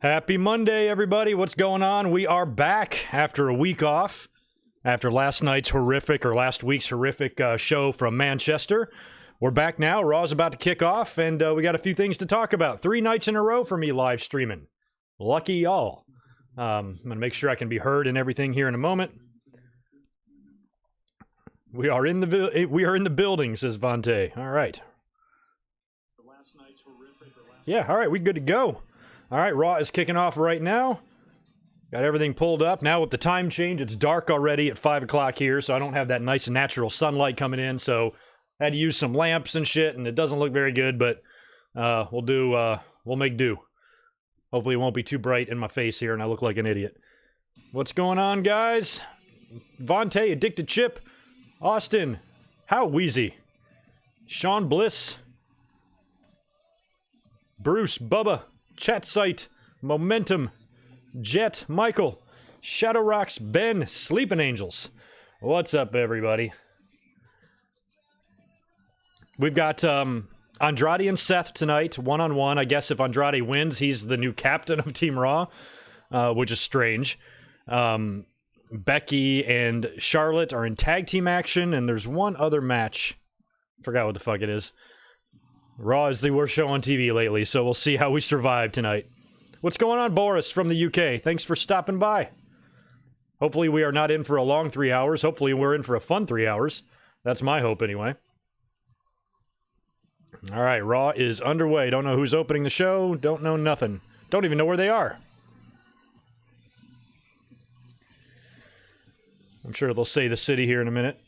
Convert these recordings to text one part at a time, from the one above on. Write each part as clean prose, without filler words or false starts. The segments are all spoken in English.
Happy Monday, everybody. What's going on? We are back after a week off, after last week's horrific show from Manchester. We're back now. Raw's about to kick off, and we got a few things to talk about. 3 nights in a row for me live streaming. Lucky y'all. I'm going to make sure I can be heard and everything here in a moment. We are in the building, says Vontae. All right. Yeah, all right, we good to go. All right, Raw is kicking off right now. Got everything pulled up. Now with the time change, it's dark already at 5 o'clock here, so I don't have that nice and natural sunlight coming in, so I had to use some lamps and shit, and it doesn't look very good, but we'll make do. Hopefully it won't be too bright in my face here and I look like an idiot. What's going on, guys? Vontae, Addicted Chip, Austin, How Wheezy, Sean Bliss, Bruce, Bubba, Chat Site, Momentum, Jet, Michael, Shadow Rocks, Ben, Sleeping Angels. What's up, everybody? We've got Andrade and Seth tonight, one-on-one. I guess if Andrade wins, he's the new captain of Team Raw, which is strange. Becky and Charlotte are in tag team action, and there's one other match. Forgot what the fuck it is. Raw is the worst show on TV lately, so we'll see how we survive tonight. What's going on, Boris from the UK? Thanks for stopping by. Hopefully we are not in for a long 3 hours. Hopefully we're in for a fun 3 hours. That's my hope, anyway. All right, Raw is underway. Don't know who's opening the show. Don't know nothing. Don't even know where they are. I'm sure they'll say the city here in a minute.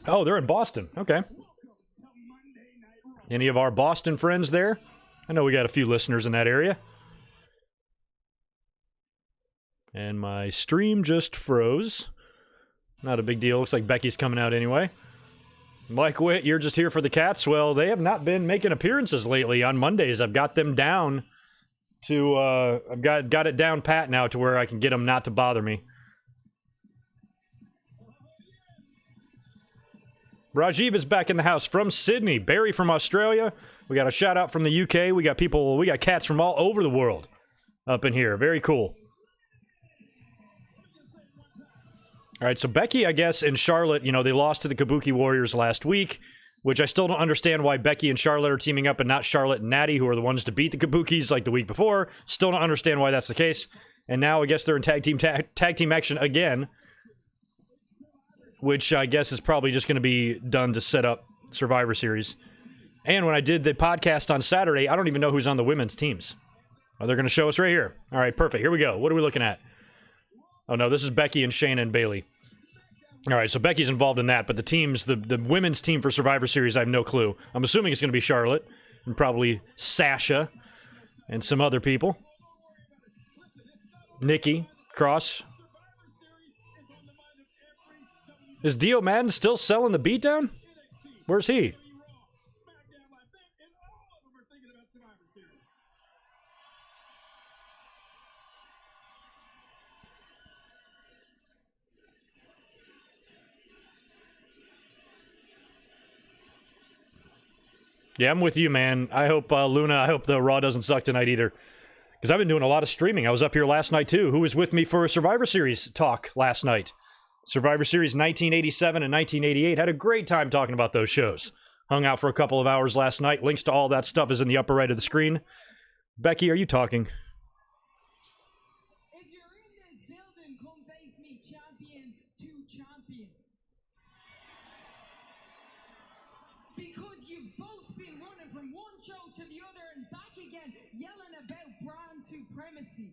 Oh, they're in Boston. Okay. Any of our Boston friends there? I know we got a few listeners in that area. And my stream just froze. Not a big deal. Looks like Becky's coming out anyway. Mike Witt, you're just here for the Cats. Well, they have not been making appearances lately on Mondays. I've got them down to, I've got it down pat now to where I can get them not to bother me. Rajiv is back in the house from Sydney. Barry from Australia. We got a shout out from the UK. We got cats from all over the world up in here. Very cool. All right, so Becky, I guess, and Charlotte, they lost to the Kabuki Warriors last week, which I still don't understand why Becky and Charlotte are teaming up and not Charlotte and Natty, who are the ones to beat the Kabukis like the week before. Still don't understand why that's the case. And now I guess they're in tag team action again, which I guess is probably just going to be done to set up Survivor Series. And when I did the podcast on Saturday, I don't even know who's on the women's teams. Oh, they're going to show us right here. All right, perfect. Here we go. What are we looking at? Oh, no, this is Becky and Shayna and Bayley. All right, so Becky's involved in that, but the teams, the women's team for Survivor Series, I have no clue. I'm assuming it's going to be Charlotte and probably Sasha and some other people. Nikki Cross. Is Dio Madden still selling the beatdown? Where's he? Yeah, I'm with you, man. I hope, Luna, I hope the Raw doesn't suck tonight either. Because I've been doing a lot of streaming. I was up here last night, too. Who was with me for a Survivor Series talk last night? Survivor Series 1987 and 1988. Had a great time talking about those shows. Hung out for a couple of hours last night. Links to all that stuff is in the upper right of the screen. Becky, are you talking? If you're in this building, come face me, champion to champion. Because you've both been running from one show to the other and back again, yelling about brand supremacy.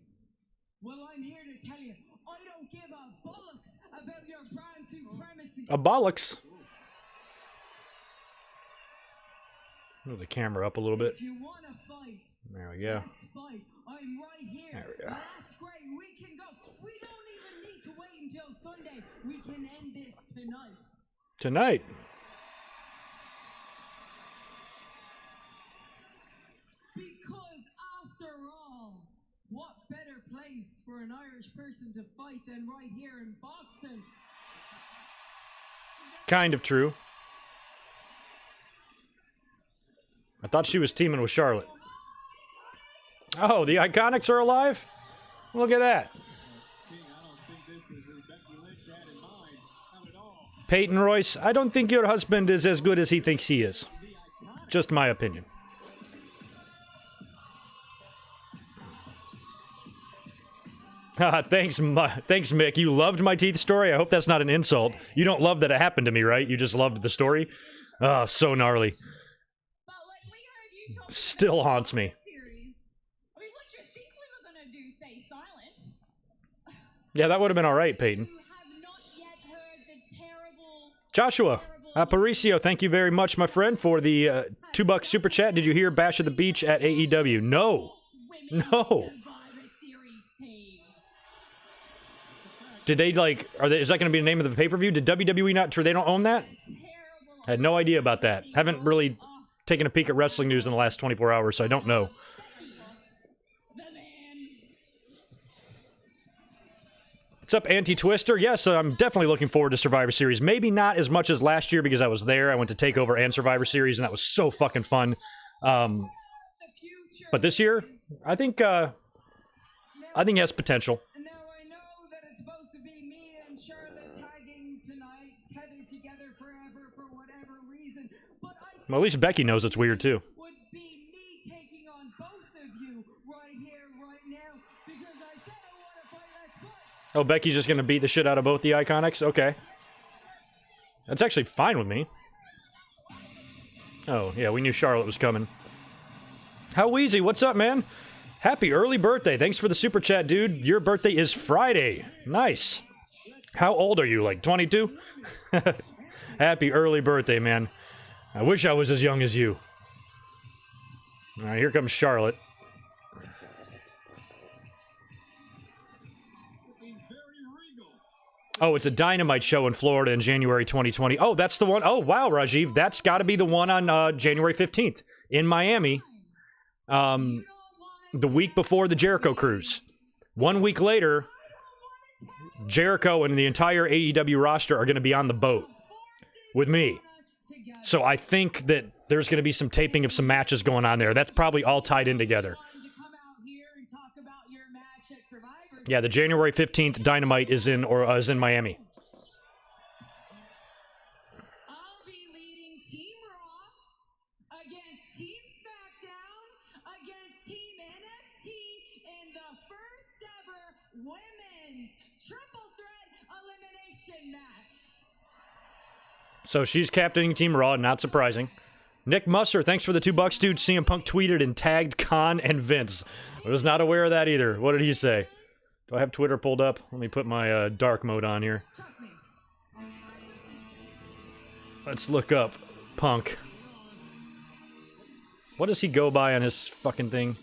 Well, I'm here to tell you, I don't give a bollocks about your brand supremacy. A bollocks? Move the camera up a little bit. If you want to fight, there we go. let's fight. I'm right here. There we go. That's great. We can go. We don't even need to wait until Sunday. We can end this tonight. Tonight? Because after all, what better place for an Irish person to fight than right here in Boston? kind of true. I thought she was teaming with Charlotte. Oh, the Iconics are alive? Look at that. Peyton Royce, I don't think your husband is as good as he thinks he is. Just my opinion. Thanks, Mick. You loved my teeth story? I hope that's not an insult. You don't love that it happened to me, right? You just loved the story? Oh, so gnarly. Still haunts me. Yeah, that would have been all right, Peyton. Joshua Aparicio, thank you very much, my friend, for the $2 super chat. Did you hear Bash at the Beach at AEW? No. No. Did they, like, is that going to be the name of the pay-per-view? Did WWE not, they don't own that? I had no idea about that. Haven't really taken a peek at wrestling news in the last 24 hours, so I don't know. What's up, Anti-Twister? Yes, I'm definitely looking forward to Survivor Series. Maybe not as much as last year because I was there. I went to TakeOver and Survivor Series, and that was so fucking fun. But this year, I think it has potential. Now I know that it's supposed to be me and Charlotte tagging tonight, tethered together forever for whatever reason. But Well, at least Becky knows it's weird too. Would be me taking on both of you right here, right now, because I said I want to fight that spot. Oh, Becky's just gonna beat the shit out of both the Iconics? Okay. That's actually fine with me. Oh, yeah, we knew Charlotte was coming. How Wheezy, what's up, man? Happy early birthday. Thanks for the super chat, dude. Your birthday is Friday. Nice. How old are you, like 22? Happy early birthday, man. I wish I was as young as you. All right, here comes Charlotte. Oh, it's a Dynamite show in Florida in January 2020. Oh, that's the one. Oh, wow, Rajiv. That's got to be the one on January 15th in Miami. The week before the Jericho Cruise. 1 week later, Jericho and the entire AEW roster are going to be on the boat with me. So I think that there's going to be some taping of some matches going on there. That's probably all tied in together. Yeah, the January 15th Dynamite is in Miami. I'll be leading Team Raw against Team SmackDown against Team NXT in the first ever women's triple threat elimination match. So she's captaining Team Raw, not surprising. Nick Musser, thanks for the $2, dude. CM Punk tweeted and tagged Khan and Vince. I was not aware of that either. What did he say? Do I have Twitter pulled up? Let me put my dark mode on here. Let's look up Punk. What does he go by on his fucking thing?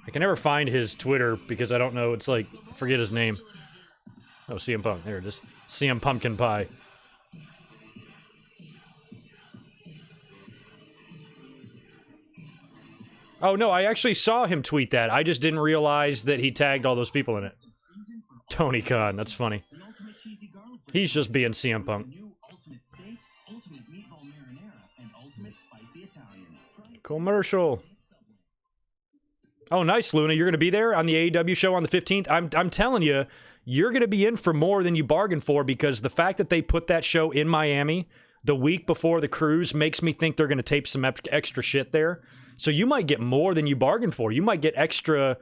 I can never find his Twitter because I don't know. It's like, forget his name. Oh, CM Punk. There it is. CM Pumpkin Pie. Oh, no, I actually saw him tweet that. I just didn't realize that he tagged all those people in it. Tony Khan, that's funny. He's just being CM Punk. Commercial. Oh, nice, Luna. You're going to be there on the AEW show on the 15th? I'm telling you, you're going to be in for more than you bargained for because the fact that they put that show in Miami the week before the cruise makes me think they're going to tape some extra shit there. So you might get more than you bargained for. You might get extra,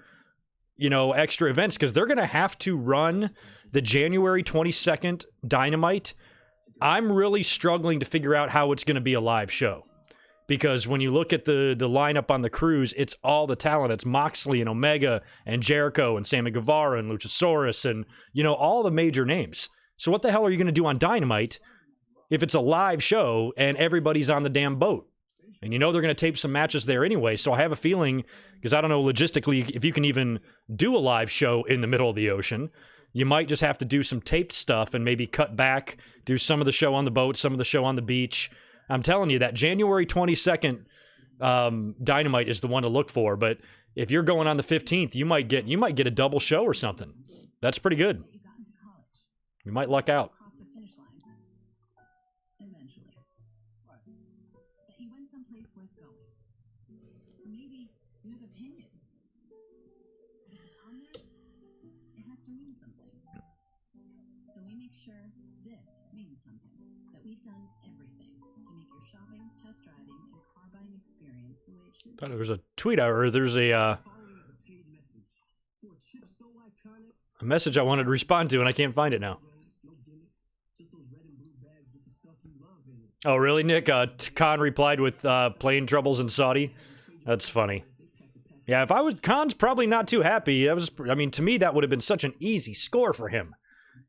extra events because they're going to have to run the January 22nd Dynamite. I'm really struggling to figure out how it's going to be a live show because when you look at the lineup on the cruise, it's all the talent. It's Moxley and Omega and Jericho and Sammy Guevara and Luchasaurus and, all the major names. So what the hell are you going to do on Dynamite if it's a live show and everybody's on the damn boat? And they're going to tape some matches there anyway, so I have a feeling, because I don't know logistically if you can even do a live show in the middle of the ocean, you might just have to do some taped stuff and maybe cut back, do some of the show on the boat, some of the show on the beach. I'm telling you, that January 22nd Dynamite is the one to look for, but if you're going on the 15th, you might get a double show or something. That's pretty good. We might luck out. Cross the finish line. Eventually. What? That you went someplace worth going. Or maybe you have opinions. But if it's on there, it has to mean something. So we make sure this means something. That we've done everything to make your shopping, test driving, and car buying experience the way it should be. Thought there was a tweet out, or there's a message I wanted to respond to, and I can't find it now. Oh, really, Nick? Khan replied with plane troubles in Saudi. That's funny. Yeah, if I was... Khan's probably not too happy. That was, I mean, to me, that would have been such an easy score for him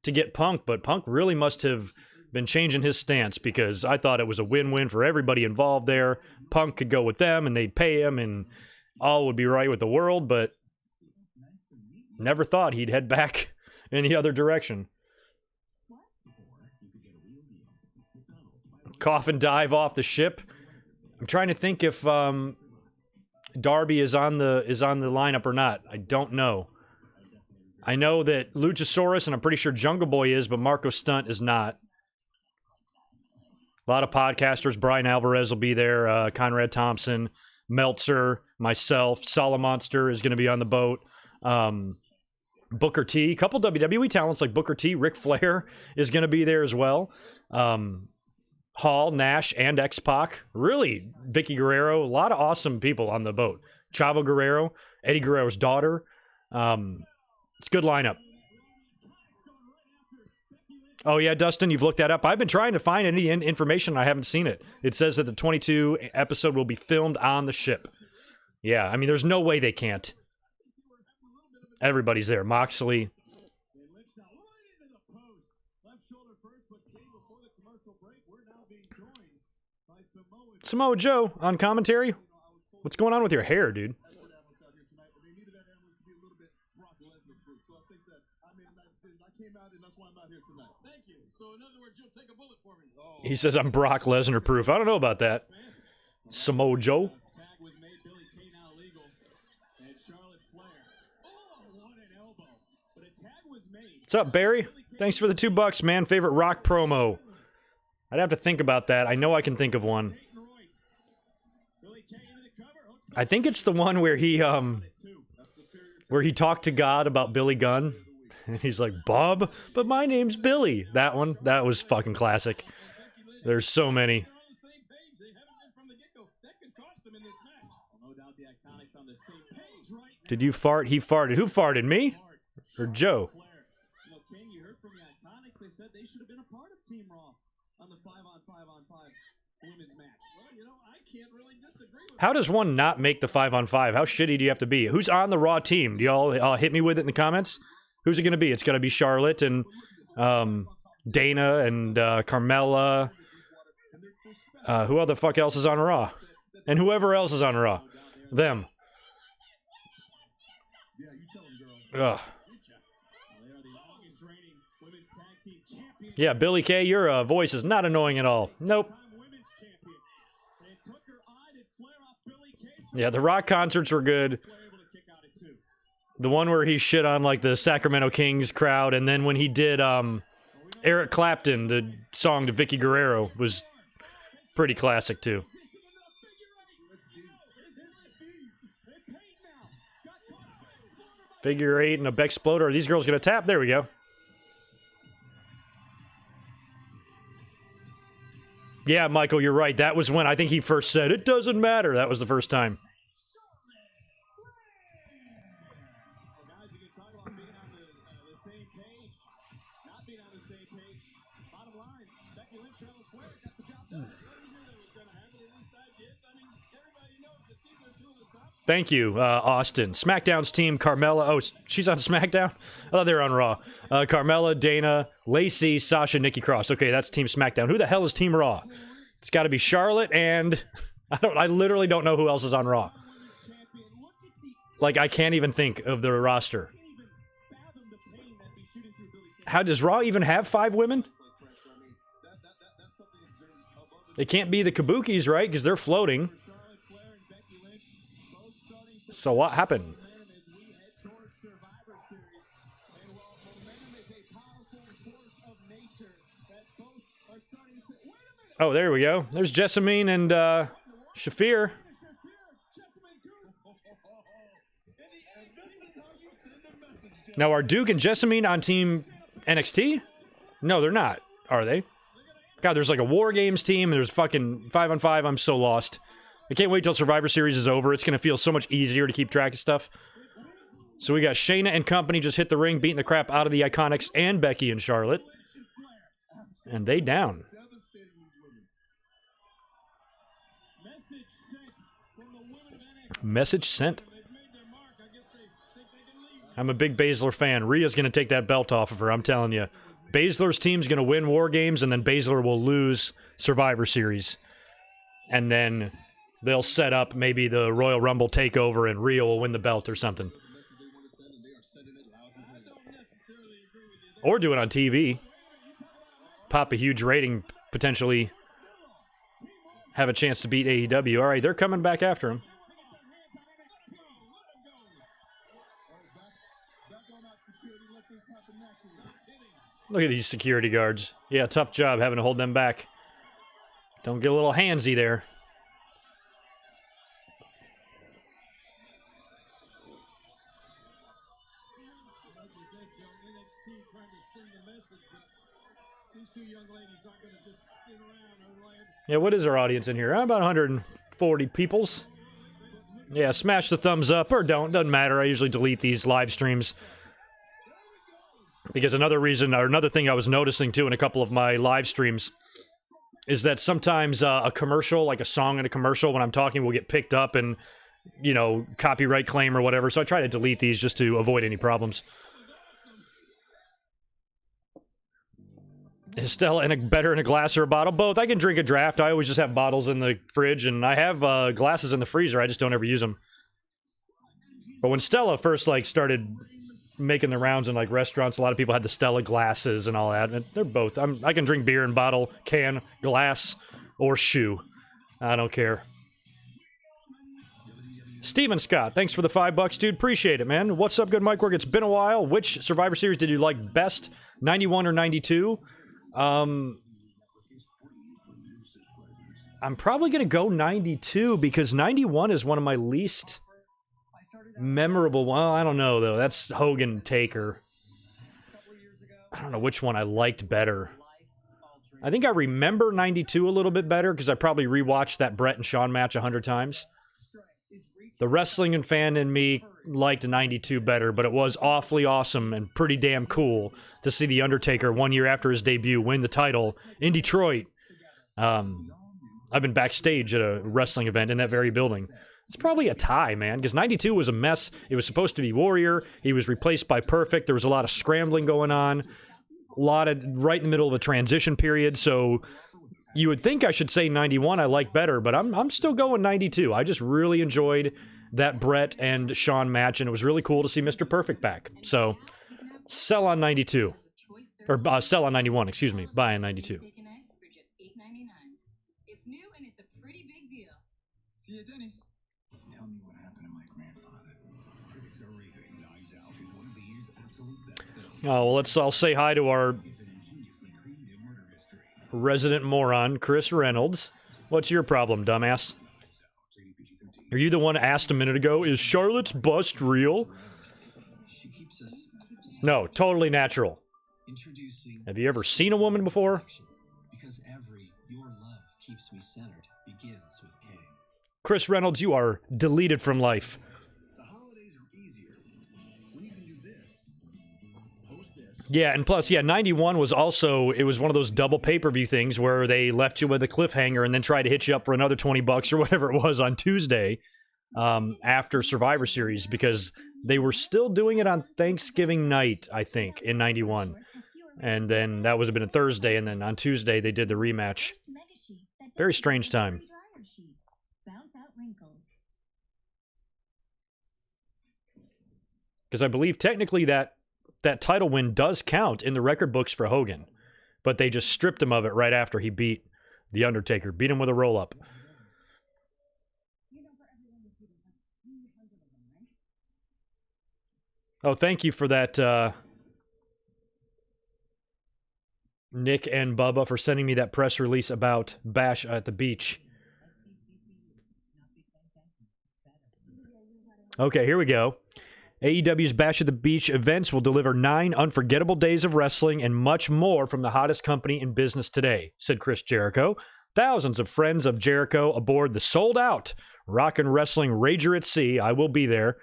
to get Punk, but Punk really must have been changing his stance, because I thought it was a win-win for everybody involved there. Punk could go with them, and they'd pay him, and all would be right with the world, but never thought he'd head back in the other direction. Coffin dive off the ship. I'm trying to think if Darby is on the lineup or not. I don't know. I know that Luchasaurus, and I'm pretty sure Jungle Boy is, but Marco Stunt is not. A lot of podcasters. Brian Alvarez will be there. Conrad Thompson, Meltzer, myself. Solomonster is going to be on the boat. Booker T. A couple WWE talents like Booker T. Ric Flair is going to be there as well. Hall, Nash, and X-Pac. Really, Vicky Guerrero. A lot of awesome people on the boat. Chavo Guerrero, Eddie Guerrero's daughter. It's a good lineup. Oh, yeah, Dustin, you've looked that up. I've been trying to find any information. I haven't seen it. It says that the 22 episode will be filmed on the ship. Yeah, I mean, there's no way they can't. Everybody's there. Moxley. Samoa Joe on commentary. What's going on with your hair, dude? He says I'm Brock Lesnar proof. I don't know about that. Samoa Joe. What's up, Barry? Thanks for the $2, man. Favorite Rock promo. I'd have to think about that. I know I can think of one. I think it's the one where he talked to God about Billy Gunn. And he's like, Bob, but my name's Billy. That one. That was fucking classic. There's so many. Did you fart? He farted. Who farted? Me? Or Joe? They said they should have been a part of Team Raw on the 5-on-5 women's match. Well, you know, I can't really disagree with How does one not make the 5-on-5? How shitty do you have to be? Who's on the Raw team? Do y'all hit me with it in the comments? Who's it going to be? It's going to be Charlotte and Dana and Carmella. Who other fuck else is on Raw? And whoever else is on Raw. Them. Ugh. Yeah, Billy Kay, your voice is not annoying at all. Nope. Yeah, the Rock concerts were good. The one where he shit on, like, the Sacramento Kings crowd, and then when he did Eric Clapton, the song to Vicky Guerrero, was pretty classic, too. Figure 8 and a Bexploder. Are these girls going to tap? There we go. Yeah, Michael, you're right. That was when I think he first said, it doesn't matter. That was the first time. Thank you, Austin. SmackDown's team, Carmella. Oh, she's on SmackDown? I thought they were on Raw. Carmella, Dana, Lacey, Sasha, Nikki Cross. Okay, that's Team SmackDown. Who the hell is Team Raw? It's got to be Charlotte and... I literally don't know who else is on Raw. Like, I can't even think of the roster. How does Raw even have 5 women? It can't be the Kabukis, right? Because they're floating. So what happened? Oh, there we go. There's Jessamine and Shafir. Now, are Duke and Jessamine on Team NXT? No, they're not. Are they? God, there's like a War Games team, and there's fucking 5-on-5. I'm so lost. I can't wait till Survivor Series is over. It's going to feel so much easier to keep track of stuff. So we got Shayna and company just hit the ring, beating the crap out of the Iconics and Becky and Charlotte. And they down. Message sent. I'm a big Baszler fan. Rhea's going to take that belt off of her, I'm telling you. Baszler's team's going to win War Games, and then Baszler will lose Survivor Series. And then they'll set up maybe the Royal Rumble takeover, and Rhea will win the belt or something. Or do it on TV. Pop a huge rating, potentially have a chance to beat AEW. All right, they're coming back after him. Look at these security guards. Yeah, tough job having to hold them back. Don't get a little handsy there. Yeah, what is our audience in here? About 140 peoples. Yeah, smash the thumbs up or don't. Doesn't matter. I usually delete these live streams. Because another reason, or another thing I was noticing too in a couple of my live streams is that sometimes a commercial, like a song in a commercial, when I'm talking, will get picked up and, you know, copyright claim or whatever. So I try to delete these just to avoid any problems. Is Stella better in a glass or a bottle? Both. I can drink a draft. I always just have bottles in the fridge, and I have glasses in the freezer. I just don't ever use them. But when Stella first started making the rounds in restaurants, a lot of people had the Stella glasses and all that. And they're both. I can drink beer in bottle, can, glass, or shoe. I don't care. Steven Scott, thanks for the $5, dude. Appreciate it, man. What's up, GoodMicWork? It's been a while. Which Survivor Series did you like best? 91 or 92? I'm probably going to go 92 because 91 is one of my least memorable. Well, I don't know, though. That's Hogan Taker. I don't know which one I liked better. I think I remember 92 a little bit better because I probably rewatched that Brett and Shawn match 100 times. The wrestling and fan in me liked 92 better, but it was awfully awesome and pretty damn cool to see The Undertaker 1 year after his debut win the title in Detroit. I've been backstage at a wrestling event in that very building. It's probably a tie, man, because 92 was a mess. It was supposed to be Warrior. He was replaced by Perfect. There was a lot of scrambling going on, right in the middle of a transition period, so you would think I should say 91 I like better, but I'm still going 92. I just really enjoyed that Brett and Shawn match, and it was really cool to see Mr. Perfect back. So, sell on 92. Or sell on 91, excuse me. Buy on 92. It's new and it's a pretty big deal. See you, Dennis. Tell me what happened to my grandfather. Critics are raving Knives Out is one of the year's absolute best films. Oh, well, I'll say hi to our It's an ingeniously creative murder mystery. resident moron, Chris Reynolds. What's your problem, dumbass? Are you the one asked a minute ago, is Charlotte's bust real? She keeps us No, totally natural. introducing Have you ever seen a woman before? because every your love keeps me centered begins with K. Chris Reynolds, you are deleted from life. The holidays are easier when you can do this. Post this. Yeah, and plus, 91 was also, it was one of those double pay-per-view things where they left you with a cliffhanger and then tried to hit you up for another $20 or whatever it was on Tuesday after Survivor Series because they were still doing it on Thanksgiving night, I think, in 91. And then that would have been a Thursday, and then on Tuesday they did the rematch. Very strange time. Because I believe technically that title win does count in the record books for Hogan. But they just stripped him of it right after he beat The Undertaker. Beat him with a roll-up. Oh, thank you for that, Nick and Bubba, for sending me that press release about Bash at the Beach. Okay, here we go. AEW's Bash at the Beach events will deliver 9 unforgettable days of wrestling and much more from the hottest company in business today, said Chris Jericho. Thousands of friends of Jericho aboard the sold-out Rockin' Wrestling Rager at Sea, I will be there,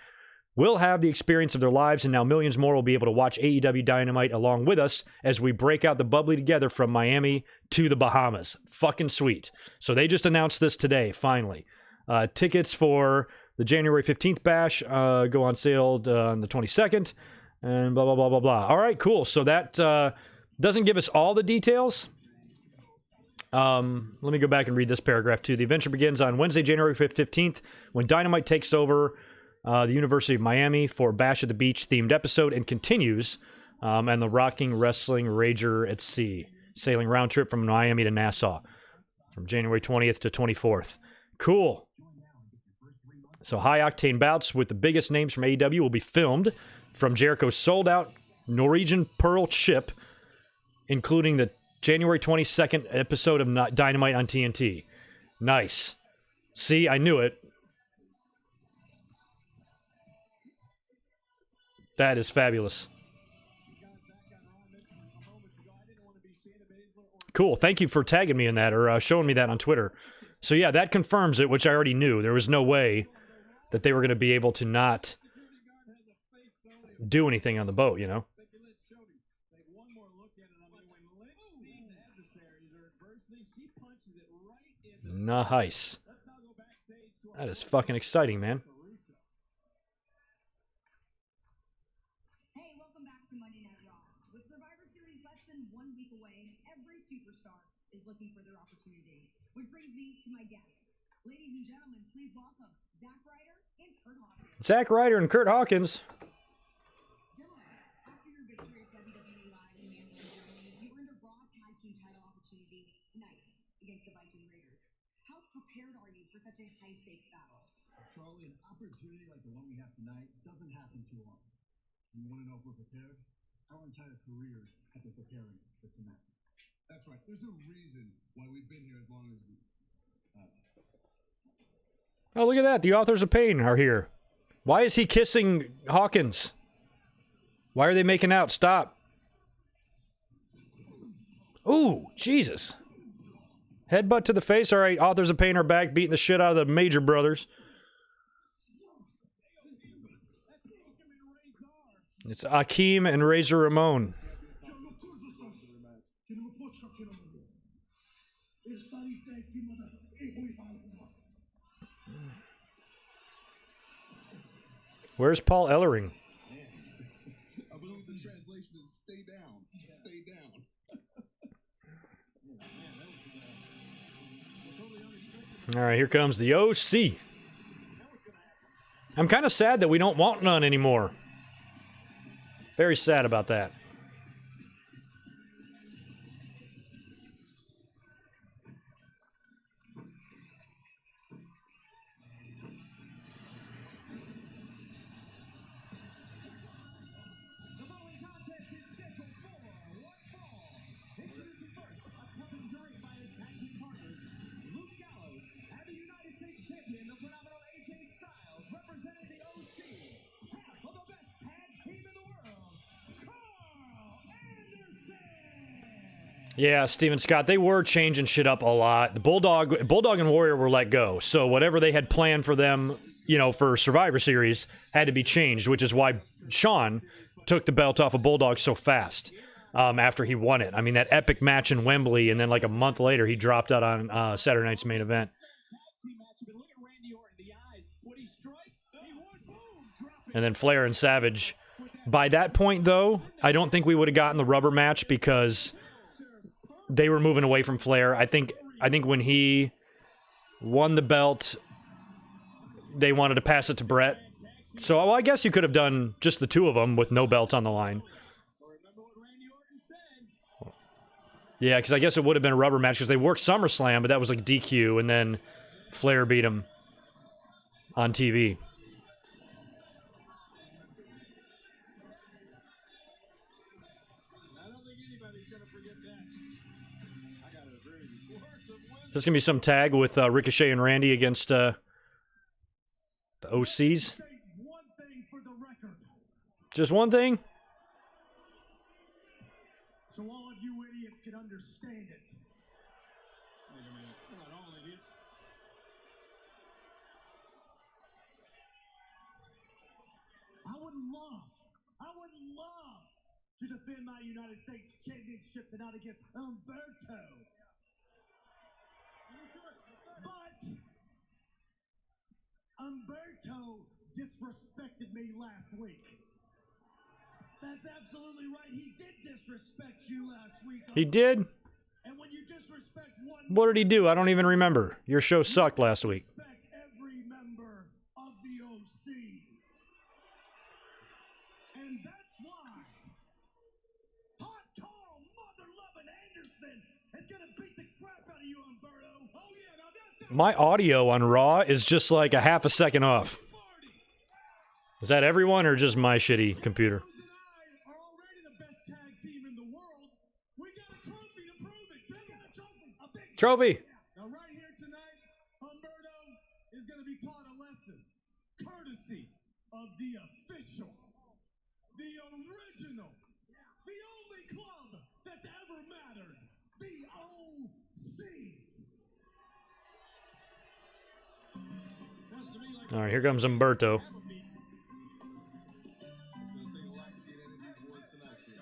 will have the experience of their lives, and now millions more will be able to watch AEW Dynamite along with us as we break out the bubbly together from Miami to the Bahamas. Fucking sweet. So they just announced this today, finally. Tickets for the January 15th Bash go on sale on the 22nd, and blah, blah, blah, blah, blah. All right, cool. So that doesn't give us all the details. Let me go back and read this paragraph too. The adventure begins on Wednesday, January 15th, when Dynamite takes over the University of Miami for Bash at the Beach themed episode, and continues and the Rocking Wrestling Rager at Sea, sailing round trip from Miami to Nassau from January 20th to 24th. Cool. So high-octane bouts with the biggest names from AEW will be filmed from Jericho's sold-out Norwegian Pearl ship, including the January 22nd episode of Dynamite on TNT. Nice. See, I knew it. That is fabulous. Cool. Thank you for tagging me in that, or showing me that on Twitter. So yeah, that confirms it, which I already knew. There was no way that they were going to be able to not do anything on the boat, you know? Nice. That is fucking exciting, man. Hey, welcome back to Monday Night Raw. With Survivor Series less than 1 week away, every superstar is looking for their opportunity. Which brings me to my guests. Ladies and gentlemen, please welcome Zack Ryder and Kurt Hawkins. Zack Ryder and Kurt Hawkins. Gentlemen, after your victory at WWE Live in Mannheim, Germany, you earned a Raw Tag Team title opportunity tonight against the Viking Raiders. How prepared are you for such a high-stakes battle? Charlie, an opportunity like the one we have tonight doesn't happen too often. You want to know if we're prepared? Our entire careers have been preparing for tonight. That's right. There's a reason why we've been here as long as we have. Oh, look at that. The Authors of Pain are here. Why is he kissing Hawkins? Why are they making out? Stop. Ooh, Jesus. Headbutt to the face. All right, Authors of Pain are back, beating the shit out of the Major Brothers. It's Akeem and Razor Ramon. Where's Paul Ellering? I believe the translation is stay down. Stay down. All right, here comes the OC. I'm kind of sad that we don't want none anymore. Very sad about that. The following contest is scheduled for one fall. Introducing first, a clubbing joint by his tag team partners, Luke Gallows, and the United States champion, the phenomenal AJ Styles, representing the OC, half of the best tag team in the world, Carl Anderson. Yeah, Steven Scott, they were changing shit up a lot. The Bulldog and Warrior were let go, so whatever they had planned for them, you know, for Survivor Series had to be changed, which is why Shawn took the belt off of Bulldog so fast after he won it. I mean, that epic match in Wembley, and then like a month later, he dropped out on Saturday Night's Main Event. And then Flair and Savage. By that point, though, I don't think we would have gotten the rubber match because they were moving away from Flair. I think when he won the belt, they wanted to pass it to Brett. So well, I guess you could have done just the two of them with no belt on the line. Yeah, because I guess it would have been a rubber match because they worked SummerSlam, but that was like DQ, and then Flair beat him on TV. I don't think anybody's going to forget that. Is this going to be some tag with Ricochet and Randy against the OCs? Say one thing for the record. Just one thing? So all of you idiots can understand it. Wait a minute. We're not all idiots. I would love to defend my United States Championship tonight against Humberto. But Humberto disrespected me last week. That's absolutely right. He did disrespect you last week. He did? And when you disrespect one, What did he do? I don't even remember. Your show sucked last week. respect every member of the OC. And that's why Hot Carl Mother-Lovin' Anderson is going to beat the crap out of you, Humberto. Oh, yeah, now that's not My audio on Raw is just like a half a second off. Marty. Is that everyone or just my shitty computer? Rose and I are already the best tag team in the world. We got a trophy to prove it. We got a trophy. A big Trophy! Now, right here tonight, Humberto is going to be taught a lesson, courtesy of the official, the original, the only club that's ever mattered, the OC. Sounds to me like Alright, here comes Humberto. it's going to take a lot to get any of these boys tonight, kid.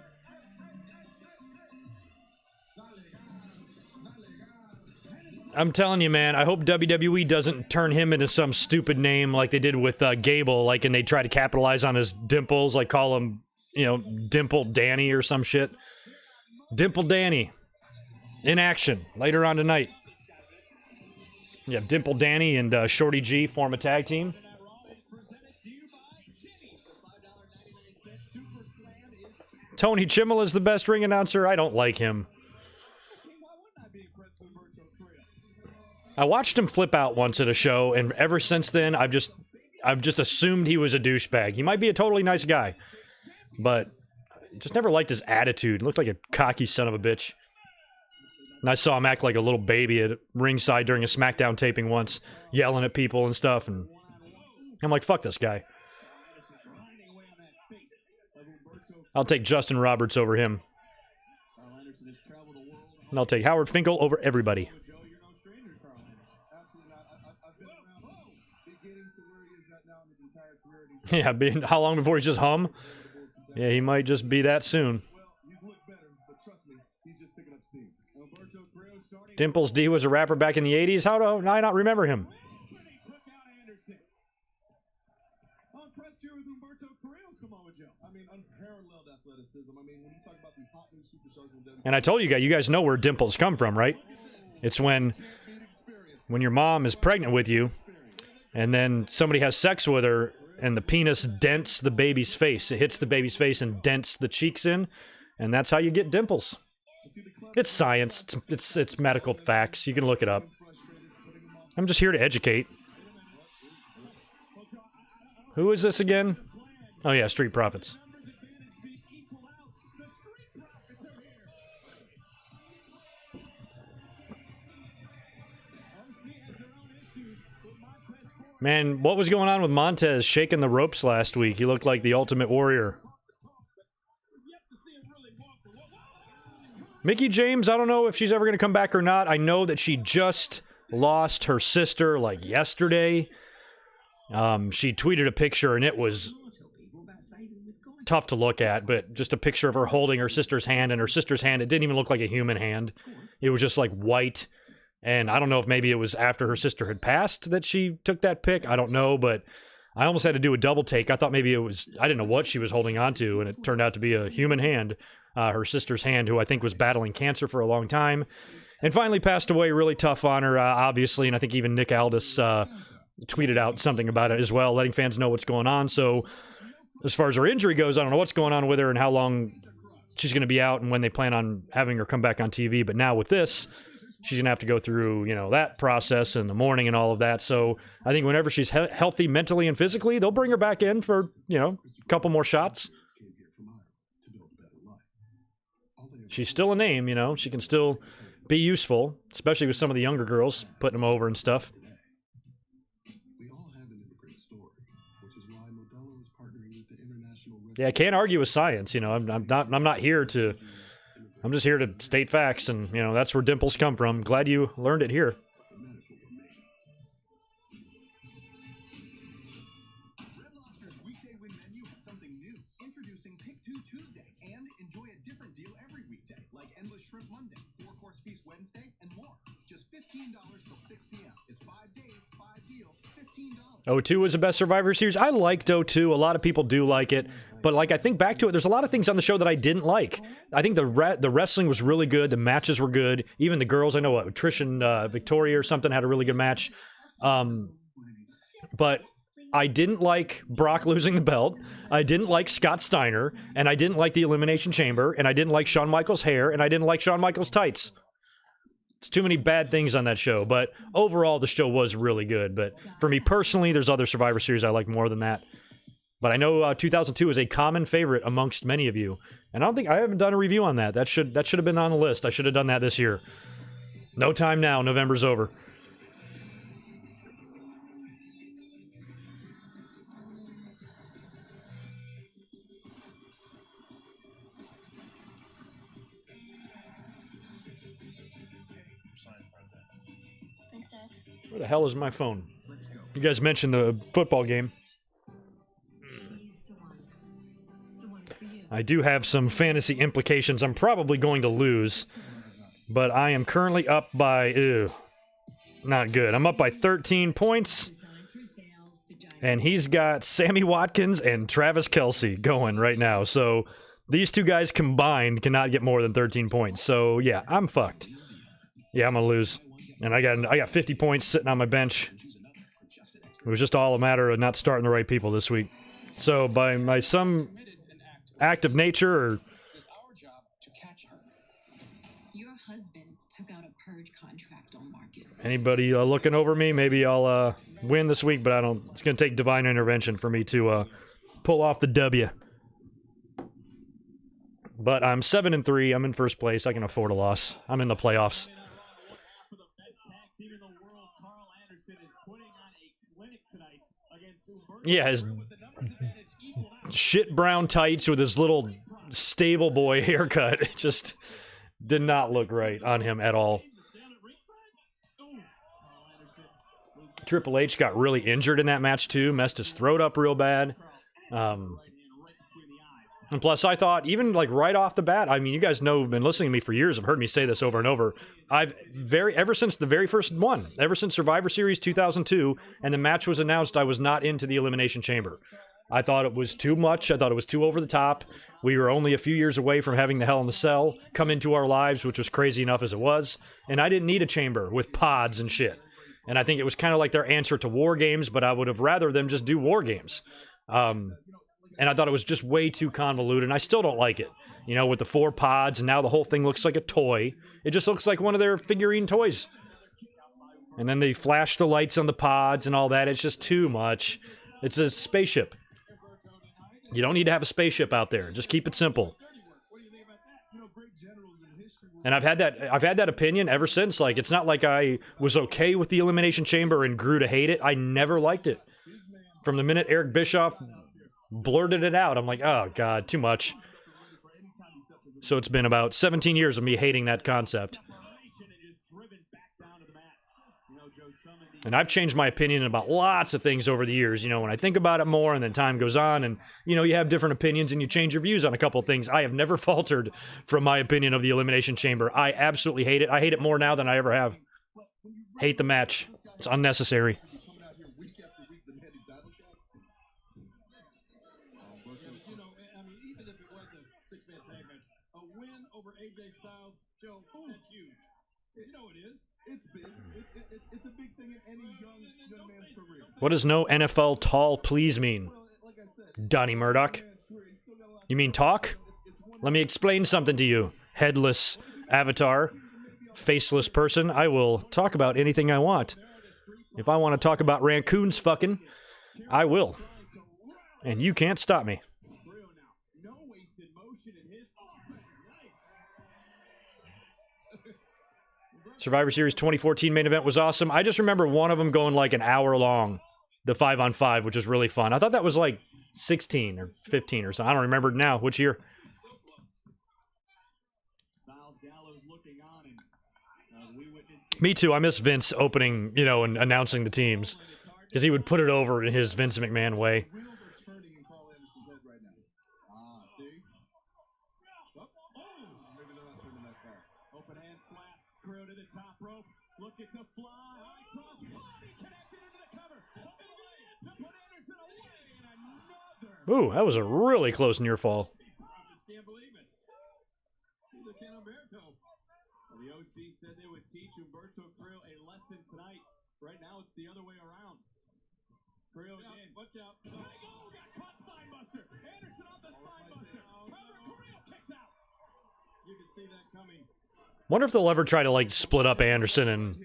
I'm telling you, man, I hope WWE doesn't turn him into some stupid name like they did with Gable, like, and they try to capitalize on his dimples, like call him, you know, Dimple Danny or some shit. Dimple Danny. In action later on tonight. Yeah, Dimple Danny and Shorty G form a tag team. Tony Chimmel is the best ring announcer. I don't like him. I watched him flip out once at a show, and ever since then, I've just assumed he was a douchebag. He might be a totally nice guy, but just never liked his attitude. Looked like a cocky son of a bitch. And I saw him act like a little baby at ringside during a SmackDown taping once, yelling at people and stuff, and I'm like, fuck this guy. I'll take Justin Roberts over him. And I'll take Howard Finkel over everybody. Absolutely not. I've been around beginning to where he is at now in his entire career. Yeah, how long before he's just hum? Yeah, he might just be that soon. Well, he's looked better, but trust me, he's just picking up steam. Dimples D was a rapper back in the 80s. How do I not remember him? I mean, unparalleled athleticism. I mean, when you talk about the hot new superstars in WWE, And I told you guys know where dimples come from, right? It's when your mom is pregnant with you, and then somebody has sex with her, and the penis dents the baby's face. It hits the baby's face and dents the cheeks in, and that's how you get dimples. It's science. It's medical facts. You can look it up. I'm just here to educate. Who is this again? Oh yeah, Street Profits. Man, what was going on with Montez shaking the ropes last week? He looked like the Ultimate Warrior. Mickie James, I don't know if she's ever going to come back or not. I know that she just lost her sister like yesterday. She tweeted a picture and it was tough to look at, but just a picture of her holding her sister's hand, and her sister's hand, it didn't even look like a human hand. It was just like white. And I don't know if maybe it was after her sister had passed that she took that pic. I don't know, but I almost had to do a double take. I thought maybe it was, I didn't know what she was holding on to, and it turned out to be a human hand, her sister's hand, who I think was battling cancer for a long time, and finally passed away. Really tough on her, obviously, and I think even Nick Aldis tweeted out something about it as well, letting fans know what's going on. So as far as her injury goes, I don't know what's going on with her and how long she's going to be out and when they plan on having her come back on TV. But now with this, she's going to have to go through, that process in the morning and all of that. So I think whenever she's healthy mentally and physically, they'll bring her back in for, a couple more shots. She's still a name, she can still be useful, especially with some of the younger girls, putting them over and stuff. We all have an immigrant story, which is why Modelo is partnering with the International Yeah, I can't argue with science. You know, I'm not here to. I'm just here to state facts, and you know that's where dimples come from. Glad you learned it here. Red Lobster's weekday win menu has something new. Introducing Pick 2 Tuesday, and enjoy a different deal every weekday, like Endless Shrimp Monday, 4-course feast Wednesday, and more. Just $15 till 6 p.m. It's 5 days, 5 deals, $15. 02 was the best Survivor Series. I liked 02. A lot of people do like it. But, like, I think back to it, there's a lot of things on the show that I didn't like. I think the wrestling was really good. The matches were good. Even the girls, I know what, Trish and Victoria or something had a really good match. But I didn't like Brock losing the belt. I didn't like Scott Steiner. And I didn't like the Elimination Chamber. And I didn't like Shawn Michaels' hair. And I didn't like Shawn Michaels' tights. It's too many bad things on that show. But overall, the show was really good. But for me personally, there's other Survivor Series I like more than that. But I know 2002 is a common favorite amongst many of you. And I haven't done a review on that. That should have been on the list. I should have done that this year. No time now. November's over. Thanks, Dad. Where the hell is my phone? You guys mentioned the football game. I do have some fantasy implications. I'm probably going to lose, but I am currently up by, not good. I'm up by 13 points, and he's got Sammy Watkins and Travis Kelce going right now. So these two guys combined cannot get more than 13 points. So yeah, I'm fucked. Yeah, I'm gonna lose, and I got 50 points sitting on my bench. It was just all a matter of not starting the right people this week. So by some act of nature, or Your husband took out a purge contract on Marcus. anybody looking over me, maybe I'll win this week, but I don't. It's going to take divine intervention for me to pull off the W. But I'm 7-3. I'm in first place. I can afford a loss. I'm in the playoffs. Yeah, his shit brown tights with his little stable boy haircut. It just did not look right on him at all. Triple H got really injured in that match too, messed his throat up real bad. And plus, I thought, even like right off the bat, I mean, you guys know, have been listening to me for years, have heard me say this over and over. Ever since the very first one, ever since Survivor Series 2002, and the match was announced, I was not into the Elimination Chamber. I thought it was too much. I thought it was too over the top. We were only a few years away from having the Hell in the Cell come into our lives, which was crazy enough as it was. And I didn't need a chamber with pods and shit. And I think it was kind of like their answer to War Games, but I would have rather them just do War Games. And I thought it was just way too convoluted, and I still don't like it. You know, with the 4 pods, and now the whole thing looks like a toy. It just looks like one of their figurine toys. And then they flash the lights on the pods and all that. It's just too much. It's a spaceship. You don't need to have a spaceship out there. Just keep it simple. And I've had that opinion ever since. Like, it's not like I was okay with the Elimination Chamber and grew to hate it. I never liked it. From the minute Eric Bischoff blurted it out, I'm like, oh god, too much. So it's been about 17 years of me hating that concept. And I've changed my opinion about lots of things over the years. You know, when I think about it more and then time goes on and, you know, you have different opinions and you change your views on a couple of things. I have never faltered from my opinion of the Elimination Chamber. I absolutely hate it. I hate it more now than I ever have. Hate the match. It's unnecessary. It's a big thing in any young man's career. What does no NFL tall please mean? Donnie Murdoch? You mean talk? Let me explain something to you. Headless avatar, faceless person. I will talk about anything I want. If I want to talk about raccoons fucking, I will. And you can't stop me. Survivor Series 2014 main event was awesome. I just remember one of them going like an hour long, the 5-on-5, which was really fun. I thought that was like 16 or 15 or something. I don't remember now. Which year? Me too. I miss Vince opening, you know, and announcing the teams. Because he would put it over in his Vince McMahon way. Wheels are turning in Carl Anderson's head right now. Ah, see? Oh, maybe they're not turning that fast. Open hand slap, Crew to the top rope, looking to fly, high cross, body connected into the cover, to put Anderson away, and another. Ooh, that was a really close near fall. Can't believe it. Neither can Humberto. Well, the OC said they would teach Humberto Carrillo a lesson tonight. Right now, it's the other way around. Carrillo in. Watch out. Oh, got caught spine buster. Anderson off the spine buster. Cover, Carrillo kicks out. You can see that coming. Wonder if they'll ever try to like split up Anderson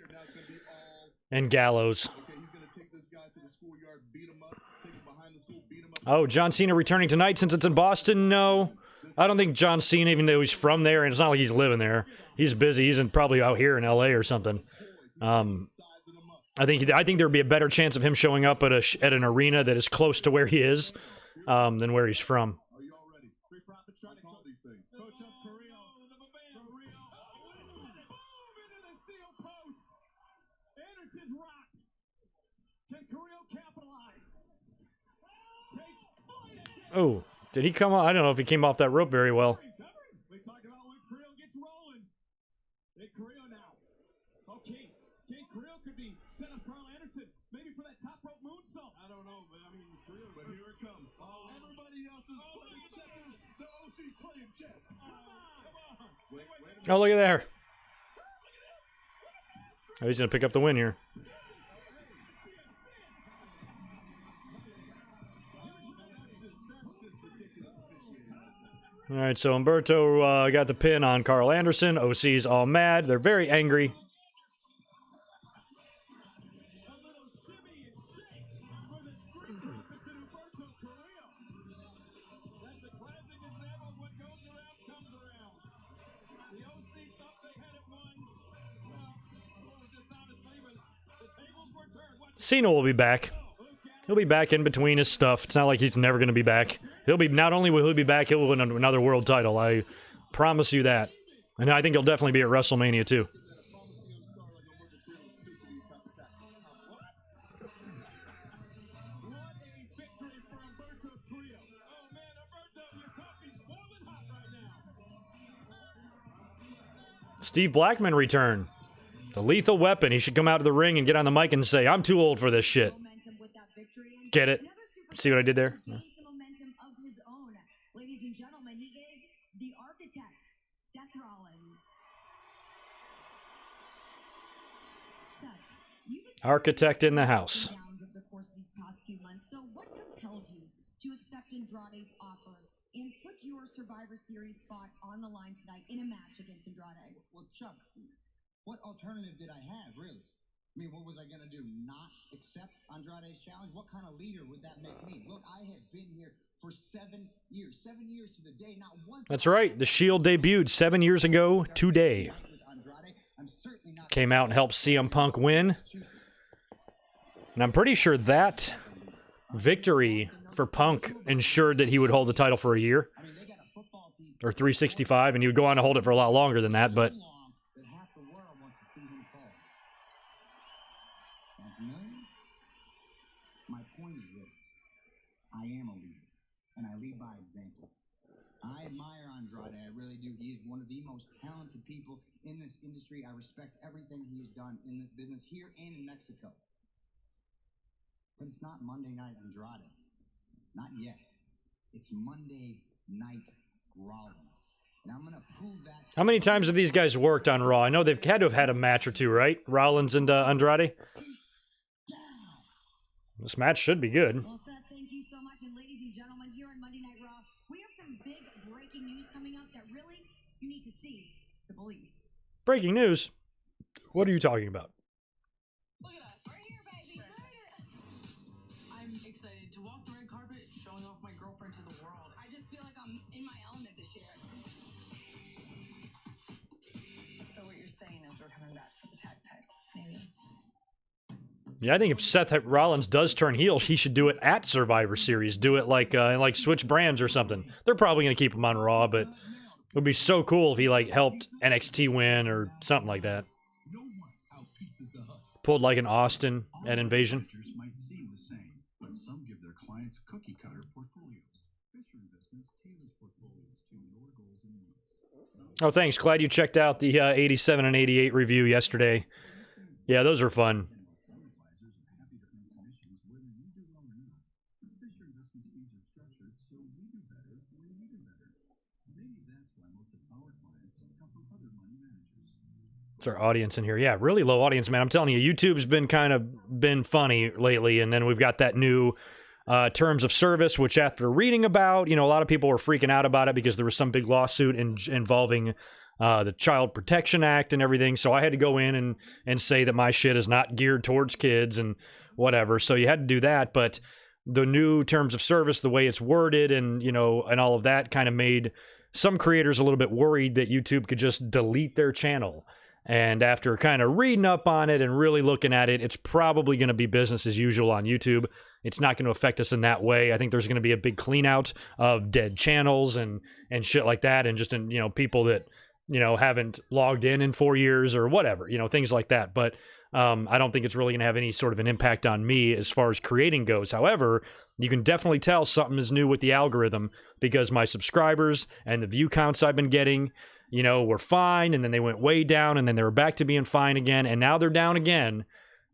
and Gallows. Okay, he's gonna take this guy to the schoolyard, beat him up, take him behind the school, beat him up. Oh, John Cena returning tonight since it's in Boston? No. I don't think John Cena, even though he's from there, and it's not like he's living there. He's busy. He's probably out here in LA or something. I think there would be a better chance of him showing up at an arena that is close to where he is than where he's from. Are you all ready? I call these things. Coach up Carrillo. Carrillo. Boom into the steel post. Anderson's rocked. Can Carrillo capitalize? Takes flight again. Oh, did he come off? I don't know if he came off that rope very well. We talked about when Carrillo gets rolling. Hey, Carrillo now. Okay, Carrillo could be set up Carl Anderson, maybe for that top rope moonsault. I don't know, but I mean, Carrillo. But here it comes. Everybody else is playing chess. The OC's playing chess. Come on. Wait a minute. Oh, look at there. Oh, he's going to pick up the win here. All right, so Humberto got the pin on Carl Anderson. OC's all mad. They're very angry. A little shimmy and shake for the Street Profits and Humberto Carrillo. That's a classic example of what goes around comes around. The OC thought they had it won. Well, just honestly, but the tables were turned. Cena will be back. He'll be back in between his stuff. It's not like he's never going to be back. Not only will he be back, he'll win another world title. I promise you that. And I think he'll definitely be at WrestleMania too. What a victory for Humberto Carrillo. Oh man, Humberto, your coffee's boiling hot right now. Steve Blackman returned. The lethal weapon. He should come out of the ring and get on the mic and say, "I'm too old for this shit." Momentum with that victory, and Get it? another superstar See what I did there? gained some momentum of his own. Ladies and gentlemen, he is the architect, Seth Rollins. Seth, you've experienced Architect in the house. ups and downs over the course of these past few months. So what compelled you to accept Andrade's offer and put your Survivor Series spot on the line tonight in a match against Andrade? Well, Chuck, what alternative did I have, really? I mean, what was I going to do? Not accept Andrade's challenge? What kind of leader would that make me? Look, I have been here for 7 years. 7 years to the day. Not once. That's right. The Shield debuted 7 years ago today. With Andrade, I'm certainly not Came out and helped CM Punk win. And I'm pretty sure that victory for Punk ensured that he would hold the title for a year. I mean, they got a football team Or 365, and he would go on to hold it for a lot longer than that, but so long that half the world wants to see him fall. Sound familiar? My point is this. I am a leader, and I lead by example. I admire Andrade, I really do. He is one of the most talented people in this industry. I respect everything he has done in this business here and in Mexico. But it's not Monday Night Andrade. Not yet. It's Monday Night Rollins. And I'm going to prove that. how many times have these guys worked on Raw? I know they've had to have had a match or two, right? Rollins and Andrade? This match should be good. Well, Seth, thank you so much. And ladies and gentlemen, here on Monday Night Raw, we have some big breaking news coming up that really you need to see to believe. Breaking news. What are you talking about? Look at us. We're here, baby. I'm excited to walk the red carpet, showing off my girlfriend to the world. I just feel like I'm in my element this year. So what you're saying is we're coming back for maybe. Yeah, I think if Seth Rollins does turn heel, he should do it at Survivor Series. Do it like switch brands or something. They're probably gonna keep him on Raw, but it would be so cool if he like helped NXT win or something like that. No one outpieces the hub. Pulled like an Austin at Invasion. Managers might seem the same, but some give their clients cookie cutter portfolios. Fisher Investments tailors portfolios to your goals and needs. Oh, thanks. Glad you checked out the 87 and 88 review yesterday. Yeah, those are fun. Some advisors have happy to earn commissions whether you do well or not. Fisher Investments fees are structured so we do better when you do better. Maybe that's why most of our clients come from other money managers. It's our audience in here. Yeah, really low audience, man. I'm telling you, YouTube's been been funny lately, and then we've got that new terms of service, which after reading about, a lot of people were freaking out about it because there was some big lawsuit involving the Child Protection Act and everything. So I had to go in and say that my shit is not geared towards kids and whatever. So you had to do that. But the new terms of service, the way it's worded and all of that kind of made some creators a little bit worried that YouTube could just delete their channel. And after kind of reading up on it and really looking at it, it's probably going to be business as usual on YouTube. It's not going to affect us in that way. I think there's going to be a big clean out of dead channels and shit like that. And just people that, haven't logged in 4 years or whatever, things like that. But I don't think it's really going to have any sort of an impact on me as far as creating goes. However, you can definitely tell something is new with the algorithm because my subscribers and the view counts I've been getting, were fine, and then they went way down, and then they were back to being fine again, and now they're down again.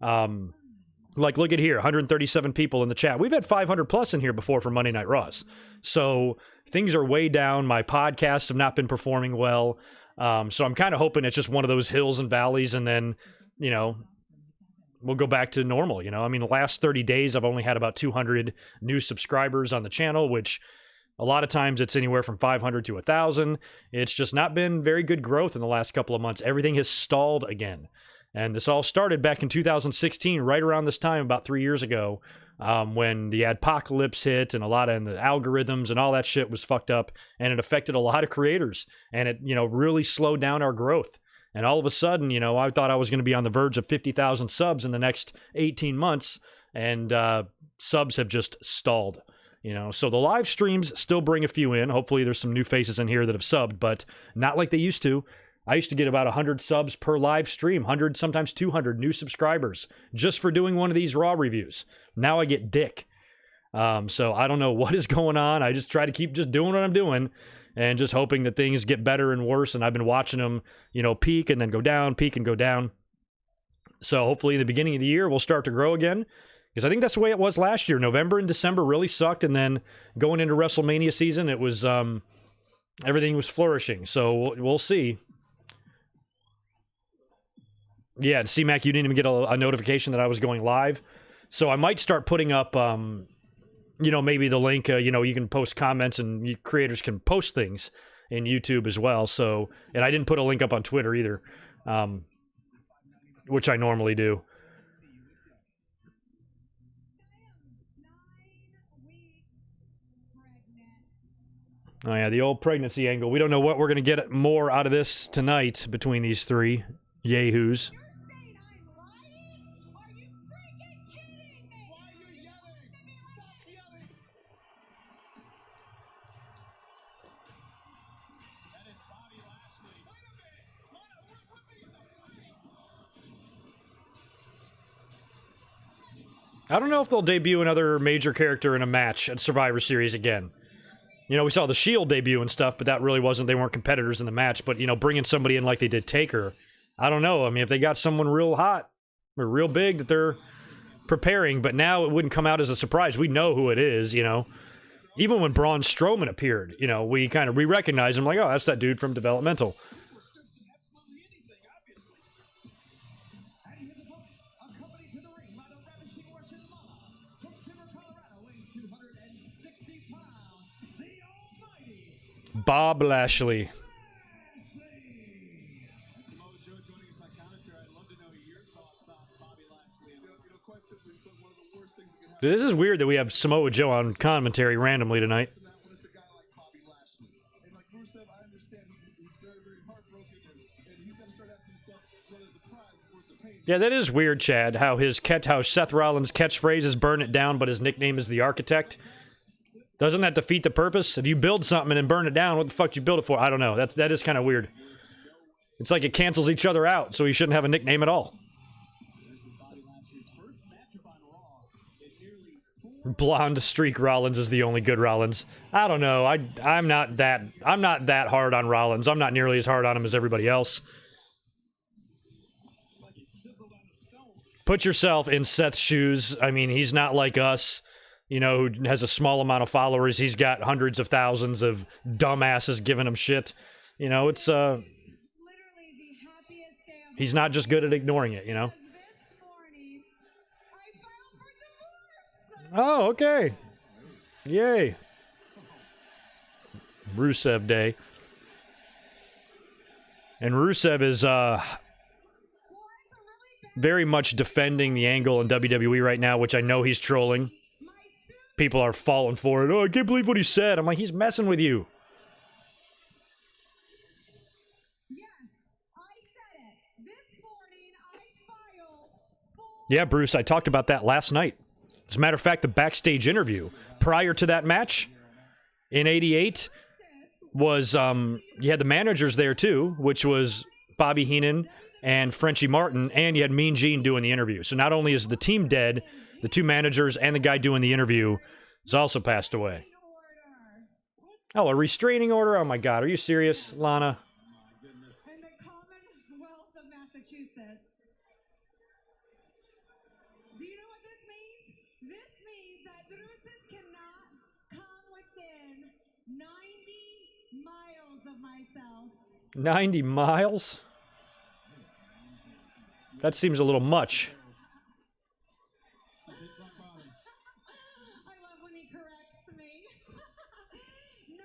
Look at here, 137 people in the chat. We've had 500 plus in here before for Monday Night Raws. So things are way down. My podcasts have not been performing well. So I'm kind of hoping it's just one of those hills and valleys, and then, we'll go back to normal. The last 30 days, I've only had about 200 new subscribers on the channel, which a lot of times it's anywhere from 500 to 1,000. It's just not been very good growth in the last couple of months. Everything has stalled again. And this all started back in 2016, right around this time, about 3 years ago, when the adpocalypse hit and the algorithms and all that shit was fucked up. And it affected a lot of creators. And it, really slowed down our growth. And all of a sudden, I thought I was going to be on the verge of 50,000 subs in the next 18 months. And subs have just stalled. So the live streams still bring a few in. Hopefully there's some new faces in here that have subbed, but not like they used to. I used to get about 100 subs per live stream, 100, sometimes 200 new subscribers just for doing one of these Raw reviews. Now I get dick. So I don't know what is going on. I just try to keep just doing what I'm doing and just hoping that things get better and worse. And I've been watching them, peak and then go down, peak and go down. So hopefully in the beginning of the year, we'll start to grow again. Because I think that's the way it was last year. November and December really sucked, and then going into WrestleMania season, it was everything was flourishing. So we'll see. Yeah, C-Mac, you didn't even get a notification that I was going live. So I might start putting up, maybe the link. You can post comments, and creators can post things in YouTube as well. So, and I didn't put a link up on Twitter either, which I normally do. Oh, yeah, the old pregnancy angle. We don't know what we're going to get more out of this tonight between these three yahoos. You're saying I'm lying? Are you freaking kidding me? Why are you yelling? Stop yelling! That is Bobby Lashley. Wait a minute! What me in the face? I don't know if they'll debut another major character in a match at Survivor Series again. We saw the Shield debut and stuff, but that really they weren't competitors in the match. But, bringing somebody in like they did Taker, I don't know. If they got someone real hot or real big that they're preparing, but now it wouldn't come out as a surprise. We know who it is, Even when Braun Strowman appeared, we recognized him like, oh, that's that dude from Developmental. Bob Lashley. Samoa Joe joining us on commentary. I'd love to know your thoughts on Bobby Lashley. Quite simply, one of the worst things that can happen. This is weird that we have Samoa Joe on commentary randomly tonight. When it's a guy like Bobby Lashley. And like Rusev, I understand he's very, very heartbroken, and he's got to start asking himself whether the prize is worth the pain. Yeah, that is weird, Chad, how how Seth Rollins' catchphrase is burn it down, but his nickname is the Architect. Doesn't that defeat the purpose? If you build something and then burn it down, what the fuck do you build it for? I don't know. That is kind of weird. It's like it cancels each other out, so he shouldn't have a nickname at all. Blonde streak Rollins is the only good Rollins. I don't know. I'm not that hard on Rollins. I'm not nearly as hard on him as everybody else. Put yourself in Seth's shoes. I mean, he's not like us, you know, who has a small amount of followers. He's got hundreds of thousands of dumbasses giving him shit. You know, it's he's not just good at ignoring it, you know. Oh, okay. Yay. Rusev Day. And Rusev is very much defending the angle in WWE right now, which I know he's trolling. People are falling for it. Oh, I can't believe what he said. I'm like, he's messing with you. Yeah, Bruce, I talked about that last night. As a matter of fact, the backstage interview prior to that match in '88 was, you had the managers there too, which was Bobby Heenan and Frenchie Martin, and you had Mean Gene doing the interview. So not only is the team dead, the two managers and the guy doing the interview has also passed away. Oh, a restraining order? Oh my God, are you serious, Lana? In the Commonwealth of Massachusetts. Do you know what this means? This means that Rusev cannot come within 90 miles of myself. 90 miles? That seems a little much. I love when he corrects me. 90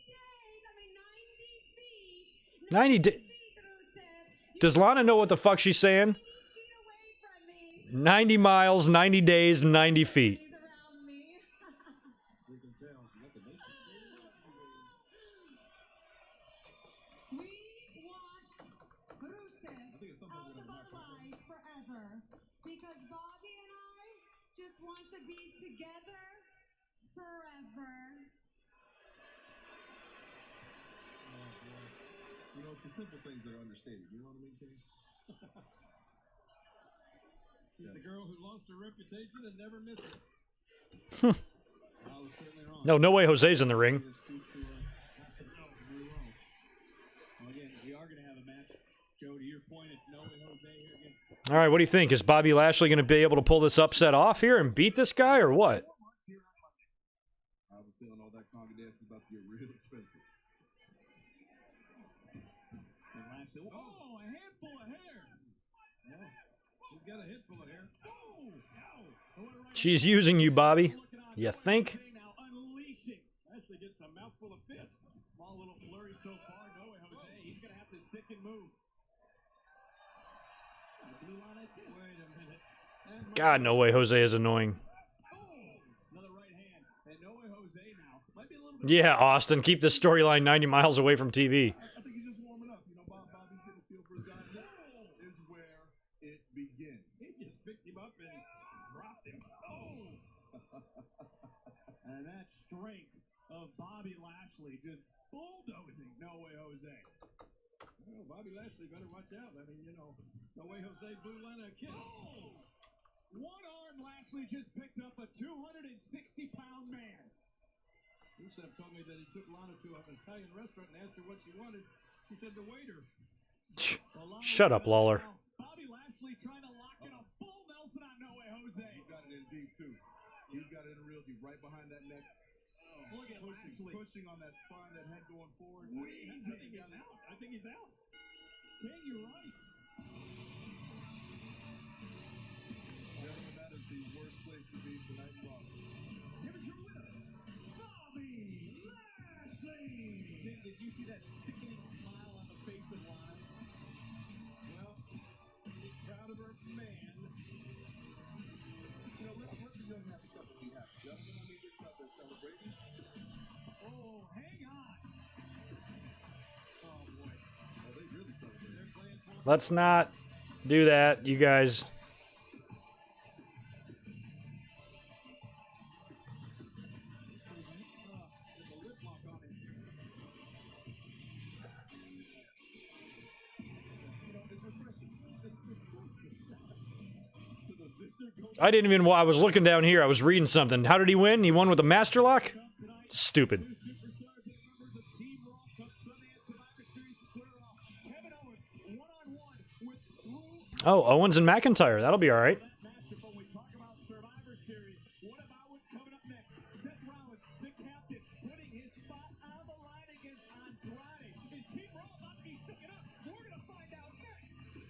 days, I mean 90 feet. 90 days. Does Lana know what the fuck she's saying? 90 miles, 90 days, 90 feet. Because Bobby and I just want to be together forever. You know, it's the simple things that are understated. You know what I mean, King? She's the girl who lost her reputation and never missed it. I was certainly wrong. No way Jose's in the ring. Well, again, we are going to have a match. Joe, to your point, it's no way Jose here against... All right, what do you think? Is Bobby Lashley going to be able to pull this upset off here and beat this guy, or what? I have a feeling all that conga dance is about to get real expensive. And Lashley, oh, a handful of hair. Oh, he's got a head full of hair. Oh, She's using you, Bobby. You think? Now unleashing. Lashley gets a mouthful of fist. Small little flurry so far. No way, Jose. He's going to have to stick and move. Wait a minute. God, no way Jose is annoying. Another right hand. And no way Jose now. Might be a little bit. Yeah, Austin, keep this storyline 90 miles away from TV. I think he's just warming up. You know, Bobby's getting a feel for his guy. This is where it begins. He just picked him up and dropped him. Oh! And that strength of Bobby Lashley just bulldozing No Way Jose. Well, Bobby Lashley better watch out. I mean, you know, No Way Jose blew Lana a kick. Oh! One arm Lashley just picked up a 260-pound man. Rusev told me that he took Lana to an Italian restaurant and asked her what she wanted. She said the waiter. Well, Shut up, Lawler. Bobby Lashley trying to lock in a full Nelson on No Way Jose. He's got it in deep, too. He's got it in real deep, right behind that neck. Look at Lashley. Pushing on that spine, that head going forward. I think he's out. I think he's out. King, you're right. Gentlemen, that is the worst place to be tonight, Raw. Here is your winner, Bobby Lashley. King, did you see that sickening smile on the face of Lana? Well, she's proud of her man. You know, what's the young happy couple we have? Justin, I mean, this up, they're celebrating. Oh, hang on. Oh, boy. Oh, they really celebrate. They're playing top. Let's not. do that, you guys. I didn't even. I was looking down here. I was reading something. How did he win? He won with a master lock? Stupid. Oh, Owens and McIntyre. That'll be all right.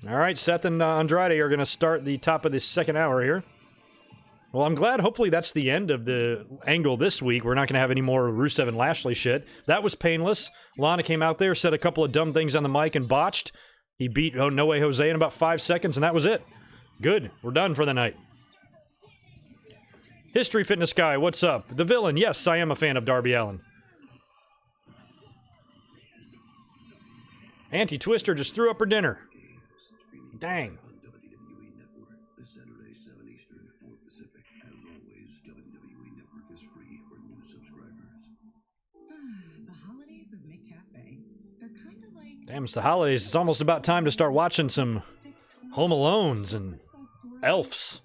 All right, Seth and Andrade are going to start the top of the second hour here. Well, I'm glad. Hopefully that's the end of the angle this week. We're not going to have any more Rusev and Lashley shit. That was painless. Lana came out there, said a couple of dumb things on the mic, and botched. He beat No Way Jose in about 5 seconds, and that was it. Good. We're done for the night. History Fitness Guy, what's up? The Villain, yes, I am a fan of Darby Allin. Auntie Twister just threw up her dinner. Dang. WWE Network, this Saturday, 7 Eastern, 4 Pacific. As always, WWE Network is free for new subscribers. The holidays with McCafe. They're kind of like... Damn, it's the holidays. It's almost about time to start watching some Home Alones and Elfs.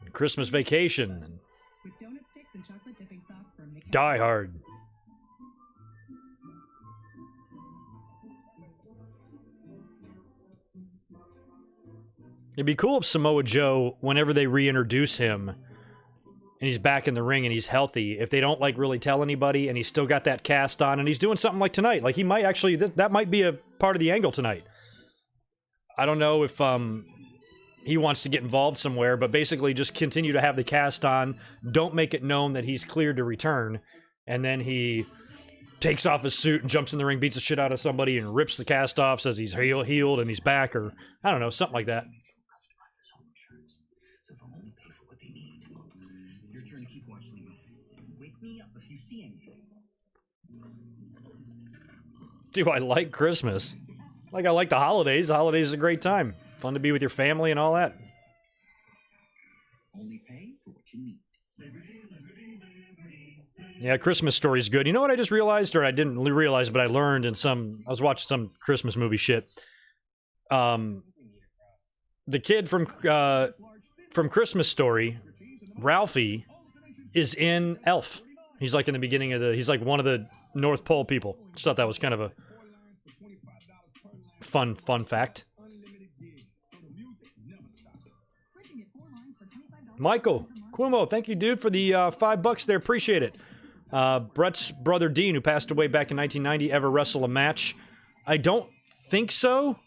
And Christmas Vacation and With donut sticks and chocolate dipping sauce from McCafe. Die Hard. It'd be cool if Samoa Joe, whenever they reintroduce him, and he's back in the ring and he's healthy, if they don't, like, really tell anybody and he's still got that cast on and he's doing something like tonight. Like, he might actually, that might be a part of the angle tonight. I don't know if he wants to get involved somewhere, but basically just continue to have the cast on. Don't make it known that he's cleared to return. And then he takes off his suit and jumps in the ring, beats the shit out of somebody and rips the cast off, says he's healed and he's back, or I don't know, something like that. Do I like Christmas? Like, I like the holidays. The holidays is a great time. Fun to be with your family and all that. Only pay for what you need. Yeah, Christmas Story is good. You know what I just realized, or I didn't realize, but I learned in I was watching some Christmas movie shit. The kid from Christmas Story, Ralphie, is in Elf. He's like in the beginning of he's like one of the North Pole people. Just thought that was kind of a fun fact. Michael Cuomo, thank you, dude, for the $5 there. Appreciate it. Brett's brother Dean, who passed away back in 1990, ever wrestle a match? I don't think so.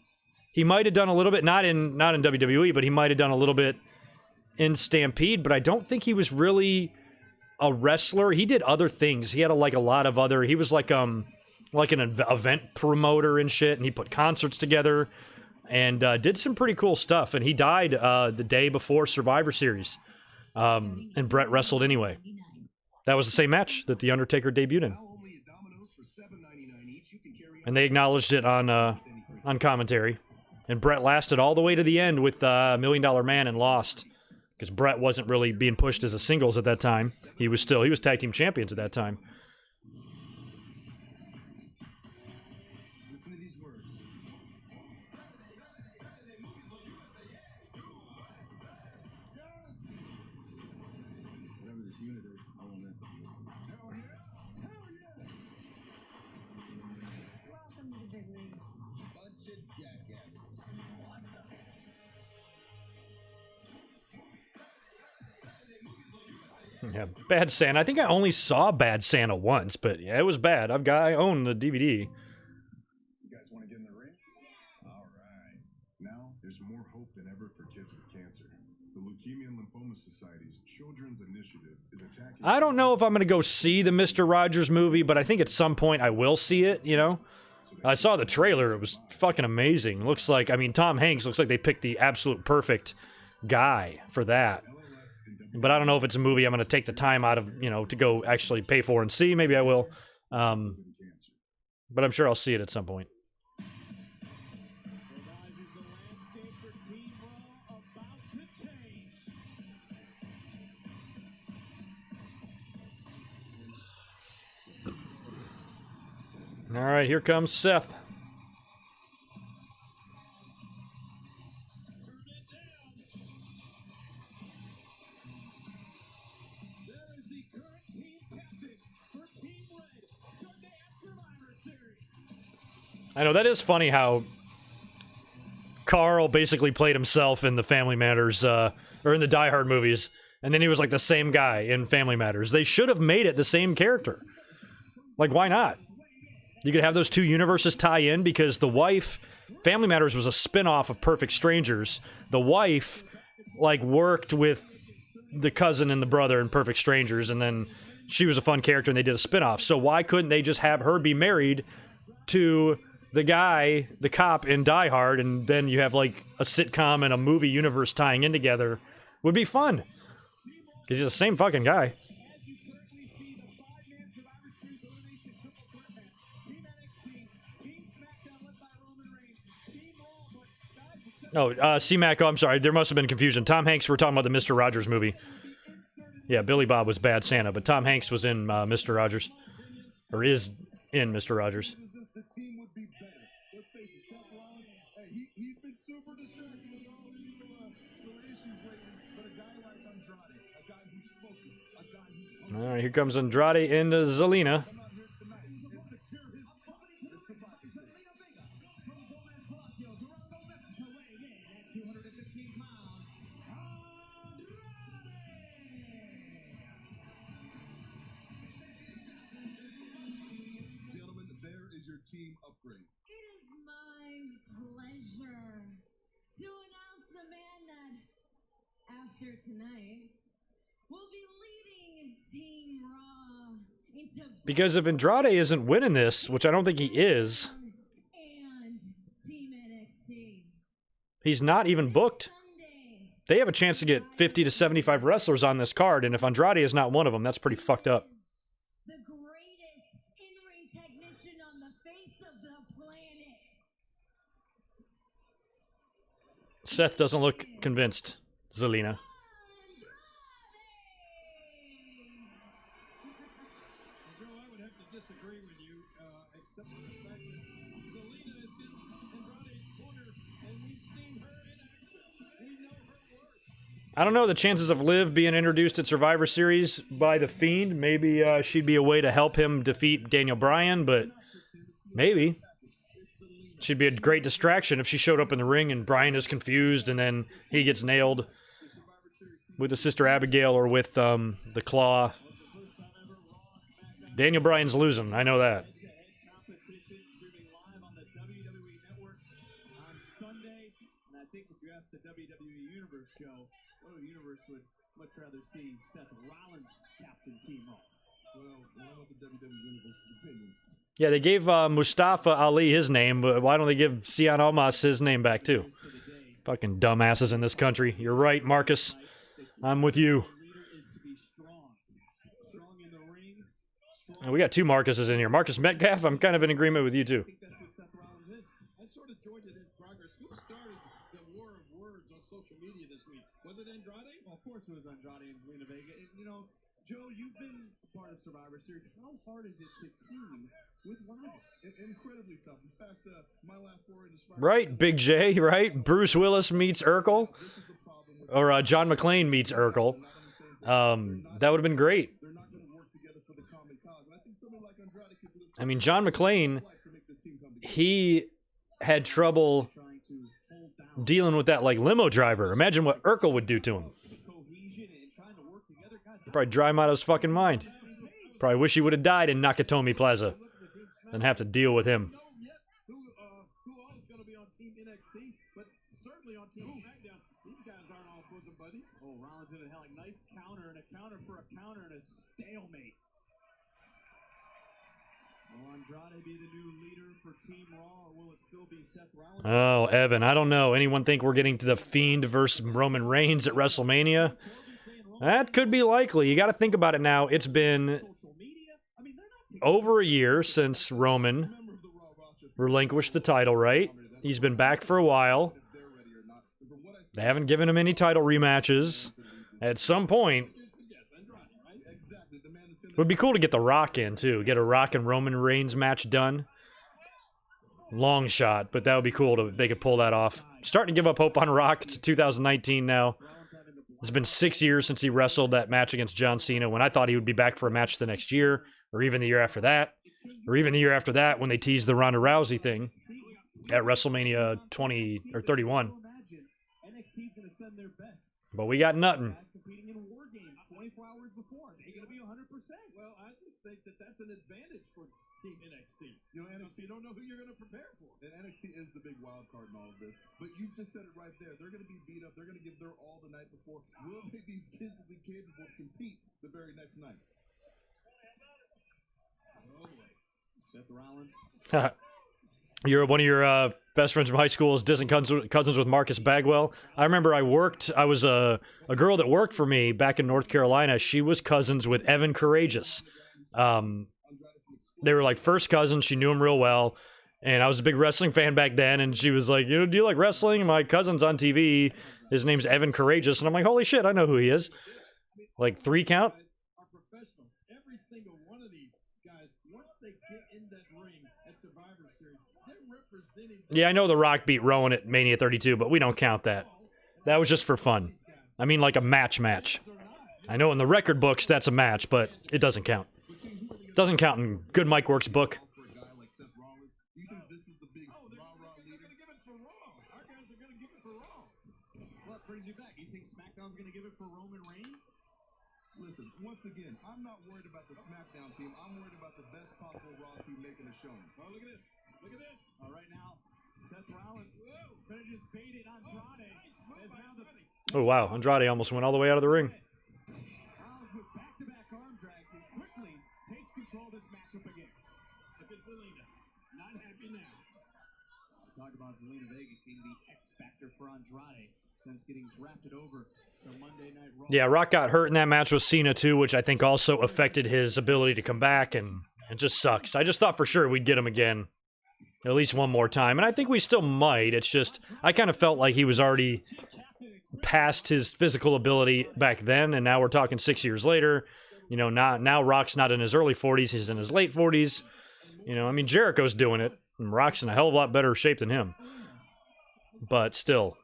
He might have done a little bit, not in WWE, but he might have done a little bit in Stampede. But I don't think he was really a wrestler. He did other things. He had a lot of other. He was like an event promoter and shit, and he put concerts together and did some pretty cool stuff. And he died the day before Survivor Series, and Brett wrestled anyway. That was the same match that The Undertaker debuted in, and they acknowledged it on commentary. And Brett lasted all the way to the end with $1 Million Man and lost. Because Brett wasn't really being pushed as a singles at that time. He was tag team champions at that time. Listen to these words. Whatever this unit is, I want it. Hell yeah! Hell yeah! Welcome to the big league. Bunch of jackasses. What the? Yeah, Bad Santa. I think I only saw Bad Santa once, but yeah, it was bad. I own the DVD. You guys want to get in the ring? All right. Now, there's more hope than ever for kids with cancer. The Leukemia and Lymphoma Society's Children's Initiative is attacking... I don't know if I'm going to go see the Mr. Rogers movie, but I think at some point I will see it, you know? I saw the trailer. It was fucking amazing. Looks like, Tom Hanks looks like they picked the absolute perfect guy for that. But I don't know if it's a movie I'm going to take the time out of, to go actually pay for and see. Maybe I will. But I'm sure I'll see it at some point. All right, here comes Seth. There is the current team captain for Team Red, Sunday at Survivor Series. I know, that is funny how Carl basically played himself in the Family Matters, or in the Die Hard movies, and then he was like the same guy in Family Matters. They should have made it the same character. Like, why not? You could have those two universes tie in, because the wife, Family Matters was a spin-off of Perfect Strangers. The wife, like, worked with the cousin and the brother in Perfect Strangers, and then she was a fun character and they did a spin-off. So why couldn't they just have her be married to the guy, the cop in Die Hard, and then you have like a sitcom and a movie universe tying in together? Would be fun. Because he's the same fucking guy. Oh, C-Mac, oh, I'm sorry. There must have been confusion. Tom Hanks, we're talking about the Mr. Rogers movie. Yeah, Billy Bob was Bad Santa, but Tom Hanks was in Mr. Rogers. Or is in Mr. Rogers. The team would be better. Let's face it, Seth Rollins, he's been super distracted with all these little issues lately. But a guy like Andrade, a guy who's focused, a guy who's All right, here comes Andrade into Zelina. come out here tonight and secure his spot in Survivor Series. Gentlemen, there is your team upgrade. It is my pleasure to announce the man that, after tonight, will be leading Team Raw into Because if Andrade isn't winning this, which I don't think he is, and Team NXT. he's not even booked. Sunday, They have a chance to get 50 to 75 wrestlers on this card, and if Andrade is not one of them, that's pretty fucked up. the greatest in-ring technician on the face of the planet. Seth doesn't look convinced, Zelina. Joe, I would have to disagree with you, except for the fact that Zelina is in Andrade's corner, and we've seen her in action. We know her work. I don't know the chances of Liv being introduced at Survivor Series by The Fiend. Maybe she'd be a way to help him defeat Daniel Bryan, but maybe. She'd be a great distraction if she showed up in the ring and Bryan is confused and then he gets nailed with the Sister Abigail or with the Claw. Daniel Bryan's losing, I know that. Competition streaming live on the WWE Network on Sunday. And I think if you ask the WWE Universe show, WWE Universe would much rather see Seth Rollins captain Team Raw. Well, I don't know what the WWE Universe's opinion. Yeah, they gave Mustafa Ali his name, but why don't they give Cien Almas his name back too? Fucking dumbasses in this country. You're right, Marcus. I'm with you. Leader is to be strong. Strong in the ring. Strong. And we got two Marcuses in here. Marcus Metcalf, I'm kind of in agreement with you too. I think that's what Seth Rollins is. I sort of joined it in progress. Who started the war of words on social media this week? Was it Andrade? Well, of course it was Andrade and Zelina Vega. And, you know, Joe, you've been a part of Survivor Series. How hard is it to team with rivals? Incredibly tough. In fact, my last foray into Survivor Right, Big J, right? Bruce Willis meets Urkel. this is the problem with Or John McClane meets Urkel. That would have been great. they're not going to work together for the common cause. And I think someone like Andrade could live I mean, John McClane, to make this team come together. he had trouble Trying to hold down dealing with that like limo driver. Imagine what Urkel would do to him. cohesion and trying to work together. Guys, He'd probably drive him out of his fucking mind. Probably wish he would have died in Nakatomi Plaza and have to deal with him. know yet who all is going to be on Team NXT, but certainly on Team SmackDown. These guys aren't all bosom buddies. Oh, Rollins in a hell, like nice counter and a counter for a counter and a stalemate. Will Andrade be the new leader for Team Raw, or will it still be Seth Rollins? Oh, Evan, I don't know. Anyone think we're getting to the Fiend versus Roman Reigns at WrestleMania? That could be likely. You got to think about it now. It's been Social media? I mean, they're not together. over a year since Roman relinquished the title, right? He's been back for a while. They haven't given him any title rematches. At some point, it would be cool to get The Rock in, too. Get a Rock and Roman Reigns match done. long shot, but that would be cool to they could pull that off. Starting to give up hope on Rock. It's 2019 now. It's been 6 years since he wrestled that match against John Cena when I thought he would be back for a match the next year, or even the year after that, or even the year after that when they teased the Ronda Rousey thing at WrestleMania 20 or 31. But we got nothing. Competing in war games 24 hours before. They're going to be 100%. Well, I just think that that's an advantage for Team NXT. You know, NXT, you don't know who you're going to prepare for. And NXT is the big wild card in all of this. But you just said it right there. They're going to be beat up. They're going to give their all the night before. Will they be physically capable to compete the very next night? Seth Rollins. One of your best friends from high school is distant cousins with Marcus Bagwell. I remember I was a girl that worked for me back in North Carolina. She was cousins with Evan Courageous. They were like first cousins. She knew him real well. And I was a big wrestling fan back then. And she was like, do you like wrestling? My cousin's on TV. His name's Evan Courageous. And I'm like, holy shit, I know who he is. Like 3 count. Are professionals. Every single one of these guys, once they get in that ring at Survivor Series, they're representing. Yeah, I know The Rock beat Rowan at Mania 32, but we don't count that. That was just for fun. I mean, like a match. I know in the record books that's a match, but it doesn't count. Doesn't count in GoodMicWork's book. For a guy like Seth Rollins, do you think this is the big rah-rah leader? They're going to give it for Raw. Our guys are going to give it for Raw. What brings you back? You think SmackDown's going to give it for Roman Reigns? Listen, once again, I'm not worried about the SmackDown team. I'm worried about the best possible Raw team making a showing. Oh, look at this. Look at this. All right, now, Seth Rollins could have just baited Andrade. As now the Oh, wow. Andrade almost went all the way out of the ring. Rollins with back-to-back arm drags and quickly takes control of this matchup again. Look at Zelina. Not happy now. Talk about Zelina Vega being the X factor for Andrade since getting drafted over to Monday Night Raw. Yeah, Rock got hurt in that match with Cena too, which I think also affected his ability to come back, and it just sucks. I just thought for sure we'd get him again. At least one more time. And I think we still might. It's just, I kind of felt like he was already past his physical ability back then, and now we're talking 6 years later. You know, now Rock's not in his early 40s, he's in his late 40s. You know, I mean, Jericho's doing it, and Rock's in a hell of a lot better shape than him. But still.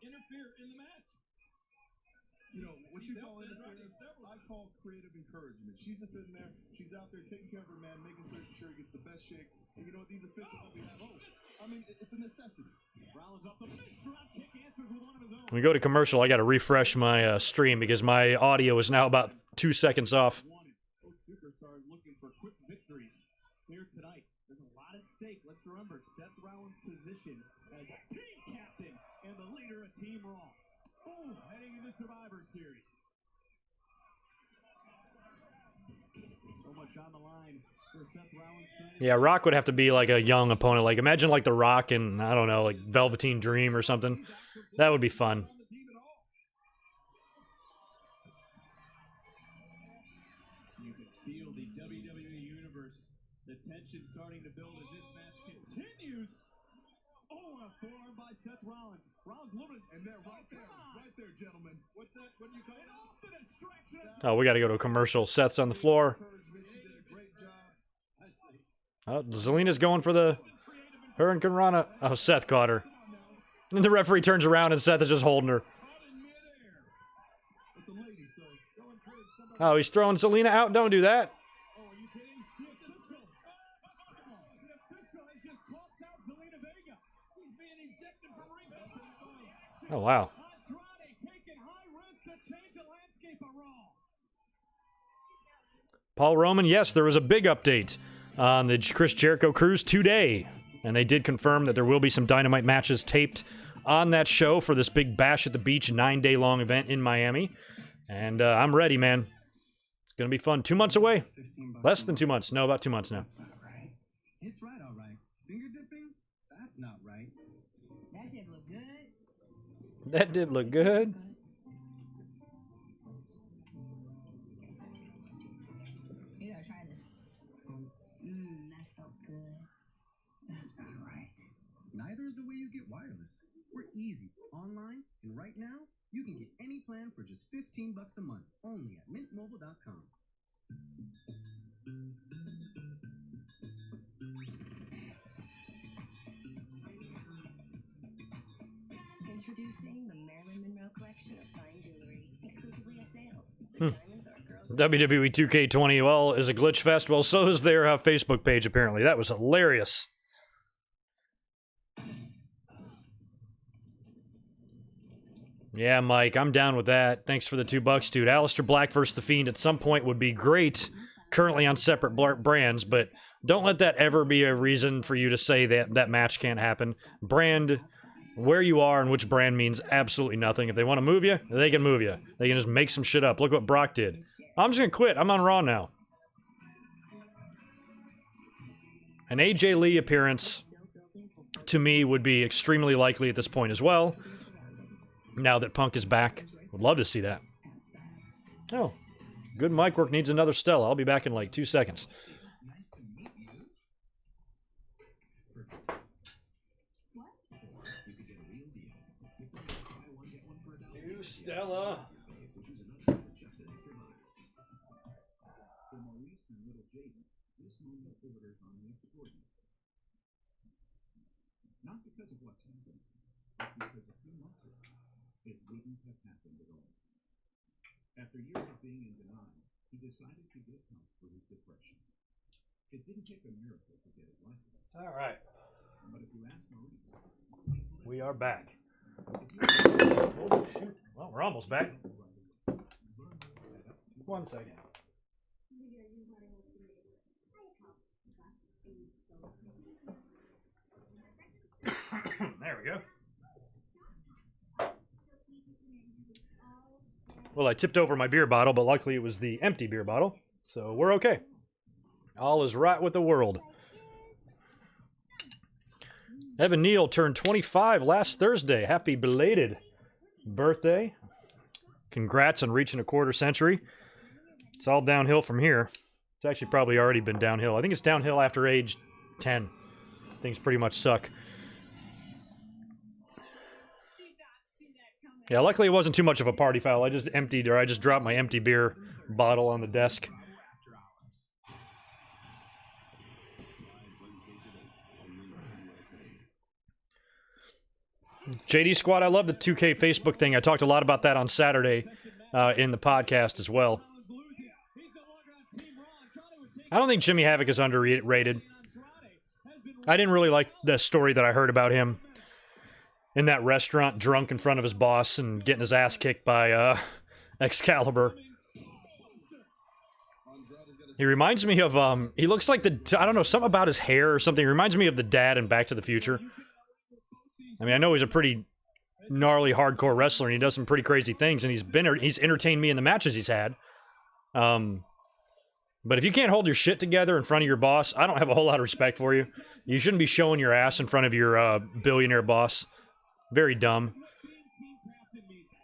You know, what you call interference, I call creative encouragement. She's just sitting there, she's out there taking care of her man, making sure he gets the best shape. And you know what, these officials that we have, I mean, it's a necessity. When we go to commercial, I got to refresh my stream because my audio is now about 2 seconds off. Both superstars looking for quick victories here tonight. There's a lot at stake. Let's remember Seth Rollins' position as team captain and the leader of Team Raw. Oh, heading into Survivor Series. So much on the line for Seth Rollins. Yeah, Rock would have to be like a young opponent. Like, imagine like The Rock and, I don't know, like Velveteen Dream or something. That would be fun. You can feel the WWE Universe, the tension starting to build as this match continues. Oh, and a forearm by Seth Rollins. Rollins looking, And they're right there, gentlemen. What's that? What do you call it? Off the distraction. Oh, we got to go to a commercial. Seth's on the floor. Encouragement, she did a great job. Oh, Zelina's going for the Hurricane Rana. Oh, Seth caught her. And the referee turns around and Seth is just holding her. It's a lady, so go encourage somebody. Oh, he's throwing Zelina out. Don't do that. Oh, are you kidding? The official has just crossed out Zelina Vega. She's being ejected from ringside. Oh, wow. Andrade taking high risk to change the landscape of Raw. Paul Roman, yes, there was a big update on the Chris Jericho Cruise today. And they did confirm that there will be some Dynamite matches taped on that show for this big Bash at the Beach 9-day-long event in Miami. And I'm ready, man. It's going to be fun. 2 months away. Less than 2 months. No, about 2 months now. That's not right. It's right, all right. Finger dipping? That's not right. That did look good. That did look good. You gotta try this. That's so good. That's not right. Neither is the way you get wireless. We're easy, online, and right now, you can get any plan for just $15 a month, only at mintmobile.com. Introducing the Marilyn Monroe collection of fine jewelry, exclusively at sales. Diamonds are girls. WWE 2K20, well, is a glitch fest. Well, so is their Facebook page, apparently. That was hilarious. Yeah, Mike, I'm down with that. Thanks for the $2, dude. Aleister Black versus The Fiend at some point would be great. Currently on separate brands, but don't let that ever be a reason for you to say that that match can't happen. Brand, where you are and which brand means absolutely nothing. If they want to move you, they can move you. They can just make some shit up. Look what Brock did. I'm just going to quit. I'm on Raw now. An AJ Lee appearance, to me, would be extremely likely at this point as well. Now that Punk is back. Would love to see that. Oh. GoodMicWork needs another Stella. I'll be back in like 2 seconds. Nice to meet you. What? You could get a real deal. If they buy one, get one for $1. New Stella. So choose another for just an extra $1. For Maurice and little Jaden, this moment borders on the extraordinary. Not because of what's happened, but because a few months ago, it wouldn't have happened at all. After years of being in denial, he decided to get help for his depression. It didn't take a miracle to get his life back. All right. But if you ask Maurice, he's lived. We are back. If you Oh, shoot. Well, we're almost back. 1 second. There we go. Well, I tipped over my beer bottle, but luckily it was the empty beer bottle, so we're okay. All is right with the world. Evan Neal turned 25 last Thursday. Happy belated birthday. Congrats on reaching a quarter century. It's all downhill from here. It's actually probably already been downhill. I think it's downhill after age 10. Things pretty much suck. Yeah, luckily it wasn't too much of a party foul. I just dropped my empty beer bottle on the desk. JD Squad, I love the 2K Facebook thing. I talked a lot about that on Saturday in the podcast as well. I don't think Jimmy Havoc is underrated. I didn't really like the story that I heard about him in that restaurant, drunk in front of his boss and getting his ass kicked by Excalibur. He reminds me of, he looks like I don't know, something about his hair or something. He reminds me of the dad in Back to the Future. I mean, I know he's a pretty gnarly, hardcore wrestler, and he does some pretty crazy things, and he's entertained me in the matches he's had. But if you can't hold your shit together in front of your boss, I don't have a whole lot of respect for you. You shouldn't be showing your ass in front of your billionaire boss. Very dumb.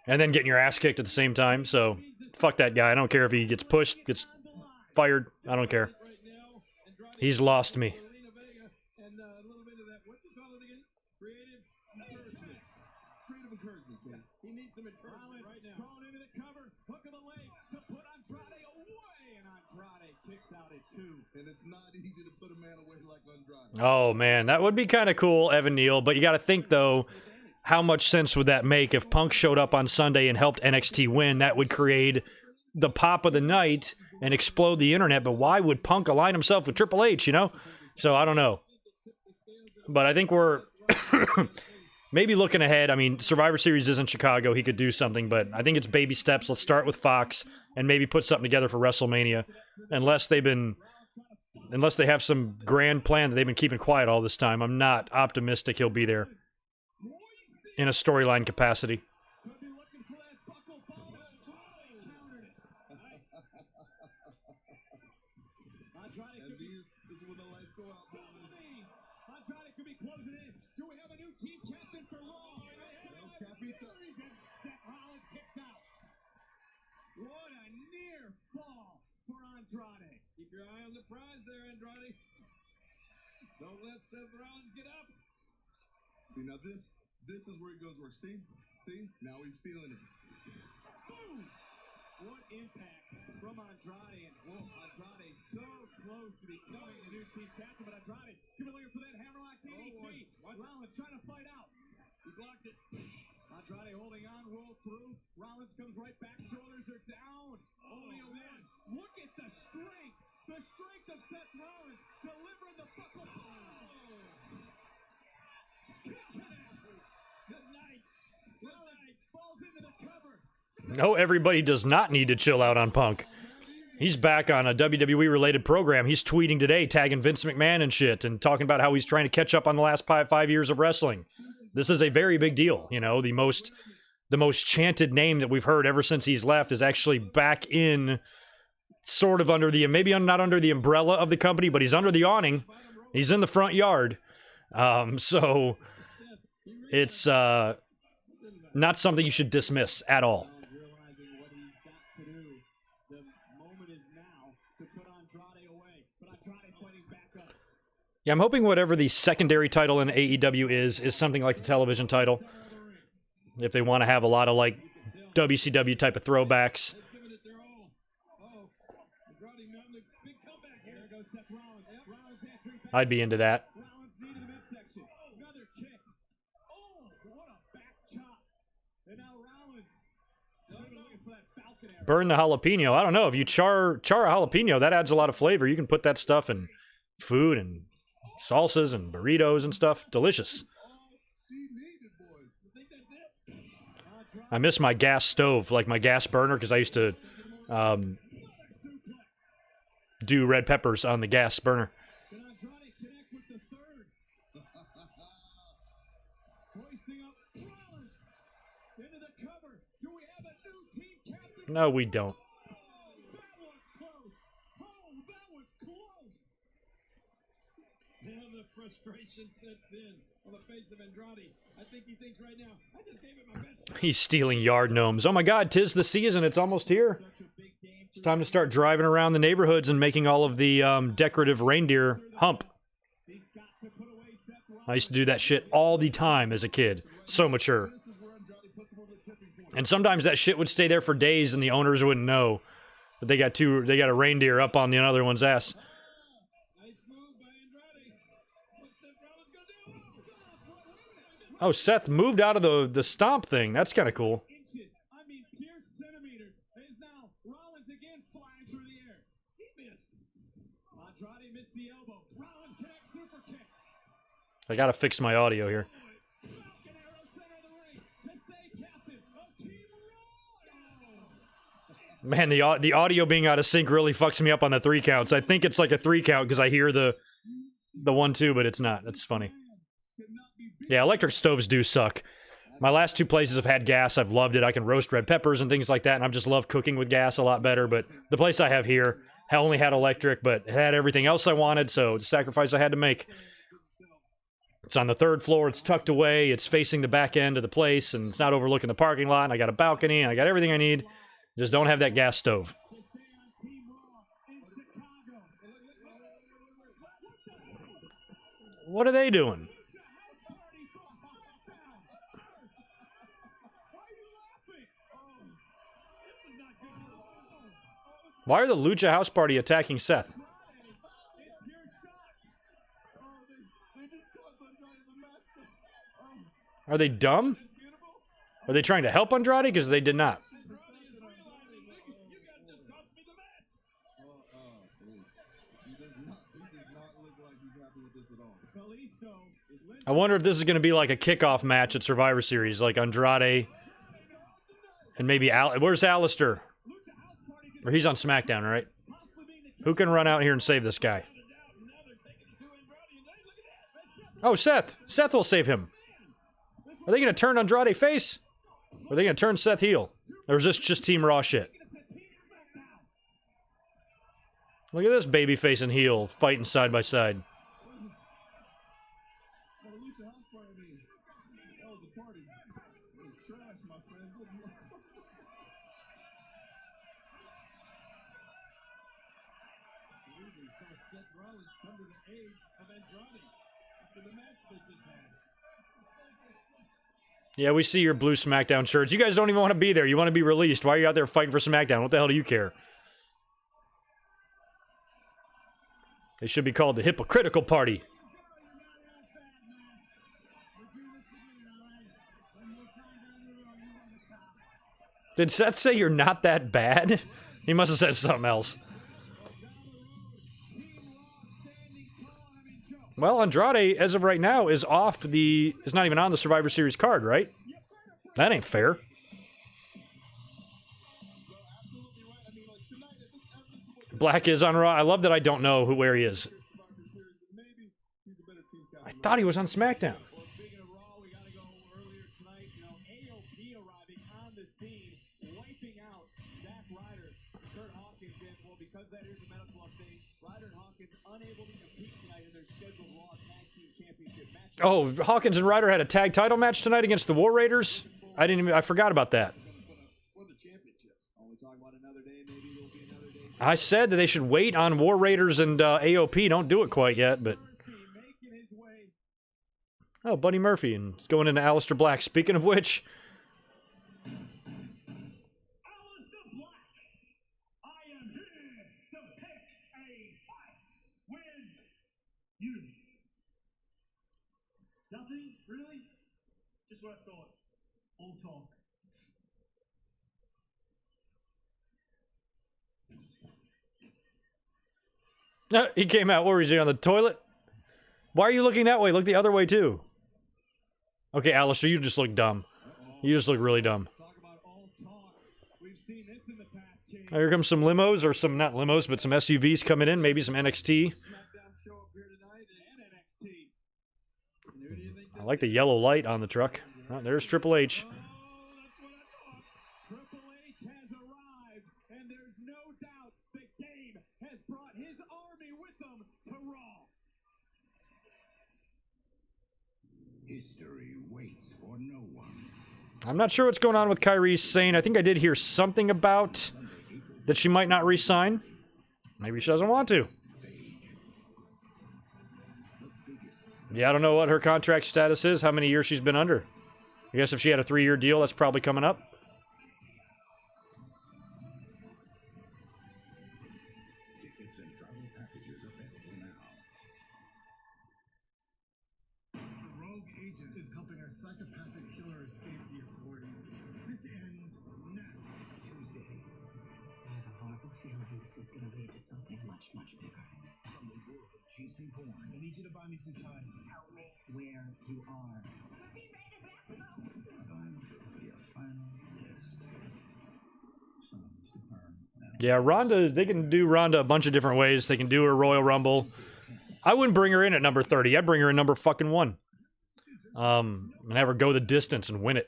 And then getting your ass kicked at the same time. So, fuck that guy. I don't care if he gets pushed, gets fired. I don't care. He's lost me. Creative encouragement, kid. He needs some encouragement right now. Thrown into the cover, hook of the leg to put Andrade away, and Andrade kicks out at 2. And it's not easy to put a man away like Andrade. Oh, man. That would be kind of cool, Evan Neal. But you got to think, though, how much sense would that make if Punk showed up on Sunday and helped NXT win? That would create the pop of the night and explode the internet. But why would Punk align himself with Triple H, you know? So I don't know. But I think we're maybe looking ahead. I mean, Survivor Series is in Chicago. He could do something, but I think it's baby steps. Let's start with Fox and maybe put something together for WrestleMania. Unless they have some grand plan that they've been keeping quiet all this time, I'm not optimistic he'll be there in a storyline capacity. And this is when the lights go out, boys. Andrade could be closing in. Do we have a new team captain for Raw? Seth Rollins kicks out. What a near fall for Andrade. Keep your eye on the prize there, Andrade. Don't let Seth Rollins get up. See, now this is where he goes work. See? Now he's feeling it. Boom! What impact from Andrade, and Andrade so close to becoming the new team captain, but Andrade could be looking for that hammerlock DDT. Rollins trying to fight out. He blocked it. Rollins comes right back, shoulders are down. Only a one. Look at the strength. The strength of Seth Rollins delivering the buckle. Kick connects. Good night. Rollins falls into the cover. No, everybody does not need to chill out on Punk. He's back on a WWE-related program. He's tweeting today, tagging Vince McMahon and shit, and talking about how he's trying to catch up on the last 5 years of wrestling. This is a very big deal. You know, the most chanted name that we've heard ever since he's left is actually back in, sort of under the, maybe not under the umbrella of the company, but he's under the awning. He's in the front yard. So it's not something you should dismiss at all. Yeah, I'm hoping whatever the secondary title in AEW is something like the television title. If they want to have a lot of, like, WCW type of throwbacks. I'd be into that. Burn the jalapeno. I don't know. If you char a jalapeno, that adds a lot of flavor. You can put that stuff in food and salsas and burritos and stuff. Delicious. I miss my gas stove, like my gas burner, because I used to do red peppers on the gas burner. No, we don't. Frustration sets in on the face of Andrade. I think he thinks right now, I just gave it my best. He's stealing yard gnomes. Oh my god, 'tis the season. It's almost here. It's time to start driving around the neighborhoods and making all of the decorative reindeer hump. I used to do that shit all the time as a kid. So mature. And sometimes that shit would stay there for days and the owners wouldn't know. But they got a reindeer up on the other one's ass. Oh, Seth moved out of the stomp thing. That's kind of cool. I mean, pure centimeters. Is now Rollins again flying through the air. He missed. Andrade missed the elbow. Rollins connects super kick. I gotta fix my audio here. Falcon arrow center of the ring to stay captain of Team Raw. Man, the audio being out of sync really fucks me up on the 3 counts. I think it's like a 3 count because I hear the 1-2, but it's not. That's funny. Yeah, electric stoves do suck. My last 2 places have had gas. I've loved it. I can roast red peppers and things like that, and I've just loved cooking with gas a lot better. But the place I have here only had electric, but it had everything else I wanted, so it's a sacrifice I had to make. It's on the 3rd floor. It's tucked away. It's facing the back end of the place, and it's not overlooking the parking lot. And I got a balcony, and I got everything I need. Just don't have that gas stove. What are they doing? Why are the Lucha House Party attacking Seth? Are they dumb? Are they trying to help Andrade? Because they did not. I wonder if this is going to be like a kickoff match at Survivor Series, like Andrade and maybe where's Alistair? Or he's on SmackDown, right? Who can run out here and save this guy? Oh, Seth. Seth will save him. Are they going to turn Andrade face? Or are they going to turn Seth heel? Or is this just Team Raw shit? Look at this babyface and heel fighting side by side. Yeah, we see your blue SmackDown shirts. You guys don't even want to be there. You want to be released. Why are you out there fighting for SmackDown? What the hell do you care? They should be called the Hypocritical Party. Did Seth say you're not that bad? He must have said something else. Well, Andrade, as of right now, is off the... is not even on the Survivor Series card, right? That ain't fair. Black is on Raw. I love that I don't know where he is. I thought he was on SmackDown. Well, speaking of Raw, we got to go earlier tonight. You know, AOP arriving on the scene, wiping out Zack Ryder, Kurt Hawkins, and well, because that is a medical update, Ryder and Hawkins unable to compete tonight in their scheduled Raw Tag Team Championship match. Oh, Hawkins and Ryder had a tag title match tonight against the War Raiders? I forgot about that. For the championships. Only talk about another day, maybe there'll be another day. I said that they should wait on War Raiders and AOP. Don't do it quite yet, but... Making his way. Oh, Buddy Murphy, and it's going into Aleister Black. Speaking of which... Aleister Black, I am here to pick a fight with you. Nothing, really? Just what I thought. All talk. He came out. Where is he, on the toilet? Why are you looking that way? Look the other way, too. Okay, Aleister, you just look dumb. You just look really dumb. Talk about all talk. We've seen this in the past, King. Here comes some limos, or some, not limos, but some SUVs coming in. Maybe some NXT. SmackDown show up here tonight and NXT. And who do you think I like the yellow light on the truck. Oh, there's Triple H. Oh, that's what I thought. Triple H has arrived, and there's no doubt the Game has brought his army with him to Raw. History waits for no one. I'm not sure what's going on with Kairi Sane. I think I did hear something about that she might not re-sign. Maybe she doesn't want to. Yeah, I don't know what her contract status is, how many years she's been under. I guess if she had a 3-year deal, that's probably coming up. Tickets and travel packages available now. A rogue agent is helping a psychopathic killer escape the authorities. This ends now. Tuesday. I have a horrible feeling this is going to lead to something much, much bigger. From the world of chasing porn. I need you to buy me some time. Tell me where you are. Going to be a fun list. Someone needs to burn that. Yeah, Ronda, they can do Ronda a bunch of different ways. They can do her Royal Rumble. I wouldn't bring her in at number 30. I'd bring her in number fucking 1. And have her go the distance and win it.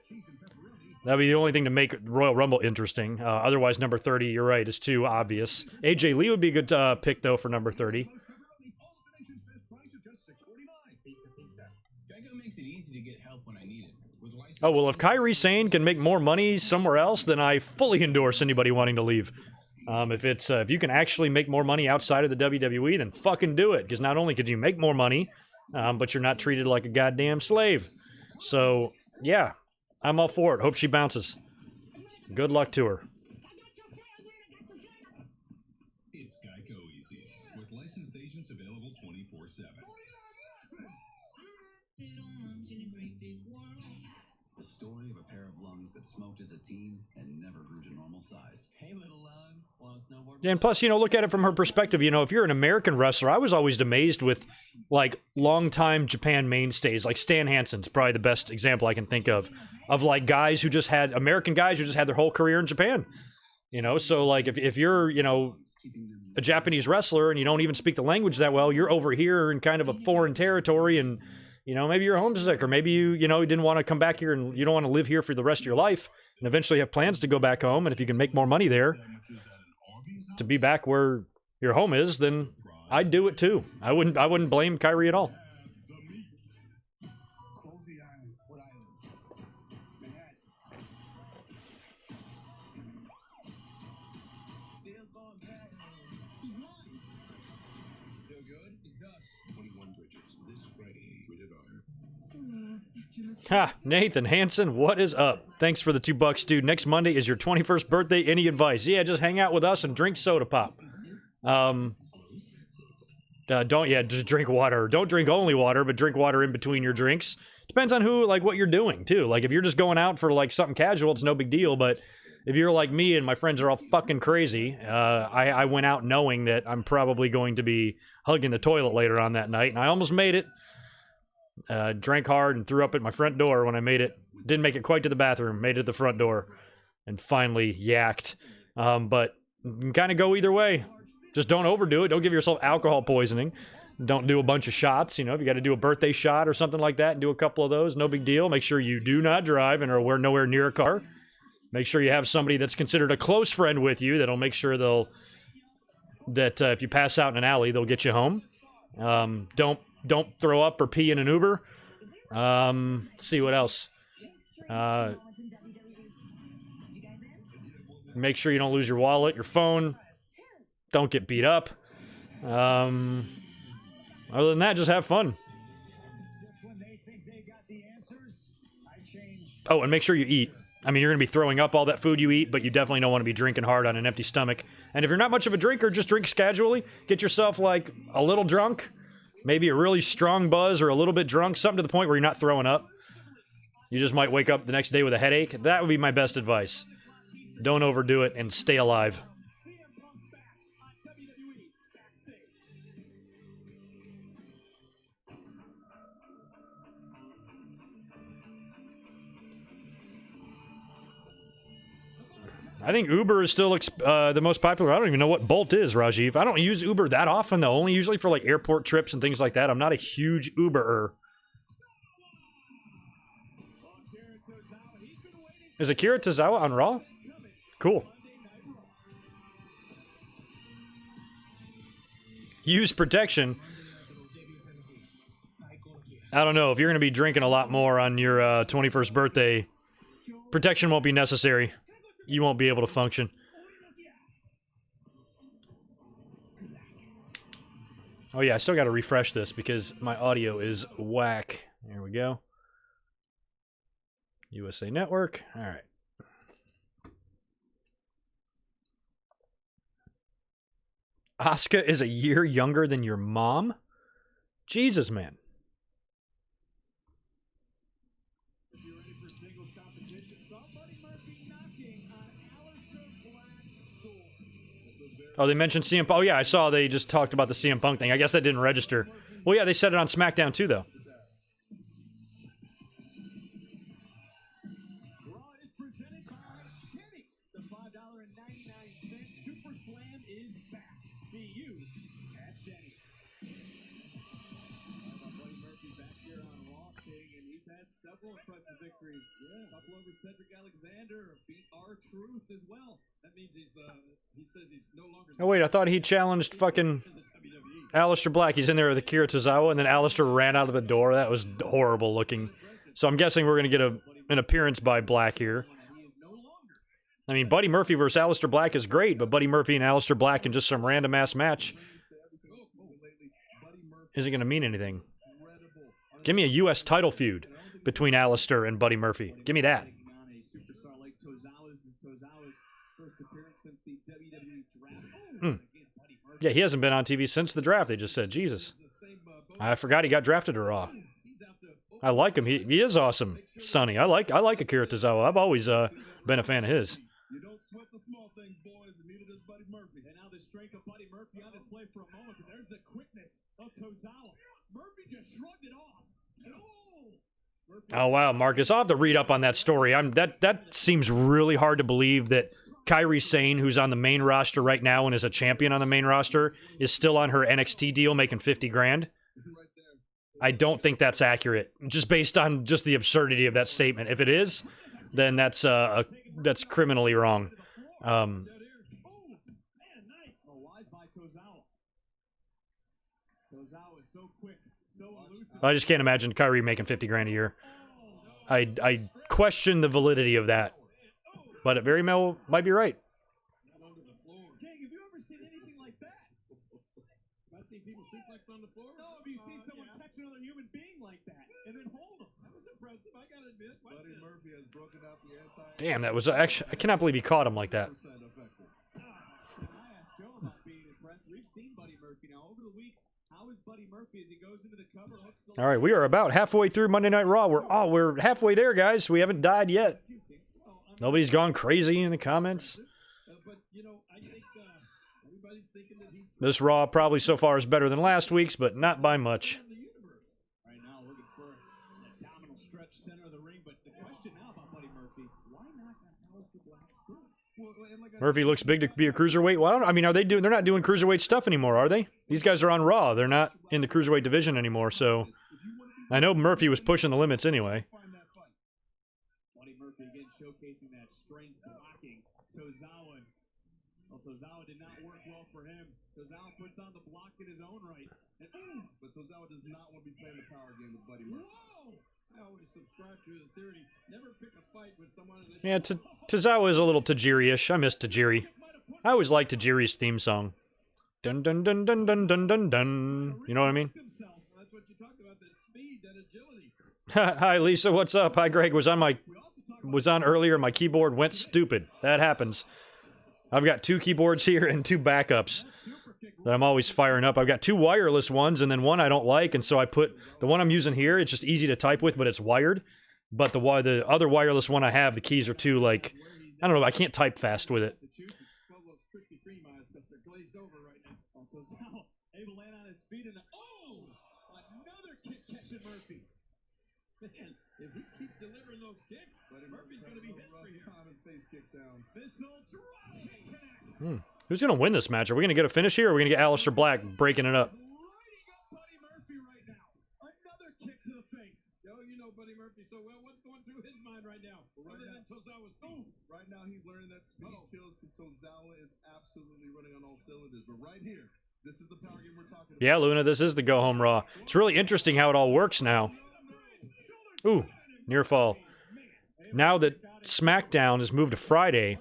That'd be the only thing to make Royal Rumble interesting. Otherwise, number 30, you're right, is too obvious. AJ Lee would be a good pick, though, for number 30. Geico makes it easy to get help when I need it. Was licensed Oh, well, if Kairi Sane can make more money somewhere else, then I fully endorse anybody wanting to leave. If you can actually make more money outside of the WWE, then fucking do it. Because not only could you make more money, but you're not treated like a goddamn slave. So, yeah, I'm all for it. Hope she bounces. Good luck to her. It's Geico Easy, with licensed agents available 24/7. the story of a pair of lungs that smoked as a teen and never grew to normal size. Hey, little lungs, want to snowboard? And plus, look at it from her perspective. If you're an American wrestler, I was always amazed with, like, long-time Japan mainstays. Like, Stan Hansen's probably the best example I can think of, like, guys who just had, American guys who just had their whole career in Japan. So, like, if you're, a Japanese wrestler and you don't even speak the language that well, you're over here in kind of a foreign territory and, maybe you're homesick, or maybe you didn't want to come back here and you don't want to live here for the rest of your life and eventually have plans to go back home. And if you can make more money there to be back where your home is, then I'd do it too. I wouldn't blame Kyrie at all. Cozy Island. What island? Manhattan. He's mine. Feel good? It does. 21 Bridges this Friday. Rated R. Ha, Nathan Hansen, what is up? Thanks for the $2, dude. Next Monday is your 21st birthday. Any advice? Yeah, just hang out with us and drink soda pop. Just drink water. Don't drink only water, but drink water in between your drinks. Depends on what you're doing too. Like if you're just going out for like something casual, it's no big deal. But If you're like me and my friends are all fucking crazy, I went out knowing that I'm probably going to be hugging the toilet later on that night, and I almost made it. Drank hard and threw up at my front door when I made it. Didn't make it quite to the bathroom, made it to the front door, and finally yacked. But you can kind of go either way. Just don't overdo it. Don't give yourself alcohol poisoning. Don't do a bunch of shots. You know, if you got to do a birthday shot or something like that and do a couple of those, no big deal. Make sure you do not drive and are nowhere near a car. Make sure you have somebody that's considered a close friend with you that'll make sure that if you pass out in an alley, they'll get you home. Don't throw up or pee in an Uber. See what else. Make sure you don't lose your wallet, your phone. Don't get beat up. Other than that, just have fun. Oh, and make sure you eat. I mean, you're going to be throwing up all that food you eat, but you definitely don't want to be drinking hard on an empty stomach. And if you're not much of a drinker, just drink casually. Get yourself, like, a little drunk. Maybe a really strong buzz or a little bit drunk. Something to the point where you're not throwing up. You just might wake up the next day with a headache. That would be my best advice. Don't overdo it and stay alive. I think Uber is still the most popular. I don't even know what Bolt is, Rajiv. I don't use Uber that often, though. Only usually for, like, airport trips and things like that. I'm not a huge Uberer. Is Akira Tozawa on Raw? Cool. Use protection. I don't know. If you're going to be drinking a lot more on your 21st birthday, protection won't be necessary. You won't be able to function. Oh yeah, I still got to refresh this because my audio is whack. There we go. USA Network. All right. Asuka is a year younger than your mom? Jesus, man. Oh, they mentioned CM Punk. Oh, yeah, I saw they just talked about the CM Punk thing. I guess that didn't register. Well, yeah, they said it on SmackDown, too, though. Several impressive victories. Yeah. A couple over Cedric Alexander, beat R-Truth as well. That means he says he's no longer... Oh, wait, I thought he challenged fucking Aleister Black. He's in there with Akira Tozawa, and then Aleister ran out of the door. That was horrible looking. So I'm guessing we're going to get an appearance by Black here. I mean, Buddy Murphy versus Aleister Black is great, but Buddy Murphy and Aleister Black in just some random-ass match isn't going to mean anything. Give me a U.S. title feud between Aleister and Buddy Murphy. Give me that. Yeah, he hasn't been on TV since the draft, they just said. Jesus. I forgot he got drafted to Raw. I like him. He is awesome. Sonny. I like Akira Tozawa. I've always been a fan of his. You don't sweat the small things, boys, and neither does Buddy Murphy. And now the strength of Buddy Murphy on display for a moment, but there's the quickness of Tozawa. Murphy just shrugged it off. Oh, wow, Marcus. I'll have to read up on that story. That seems really hard to believe that Kairi Sane, who's on the main roster right now and is a champion on the main roster, is still on her NXT deal making $50,000. I don't think that's accurate, just based on just the absurdity of that statement. If it is, then that's criminally wrong. I just can't imagine Kyrie making $50,000 a year. I question the validity of that, but it very well might be right. King, have you ever seen anything like that? I've seen people suplex on the floor. No, have you seen someone catch another human being like that and then hold them? That was impressive. I gotta admit. Buddy Murphy has broken out the Damn, that was actually... I cannot believe he caught him like that. I asked Joe about being impressed. We've seen Buddy Murphy now over the weeks. How is Buddy Murphy as he goes into the cover? All right, we are about halfway through Monday Night Raw. We're halfway there, guys. We haven't died yet. Nobody's gone crazy in the comments. But, you know, I think everybody's thinking that he's... This Raw probably so far is better than last week's, but not by much. Right now, looking for an abdominal stretch center of the ring, but the question now about Buddy Murphy, why not Aleister Black's good? Murphy looks big to be a cruiserweight. Well, I mean, they're not doing cruiserweight stuff anymore, are they? These guys are on Raw. They're not in the cruiserweight division anymore, so I know Murphy was pushing the limits anyway. Buddy Murphy again showcasing that strength blocking. Tozawa. Well, Tozawa did not work well for him. Tozawa puts on the block in his own right. But Tozawa does not want to be playing the power game with Buddy Murphy. Whoa! I always subscribe to the theory. Never pick a fight with someone. Yeah, Tozawa is a little Tajiri-ish. I miss Tajiri. I always liked Tajiri's theme song. Dun dun dun dun dun dun dun dun. You know what I mean? That's what you talked about, that speed, that agility. Hi Lisa, what's up? Hi Greg. Was on earlier. My keyboard went stupid. That happens. I've got 2 keyboards here and 2 backups that I'm always firing up. I've got 2 wireless ones and then one I don't like, and so I put the one I'm using here. It's just easy to type with, but it's wired. But the other wireless one I have, the keys are too, like, I don't know, I can't type fast with it. Able to land on his feet and another kick catching Murphy. Man, if he keeps delivering those kicks, Murphy's going to be history here. Missile drop kick connects. Who's going to win this match? Are we going to get a finish here, or are we going to get Aleister Black breaking it up? Lighting up Buddy Murphy right now. Another kick to the face. Yo, you know Buddy Murphy so well. What's going through his mind right now? Other than Tozawa's feet. Right now, he's learning that speed kills because Tozawa is absolutely running on all cylinders. But right here, this is the power game we're talking about. Yeah, Luna, this is the Go Home Raw. It's really interesting how it all works now. Ooh, near fall. Now that SmackDown has moved to Friday.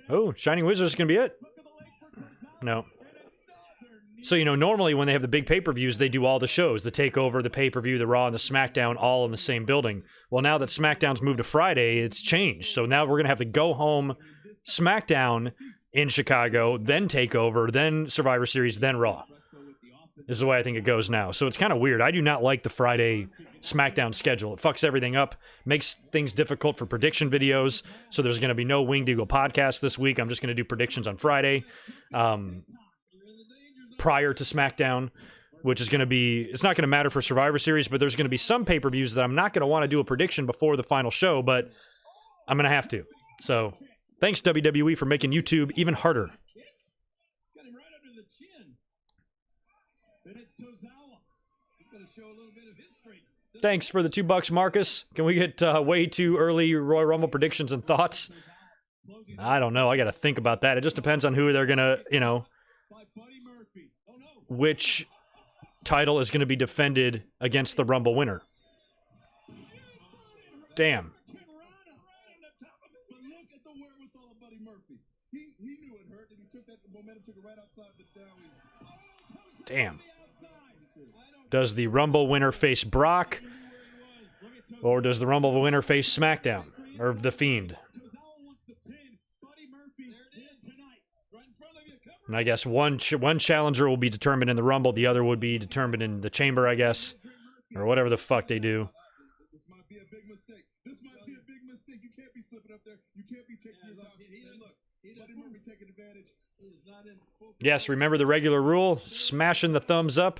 Oh, Shining Wizard is going to be it? No. So, you know, normally when they have the big pay-per-views, they do all the shows. The TakeOver, the pay-per-view, the Raw, and the SmackDown all in the same building. Well, now that SmackDown's moved to Friday, it's changed. So now we're going to have the Go Home SmackDown in Chicago, then TakeOver, then Survivor Series, then Raw. This is the way I think it goes now. So it's kind of weird. I do not like the Friday SmackDown schedule. It fucks everything up, makes things difficult for prediction videos. So there's going to be no Winged Eagle podcast this week. I'm just going to do predictions on Friday prior to SmackDown, which is going to be, it's not going to matter for Survivor Series, but there's going to be some pay-per-views that I'm not going to want to do a prediction before the final show, but I'm going to have to. So thanks, WWE, for making YouTube even harder. Got him right under the chin. And it's Tozawa. He's going to show a little bit of history. Thanks for the $2, Marcus. Can we get way too early Royal Rumble predictions and thoughts? I don't know. I got to think about that. It just depends on who they're going to, you know, which title is going to be defended against the Rumble winner. Damn. Look at the wherewithal of Buddy Murphy. He knew it hurt, and he took that momentum, took it right outside, but now he's... Damn. Does the Rumble winner face Brock? Or does the Rumble winner face SmackDown? Or The Fiend? And I guess one challenger will be determined in the Rumble, the other would be determined in the Chamber, I guess. Or whatever the fuck they do. This might be a big mistake. This might be a big mistake. You can't be slipping up there. You can't be taking your time. And look, Buddy Murphy taking advantage. Yes, remember the regular rule. Smashing the thumbs up.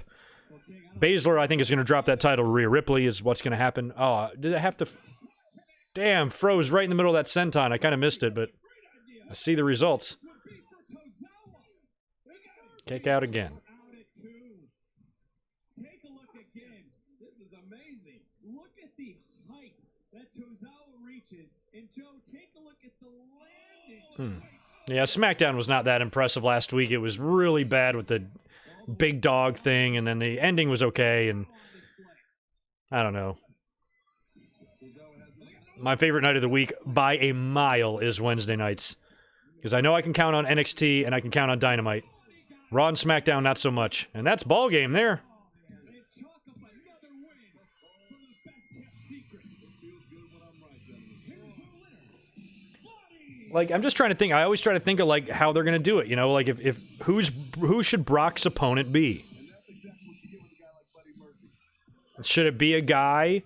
Baszler, I think, is going to drop that title. Rhea Ripley is what's going to happen. Oh, did I have to... Damn, froze right in the middle of that senton. I kind of missed it, but I see the results. Kick out again. Take a look again. This is amazing. Look at the height that Tozawa reaches. And Joe, take a look at the landing. Yeah, SmackDown was not that impressive last week. It was really bad with the big dog thing, and then the ending was okay, and I don't know. My favorite night of the week by a mile is Wednesday nights. Because I know I can count on NXT and I can count on Dynamite. Raw and SmackDown, not so much. And that's ball game there. Like, I'm just trying to think. I always try to think of, like, how they're going to do it. You know, like, if who should Brock's opponent be? Should it be a guy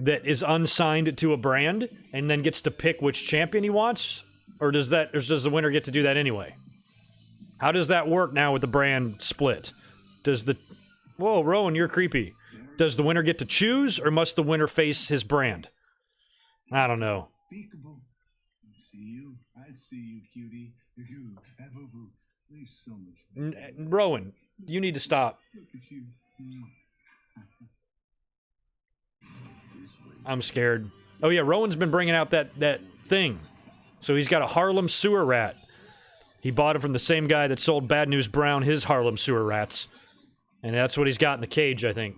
that is unsigned to a brand and then gets to pick which champion he wants? Or does the winner get to do that anyway? How does that work now with the brand split? Does the... Whoa, Rowan, you're creepy. Does the winner get to choose, or must the winner face his brand? I don't know. See you. I see you, cutie. There's so much. Rowan, you need to stop. Look at you. I'm scared. Oh yeah, Rowan's been bringing out that thing. So he's got a Harlem sewer rat. He bought it from the same guy that sold Bad News Brown his Harlem sewer rats. And that's what he's got in the cage, I think.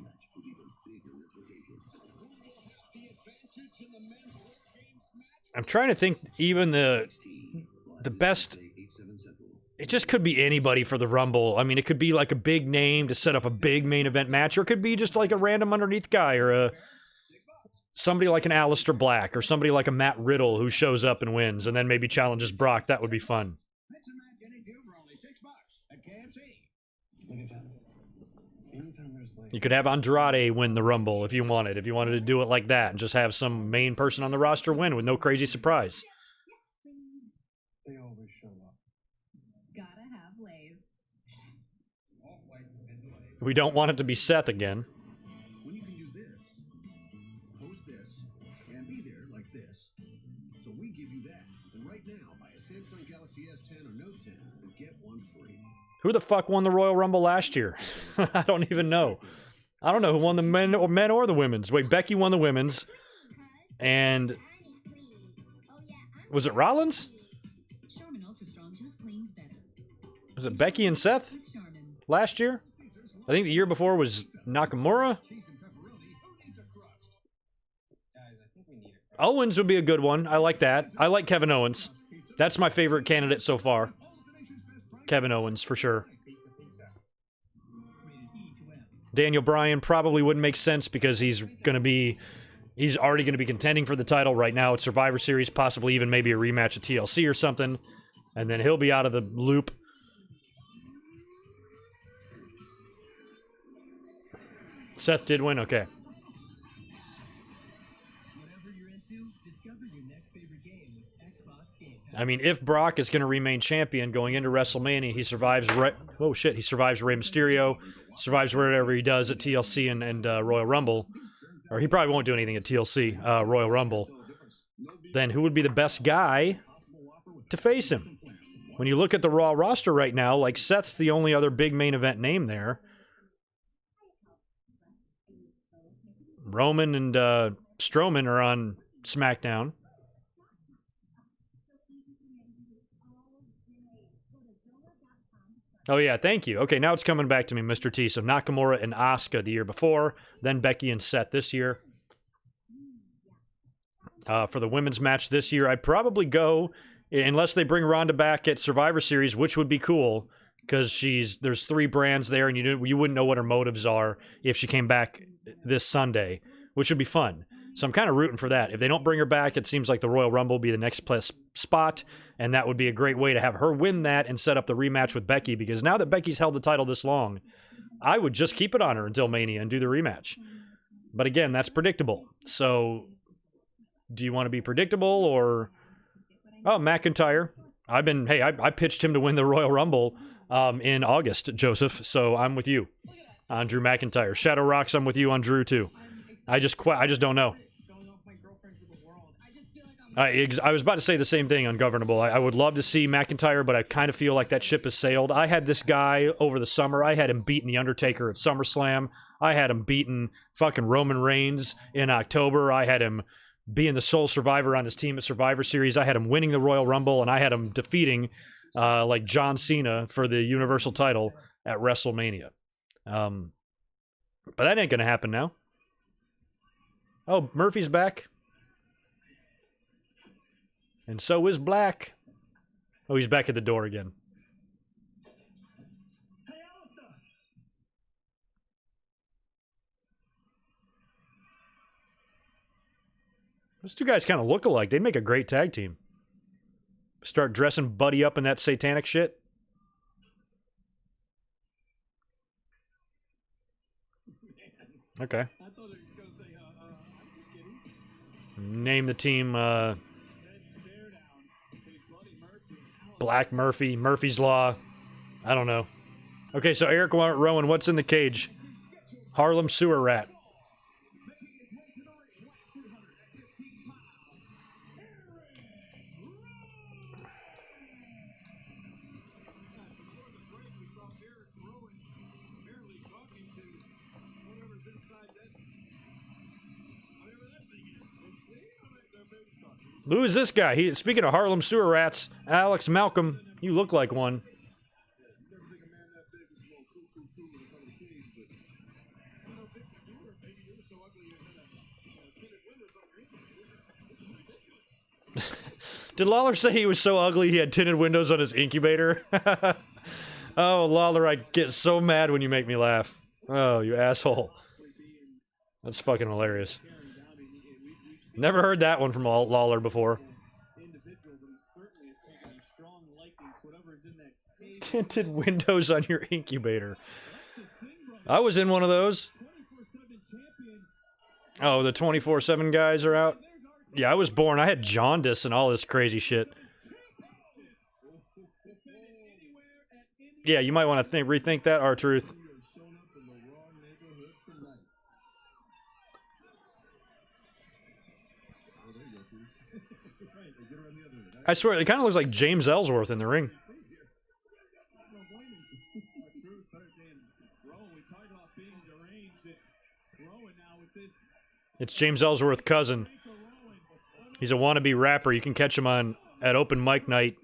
I'm trying to think even the best... It just could be anybody for the Rumble. I mean, it could be like a big name to set up a big main event match, or it could be just like a random underneath guy, or somebody like an Aleister Black, or somebody like a Matt Riddle who shows up and wins, and then maybe challenges Brock. That would be fun. You could have Andrade win the Rumble if you wanted. If you wanted to do it like that and just have some main person on the roster win with no crazy surprise. They always show up. Gotta have Blaze. We don't want it to be Seth again. When you can do this, post this, and be there like this. So we give you that. And right now, buy a Samsung Galaxy S10 or Note 10 and get one free. Who the fuck won the Royal Rumble last year? I don't even know. I don't know who won the men or the women's. Wait, Becky won the women's. And... Was it Rollins? Was it Becky and Seth last year? I think the year before was Nakamura. Owens would be a good one. I like that. I like Kevin Owens. That's my favorite candidate so far. Kevin Owens, for sure. Daniel Bryan probably wouldn't make sense because he's already going to be contending for the title right now at Survivor Series, possibly even maybe a rematch at TLC or something. And then he'll be out of the loop. Seth did win? Okay. I mean, if Brock is going to remain champion going into WrestleMania, he survives... he survives Rey Mysterio, survives whatever he does at TLC and Royal Rumble. Or he probably won't do anything at TLC, Royal Rumble. Then who would be the best guy to face him? When you look at the Raw roster right now, like, Seth's the only other big main event name there. Roman and Strowman are on SmackDown. Oh, yeah, thank you. Okay, now it's coming back to me, Mr. T. So Nakamura and Asuka the year before, then Becky and Seth this year. For the women's match this year, I'd probably go, unless they bring Ronda back at Survivor Series, which would be cool, because there's 3 brands there, and you wouldn't know what her motives are if she came back this Sunday, which would be fun. So I'm kind of rooting for that. If they don't bring her back, it seems like the Royal Rumble will be the next spot, and that would be a great way to have her win that and set up the rematch with Becky, because now that Becky's held the title this long, I would just keep it on her until Mania and do the rematch. But again, that's predictable. So do you want to be predictable or... Oh, McIntyre. I pitched him to win the Royal Rumble in August, Joseph, so I'm with you on Drew McIntyre. Shadow Rocks, I'm with you on Drew, too. I just don't know. I was about to say the same thing, Ungovernable. I would love to see McIntyre, but I kind of feel like that ship has sailed. I had this guy over the summer. I had him beating The Undertaker at SummerSlam. I had him beating fucking Roman Reigns in October. I had him being the sole survivor on his team at Survivor Series. I had him winning the Royal Rumble, and I had him defeating like John Cena for the Universal title at WrestleMania. But that ain't going to happen now. Oh, Murphy's back. And so is Black. Oh, he's back at the door again. Hey, Alistair! Those 2 guys kind of look alike. They'd make a great tag team. Start dressing Buddy up in that satanic shit. Okay. I thought he was going to say, I'm just kidding. Name the team, Black Murphy, Murphy's Law. I don't know. Okay, so Eric Rowan, what's in the cage? Harlem Sewer Rat. Who is this guy? Speaking of Harlem Sewer Rats, Alex Malcolm, you look like one. Did Lawler say he was so ugly he had tinted windows on his incubator? Oh, Lawler, I get so mad when you make me laugh. Oh, you asshole. That's fucking hilarious. Never heard that one from Lawler before. Tinted windows on your incubator. I was in one of those. Oh, the 24/7 guys are out? Yeah, I was born. I had jaundice and all this crazy shit. Yeah, you might want to rethink that, R-Truth. I swear, it kind of looks like James Ellsworth in the ring. It's James Ellsworth's cousin. He's a wannabe rapper. You can catch him at open mic night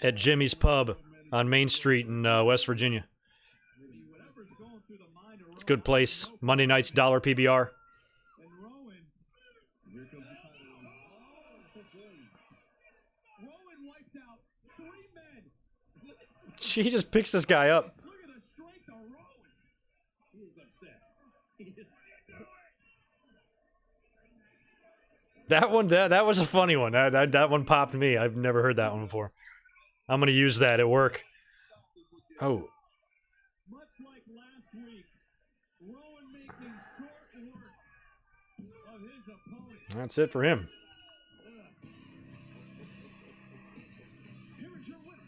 at Jimmy's Pub on Main Street in West Virginia. It's a good place. Monday nights, $1 PBR. She just picks this guy up. That one, that was a funny one. That one popped me. I've never heard that one before. I'm gonna use that at work. Oh. Much like last week, Rowan making short work of his opponent. That's it for him. Here's your winner,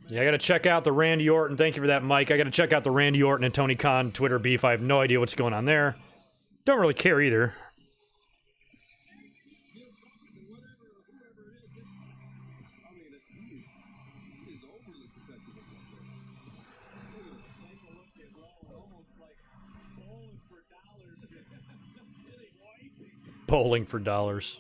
Yeah, I gotta check out the Randy Orton. Thank you for that, Mike. I gotta check out the Randy Orton and Tony Khan Twitter beef. I have no idea what's going on there. Don't really care either. Bowling for dollars.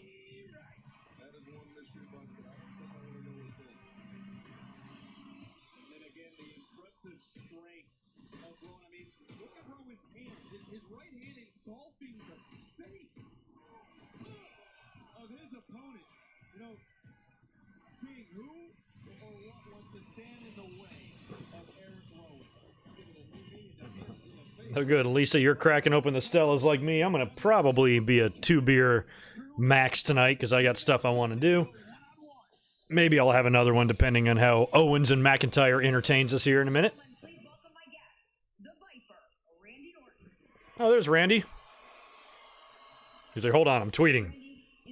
Oh, good. Lisa, you're cracking open the Stellas like me. I'm going to probably be a 2-beer max tonight because I got stuff I want to do. Maybe I'll have another one depending on how Owens and McIntyre entertains us here in a minute. Oh, there's Randy. He's like, hold on, I'm tweeting.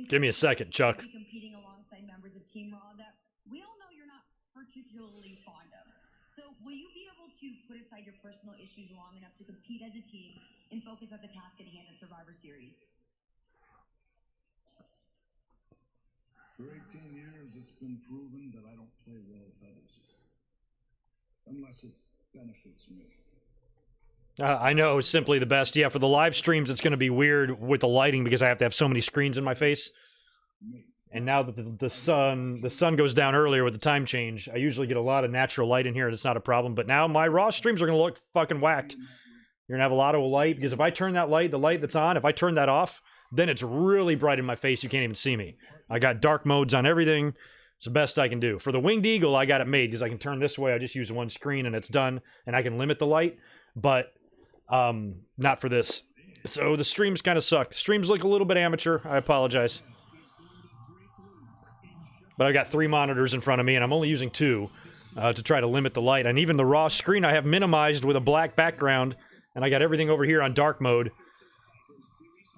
Give me a second, Chuck. Competing alongside members of Team Raw that we all know you're not particularly fond of. So will you be able to put aside your personal issues long enough to compete as a team and focus at the task at hand at Survivor Series? For 18 years, it's been proven that I don't play well with others. Unless it benefits me. I know, simply the best. Yeah, for the live streams, it's going to be weird with the lighting because I have to have so many screens in my face. And now that the sun goes down earlier with the time change, I usually get a lot of natural light in here, and it's not a problem. But now my Raw streams are going to look fucking whacked. You're going to have a lot of light, because if I turn that light, the light that's on, if I turn that off, then it's really bright in my face. You can't even see me. I got dark modes on everything. It's the best I can do. For the Winged Eagle, I got it made, because I can turn this way. I just use one screen, and it's done. And I can limit the light. But not for this. So the streams kind of suck. Streams look a little bit amateur. I apologize. But I've got 3 monitors in front of me, and I'm only using 2. to try to limit the light. And even the raw screen I have minimized with a black background, and I got everything over here on dark mode.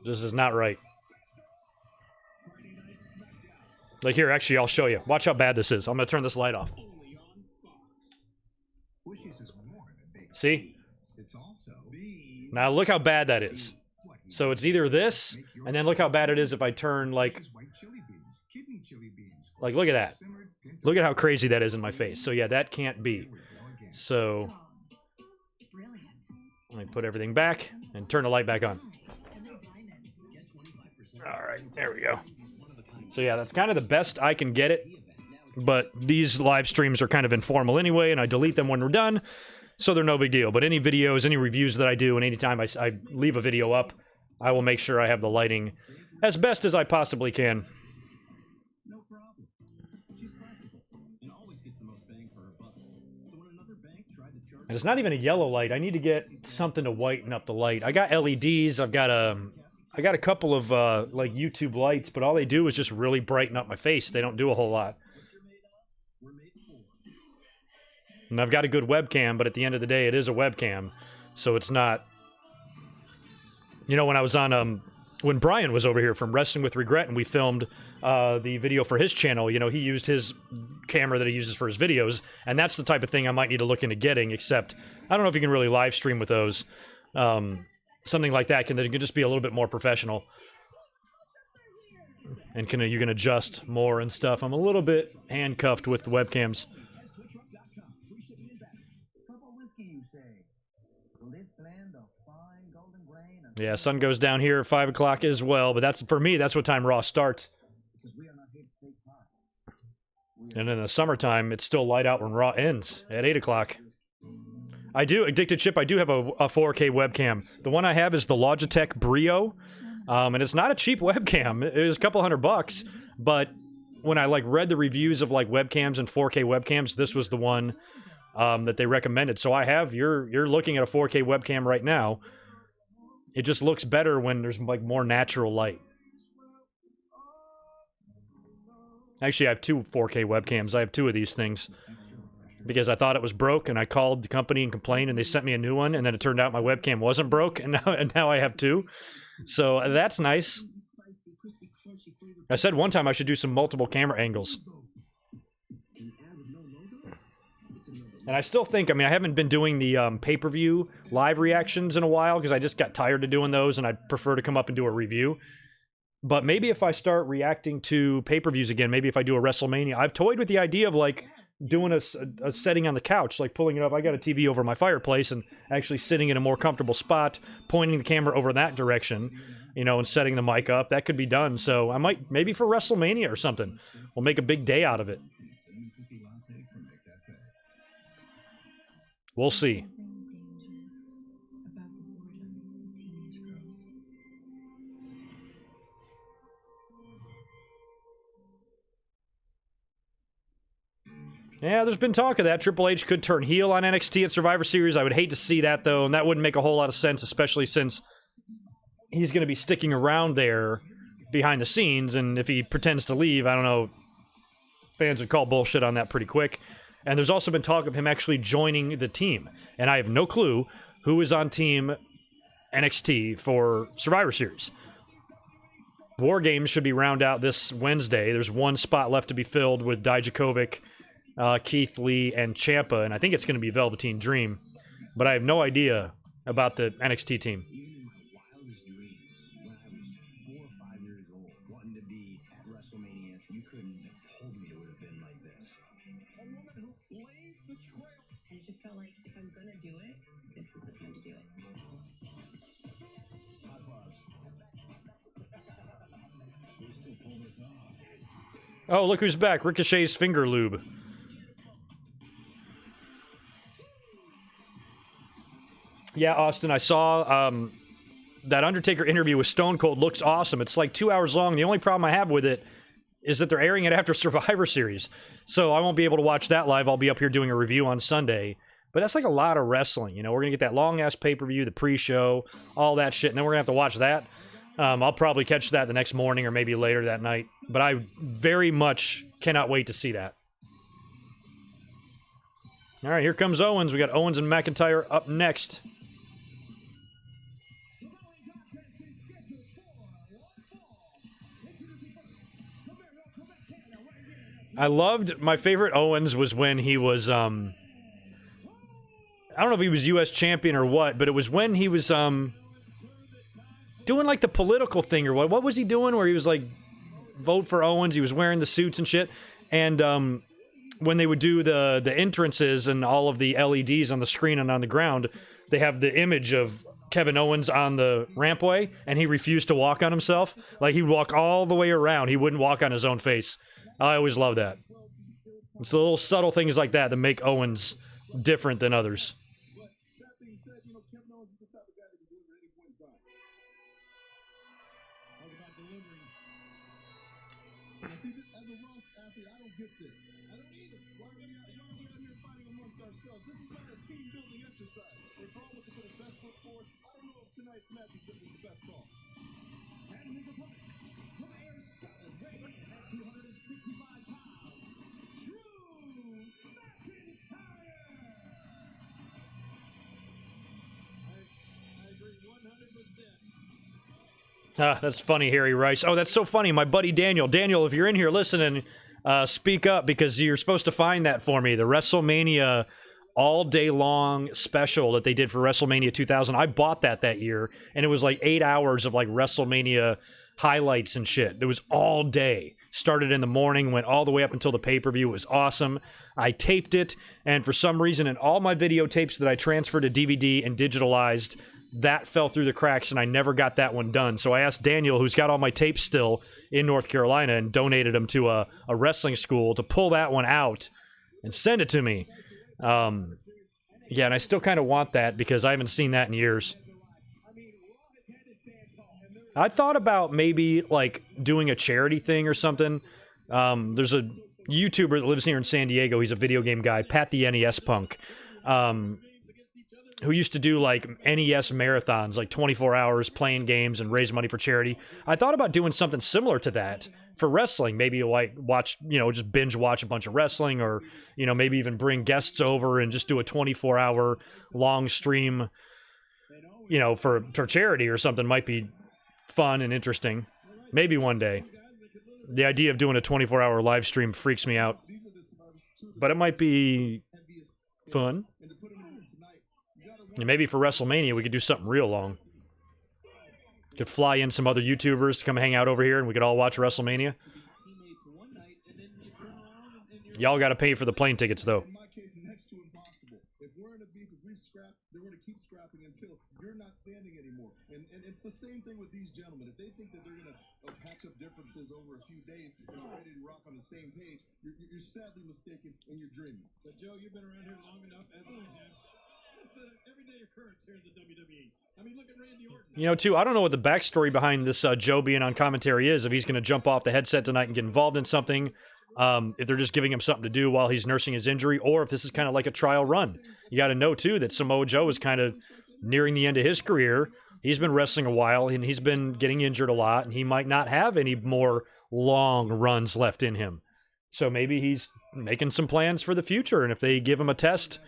This is not right. Like here, actually, I'll show you. Watch how bad this is. I'm going to turn this light off. See? Now look how bad that is. So it's either this, and then look how bad it is if I turn, like, look at that. Look at how crazy that is in my face. So yeah, that can't be. So let me put everything back and turn the light back on. All right, there we go. So yeah, that's kind of the best I can get it. But these live streams are kind of informal anyway, and I delete them when we're done, so they're no big deal. But any videos, any reviews that I do, and anytime I leave a video up, I will make sure I have the lighting as best as I possibly can. No problem. She's practical and always gets the most bang for her buck. So when another bank tried to charge, And it's not even a yellow light. I need to get something to whiten up the light. I got LEDs. I got a couple of like YouTube lights, but all they do is just really brighten up my face. They don't do a whole lot. And I've got a good webcam, but at the end of the day, it is a webcam, so it's not. You know, when I was on, when Brian was over here from Wrestling with Regret, and we filmed the video for his channel, you know, he used his camera that he uses for his videos, and that's the type of thing I might need to look into getting, except I don't know if you can really live stream with those. Something like that can just be a little bit more professional. And you can adjust more and stuff. I'm a little bit handcuffed with the webcams. Yeah, sun goes down here at 5 o'clock as well, but that's, for me, that's what time Raw starts. And in the summertime, it's still light out when Raw ends at 8 o'clock. I do, Addicted Chip, I do have a 4K webcam. The one I have is the Logitech Brio, and it's not a cheap webcam. It was a couple $100, but when I read the reviews of webcams and 4K webcams, this was the one that they recommended. So I have, you're looking at a 4K webcam right now. It just looks better when there's more natural light. Actually, I have two 4K webcams. I have two of these things because I thought it was broke, and I called the company and complained, and they sent me a new one, and then it turned out my webcam wasn't broke, and now I have two. So that's nice. I said one time I should do some multiple camera angles. And I still think, I haven't been doing the pay-per-view live reactions in a while because I just got tired of doing those, and I'd prefer to come up and do a review. But maybe if I start reacting to pay-per-views again, maybe if I do a WrestleMania, I've toyed with the idea of doing a setting on the couch, pulling it up. I got a TV over my fireplace and actually sitting in a more comfortable spot, pointing the camera over that direction, you know, and setting the mic up. That could be done. So I might, maybe for WrestleMania or something, we'll make a big day out of it. We'll see. Yeah, there's been talk of that. Triple H could turn heel on NXT at Survivor Series. I would hate to see that, though, and that wouldn't make a whole lot of sense, especially since he's going to be sticking around there behind the scenes, and if he pretends to leave, I don't know, fans would call bullshit on that pretty quick. And there's also been talk of him actually joining the team. And I have no clue who is on Team NXT for Survivor Series. War Games should be round out this Wednesday. There's one spot left to be filled with Dijakovic, Keith Lee, and Ciampa. And I think it's going to be Velveteen Dream. But I have no idea about the NXT team. Oh, look who's back. Ricochet's finger lube. Yeah, Austin, I saw that Undertaker interview with Stone Cold. Looks awesome. It's 2 hours long. The only problem I have with it is that they're airing it after Survivor Series. So I won't be able to watch that live. I'll be up here doing a review on Sunday. But that's a lot of wrestling. You know, we're going to get that long-ass pay-per-view, the pre-show, all that shit, and then we're going to have to watch that. I'll probably catch that the next morning or maybe later that night. But I very much cannot wait to see that. All right, here comes Owens. We got Owens and McIntyre up next. I loved, my favorite Owens was when he was, I don't know if he was U.S. champion or what, but it was when he was, doing like the political thing or what. What was he doing where he was like, vote for Owens? He was wearing the suits and shit. And, when they would do the entrances and all of the LEDs on the screen and on the ground, they have the image of Kevin Owens on the rampway, and he refused to walk on himself. Like, he'd walk all the way around. He wouldn't walk on his own face. I always love that. It's the little subtle things like that that make Owens different than others. But that being said, Kevin Owens is the type of guy that can deliver at any point in time. Talk about delivering. Now, see, as a Ross athlete, I don't get this. I don't either. Why are we out here fighting amongst ourselves? This is not a team-building exercise. If Raw wants to put his best foot forward, I don't know if tonight's match is the best call. And his opponent, from Air Scotland, weighing in at 265 pounds, Drew McIntyre. I agree 100%. That's funny, Harry Rice. Oh, that's so funny. My buddy Daniel. Daniel, if you're in here listening, speak up because you're supposed to find that for me. The WrestleMania all day long special that they did for WrestleMania 2000. I bought that year, and it was like 8 hours of like WrestleMania highlights and shit. It was all day. Started in the morning, went all the way up until the pay-per-view. It was awesome. I taped it, and for some reason, in all my videotapes that I transferred to DVD and digitalized, that fell through the cracks, and I never got that one done. So I asked Daniel, who's got all my tapes still in North Carolina, and donated them to a wrestling school to pull that one out and send it to me. Yeah, and I still kind of want that because I haven't seen that in years. I thought about maybe like doing a charity thing or something. There's a YouTuber that lives here in San Diego. He's a video game guy, Pat the NES Punk, who used to do like NES marathons, like 24 hours playing games and raise money for charity. I thought about doing something similar to that for wrestling. Maybe like watch, just binge watch a bunch of wrestling, or, maybe even bring guests over and just do a 24-hour long stream, for charity or something. Might be fun and interesting. Maybe one day. The idea of doing a 24-hour live stream freaks me out, but it might be fun. And maybe for WrestleMania, we could do something real long. Could fly in some other YouTubers to come hang out over here, and we could all watch WrestleMania. Y'all got to pay for the plane tickets, though. In my case, next to impossible. If we're in a beef, if we scrap, they're going to keep scrapping until you're not standing anymore. And it's the same thing with these gentlemen. If they think that they're going to patch up differences over a few days and are ready to rock on the same page, you're sadly mistaken and you're dreaming. But Joe, you've been around here long enough, as I have. It's an everyday occurrence here in the WWE. I mean, look at Randy Orton. Too, I don't know what the backstory behind this Joe being on commentary is, if he's going to jump off the headset tonight and get involved in something, if they're just giving him something to do while he's nursing his injury, or if this is kind of like a trial run. You got to know, too, that Samoa Joe is kind of nearing the end of his career. He's been wrestling a while, and he's been getting injured a lot, and he might not have any more long runs left in him. So maybe he's making some plans for the future, and if they give him a test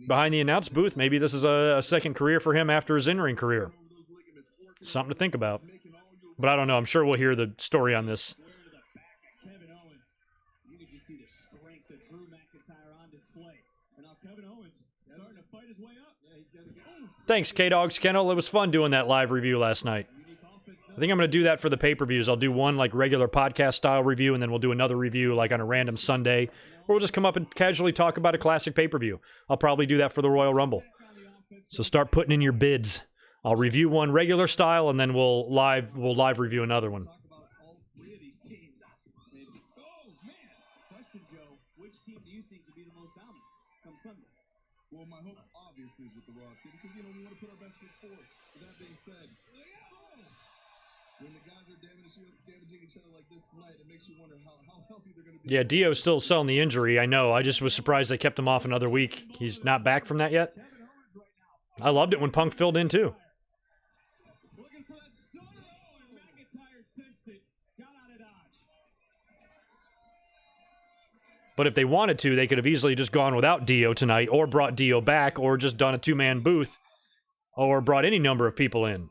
behind the announce booth, maybe this is a second career for him after his in-ring career. Something to think about. But I don't know. I'm sure we'll hear the story on this. Kevin Owens, you need to see the strength of Drew McIntyre on display. And now Kevin Owens starting to fight his way up. Yeah, he's got to go. Thanks, K-Dogs Kennel. It was fun doing that live review last night. I think I'm going to do that for the pay-per-views. I'll do one like regular podcast-style review, and then we'll do another review like on a random Sunday. Or we'll just come up and casually talk about a classic pay-per-view. I'll probably do that for the Royal Rumble. So start putting in your bids. I'll review one regular style, and then we'll live review another one. Talk about all three of these teams. And, oh, man. Question, Joe. Which team do you think would be the most dominant come Sunday? Well, my hope obviously is with the Raw team because, we want to put our best foot forward. With that being said, when the guys are damaging each other like this tonight, it makes you wonder how healthy they're going to be. Yeah, Dio's still selling the injury, I know. I just was surprised they kept him off another week. He's not back from that yet? I loved it when Punk filled in, too. Looking for that stunner. Oh, and McIntyre sensed it. Got out of dodge. But if they wanted to, they could have easily just gone without Dio tonight, or brought Dio back, or just done a two-man booth, or brought any number of people in.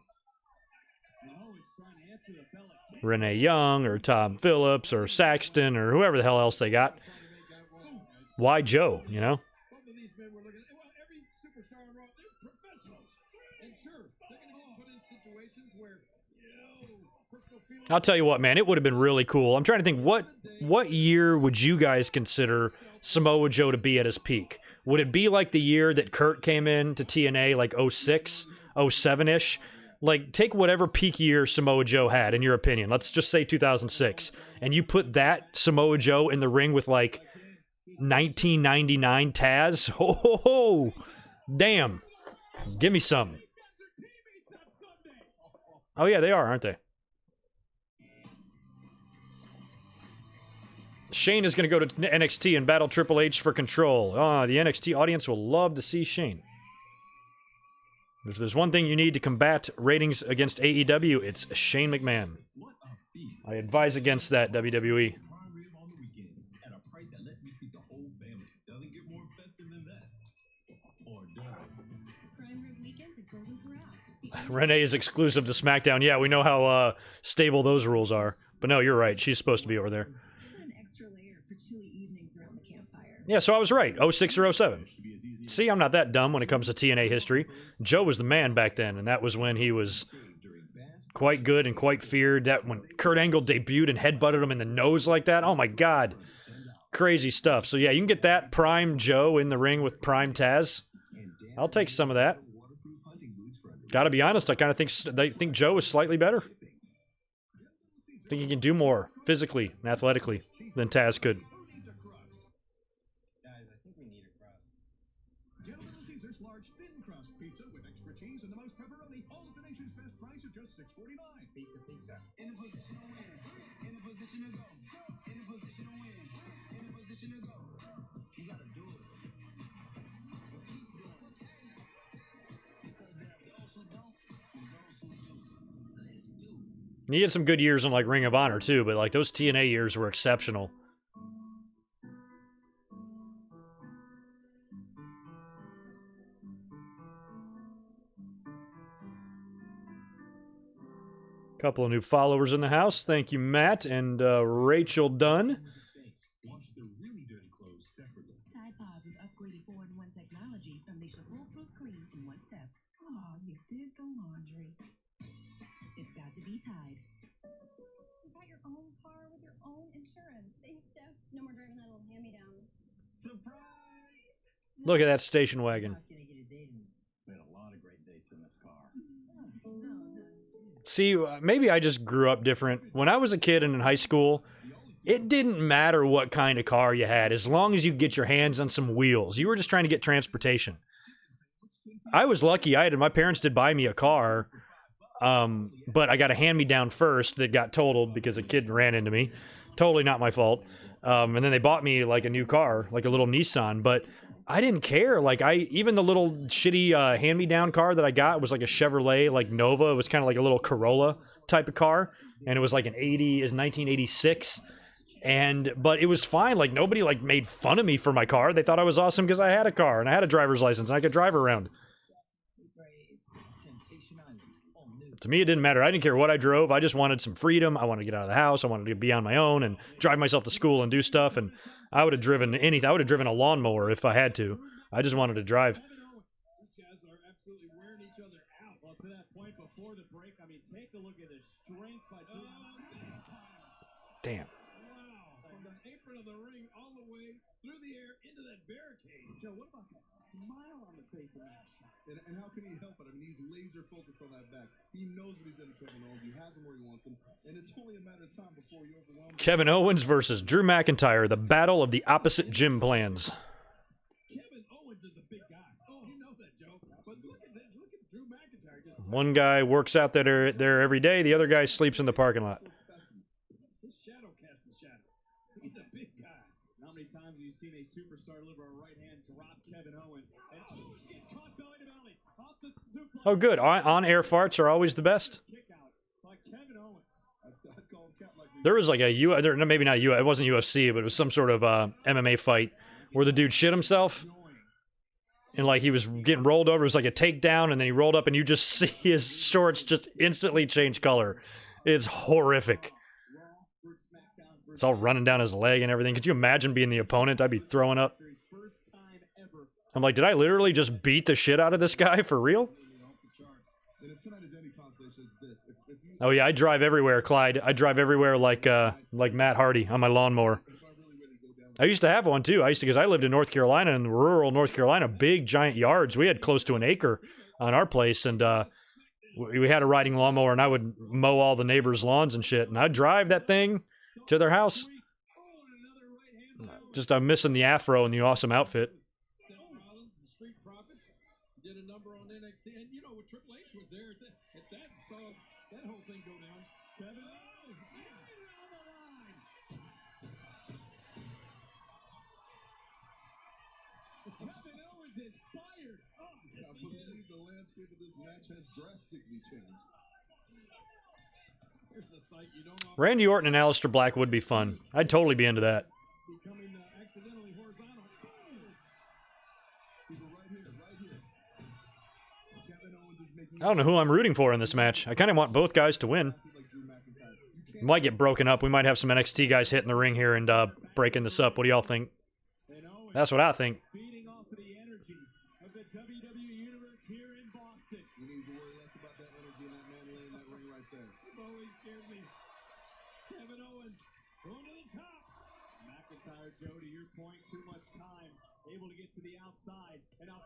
Renee Young, or Tom Phillips, or Saxton, or whoever the hell else they got. Why Joe, you know? I'll tell you what, man, it would have been really cool. I'm trying to think, what year would you guys consider Samoa Joe to be at his peak? Would it be like the year that Kurt came in to TNA, like 06, 07-ish? Like, take whatever peak year Samoa Joe had, in your opinion. Let's just say 2006. And you put that Samoa Joe in the ring with, like, 1999 Taz? Ho, ho, ho! Damn. Give me some. Oh, yeah, they are, aren't they? Shane is going to go to NXT and battle Triple H for control. The NXT audience will love to see Shane. If there's one thing you need to combat ratings against AEW, it's Shane McMahon. I advise against that, WWE. Renee is exclusive to SmackDown. Yeah, we know how stable those rules are. But no, you're right. She's supposed to be over there. Yeah, so I was right. 06 or 07. See, I'm not that dumb when it comes to TNA history. Joe was the man back then, and that was when he was quite good and quite feared. That when Kurt Angle debuted and headbutted him in the nose like that. Oh my God. Crazy stuff. So yeah, you can get that Prime Joe in the ring with Prime Taz. I'll take some of that. Gotta be honest, I kind of think Joe is slightly better. I think he can do more physically and athletically than Taz could. He had some good years in, like, Ring of Honor, too, but, like, those TNA years were exceptional. Couple of new followers in the house. Thank you, Matt and Rachel Dunn. Wash the really dirty clothes separately. Tide Pods with upgraded 4-in-1 technology unleash a foolproof clean in one step. Oh, you did the laundry. It's got to be Tide. You got your own car with your own insurance. Thanks, Steph. No more driving that old hand-me-down. Surprise! Look at that station wagon. We had a lot of great dates in this car. See, maybe I just grew up different. When I was a kid and in high school, it didn't matter what kind of car you had, as long as you get your hands on some wheels. You were just trying to get transportation. I was lucky. My parents did buy me a car, but I got a hand-me-down first that got totaled because a kid ran into me. Totally not my fault. And then they bought me, like, a new car, like a little Nissan, but I didn't care. Like, even the little shitty hand-me-down car that I got was like a Chevrolet, like Nova. It was kind of like a little Corolla type of car, and it was like 1986. But it was fine. Like, nobody, like, made fun of me for my car. They thought I was awesome because I had a car and I had a driver's license and I could drive around. To me, it didn't matter. I didn't care what I drove. I just wanted some freedom. I wanted to get out of the house. I wanted to be on my own and drive myself to school and do stuff. And I would have driven anything. I would have driven a lawnmower if I had to. I just wanted to drive. These guys are absolutely wearing each other out. Well, to that point before the break, I mean, take a look at the strength by Drew. Damn. Wow, from the apron of the ring all the way through the air into that barricade. Joe, what about that smile on the face of Matt? And how can he help it? I mean, he's laser focused on that back. He knows what he's in Kevin Owens. He has him where he wants him. And it's only a matter of time before he overwhelms him. Kevin Owens versus Drew McIntyre, the battle of the opposite gym plans. Kevin Owens is the big guy. Oh, you know that, Joe. But look at that. Look at Drew McIntyre. Just One guy works out there every day. The other guy sleeps in the parking lot. His shadow casts the shadow. He's a big guy. How many times have you seen a superstar deliver a right hand drop Kevin Owens? And Owens gets caught belly to belly. Off the suplex. Oh, good. On-air farts are always the best. Kick out by Kevin Owens. There was like a maybe not it wasn't UFC, but it was some sort of MMA fight where the dude shit himself. And like he was getting rolled over. It was like a takedown, and then he rolled up, and you just see his shorts just instantly change color. It's horrific. It's all running down his leg and everything. Could you imagine being the opponent? I'd be throwing up. I'm like, did I literally just beat the shit out of this guy for real? Oh yeah, I drive everywhere, Clyde. I drive everywhere like Matt Hardy on my lawnmower. I used to have one too. Because I lived in North Carolina, in rural North Carolina, big giant yards. We had close to an acre on our place, and we had a riding lawnmower, and I would mow all the neighbors' lawns and shit. And I'd drive that thing to their house. Just I'm missing the afro and the awesome outfit. Did a number on NXT, and you know what, Triple H was there at that, saw that whole thing go down. Kevin Owens, on the line. Kevin Owens is fired up. I believe the landscape of this match has drastically changed. Here's the sight you don't know. Randy Orton and Aleister Black would be fun. I'd totally be into that. Becoming accidentally horizontal. See, but right here. Kevin Owens is making. I don't know who I'm rooting for in this match. I kind of want both guys to win. Might get broken up. We might have some NXT guys hitting the ring here and breaking this up. What do y'all think? That's what I think. Feeding off of the energy of the WWE Universe here in Boston. You need to worry less about that energy and that man laying in that ring right there. It's always scared me. Kevin Owens going to the top. McIntyre, Joe, to your point, too much time. Able to get to the outside. And now,